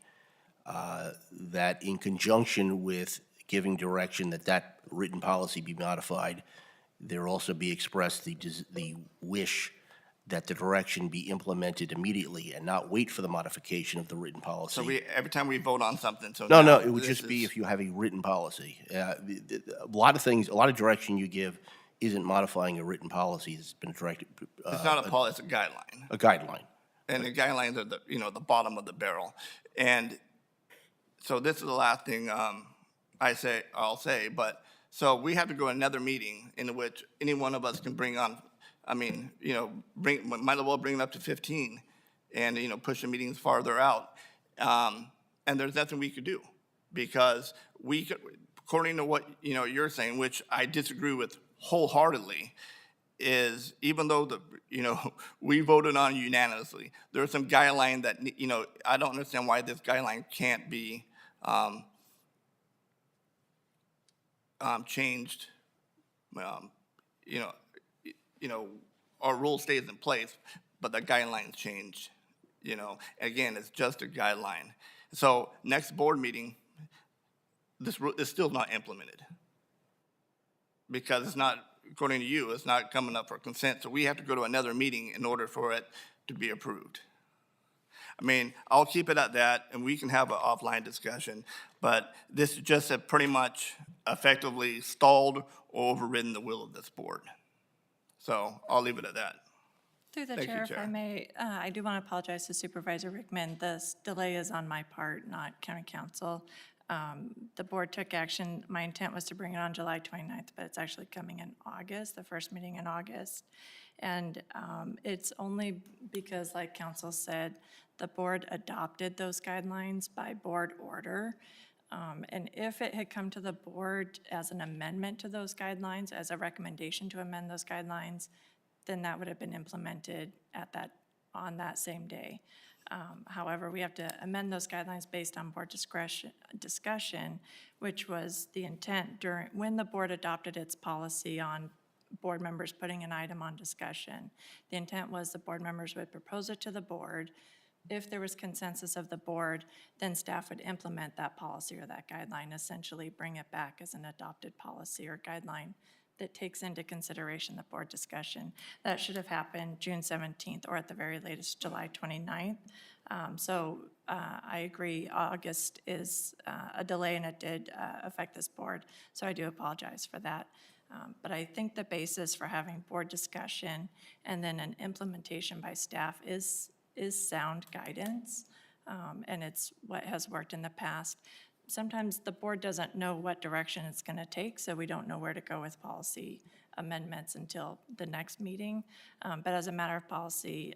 that in conjunction with giving direction that written policy be modified, there also be expressed the wish that the direction be implemented immediately and not wait for the modification of the written policy. So every time we vote on something, so No, it would just be if you have a written policy. A lot of direction you give isn't modifying a written policy that's been directed. It's not a policy, it's a guideline. A guideline. And the guidelines are the bottom of the barrel. And so this is the last thing I'll say, but so we have to go to another meeting in which any one of us can bring on, might as well bring it up to 15 and, push the meetings farther out. And there's nothing we could do because we could, according to what, you're saying, which I disagree with wholeheartedly, is even though we voted on unanimously, there's some guideline that, I don't understand why this guideline can't be changed. Our rule stays in place, but the guidelines change. Again, it's just a guideline. So next board meeting, this is still not implemented because it's not, according to you, it's not coming up for consent. So we have to go to another meeting in order for it to be approved. I'll keep it at that, and we can have an offline discussion, but this just have pretty much effectively stalled or overridden the will of this board. So I'll leave it at that. Through the Thank you, chair, if Chair. I may, I do want to apologize to Supervisor Rickman. This delay is on my part, not county council. The board took action. My intent was to bring it on July 29th, but it's actually coming in August, the first meeting in August. And it's only because, like council said, the board adopted those guidelines by board order. And if it had come to the board as an amendment to those guidelines, as a recommendation to amend those guidelines, then that would have been implemented on that same day. However, we have to amend those guidelines based on board discussion, which was the intent when the board adopted its policy on board members putting an item on discussion. The intent was the board members would propose it to the board. If there was consensus of the board, then staff would implement that policy or that guideline, essentially bring it back as an adopted policy or guideline that takes into consideration the board discussion. That should have happened June 17th or at the very latest July 29th. I agree, August is a delay and it did affect this board, so I do apologize for that. But I think the basis for having board discussion and then an implementation by staff is sound guidance, and it's what has worked in the past. Sometimes the board doesn't know what direction it's going to take, so we don't know where to go with policy amendments until the next meeting. But as a matter of policy,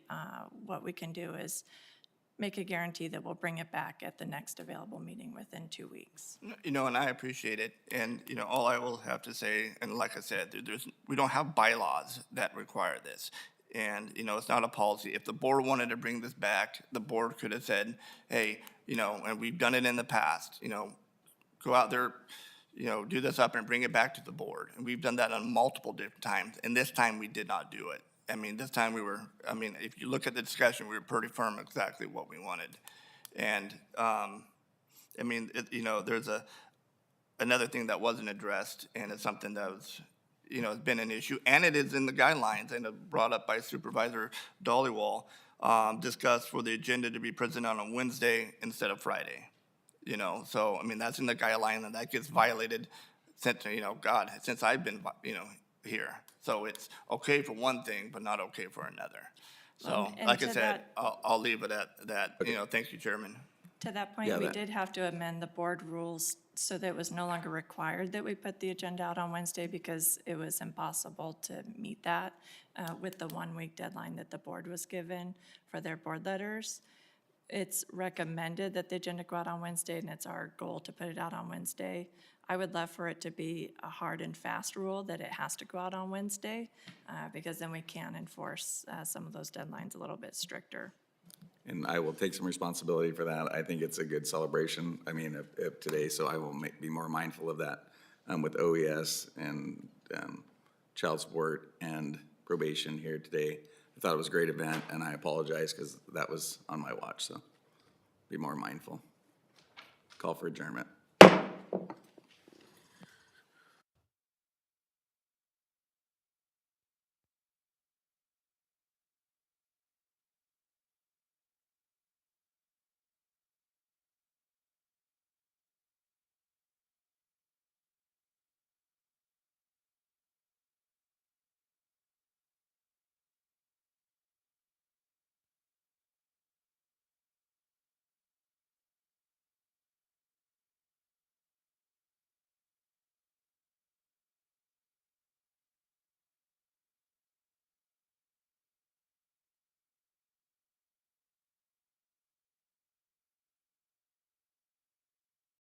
what we can do is make a guarantee that we'll bring it back at the next available meeting within 2 weeks. And I appreciate it. And, all I will have to say, and like I said, we don't have bylaws that require this. And, it's not a policy. If the board wanted to bring this back, the board could have said, hey, and we've done it in the past, go out there, do this up and bring it back to the board. And we've done that on multiple different times. And this time we did not do it. This time if you look at the discussion, we were pretty firm exactly what we wanted. And, there's another thing that wasn't addressed, and it's something that was, has been an issue, and it is in the guidelines, and brought up by Supervisor Dollywall, discussed for the agenda to be presented on a Wednesday instead of Friday. So, that's in the guideline, and that gets violated since, since I've been, here. So it's okay for one thing, but not okay for another. So, And like I to said, that- I'll leave it at that. Thank you, Chairman. To that point, Yeah, we that- did have to amend the board rules so that it was no longer required that we put the agenda out on Wednesday because it was impossible to meet that with the 1-week deadline that the board was given for their board letters. It's recommended that the agenda go out on Wednesday, and it's our goal to put it out on Wednesday. I would love for it to be a hard and fast rule that it has to go out on Wednesday because then we can enforce some of those deadlines a little bit stricter. And I will take some responsibility for that. I think it's a good celebration, of today, so I will be more mindful of that with OES and child support and probation here today. I thought it was a great event, and I apologize because that was on my watch, so be more mindful. Call for adjournment.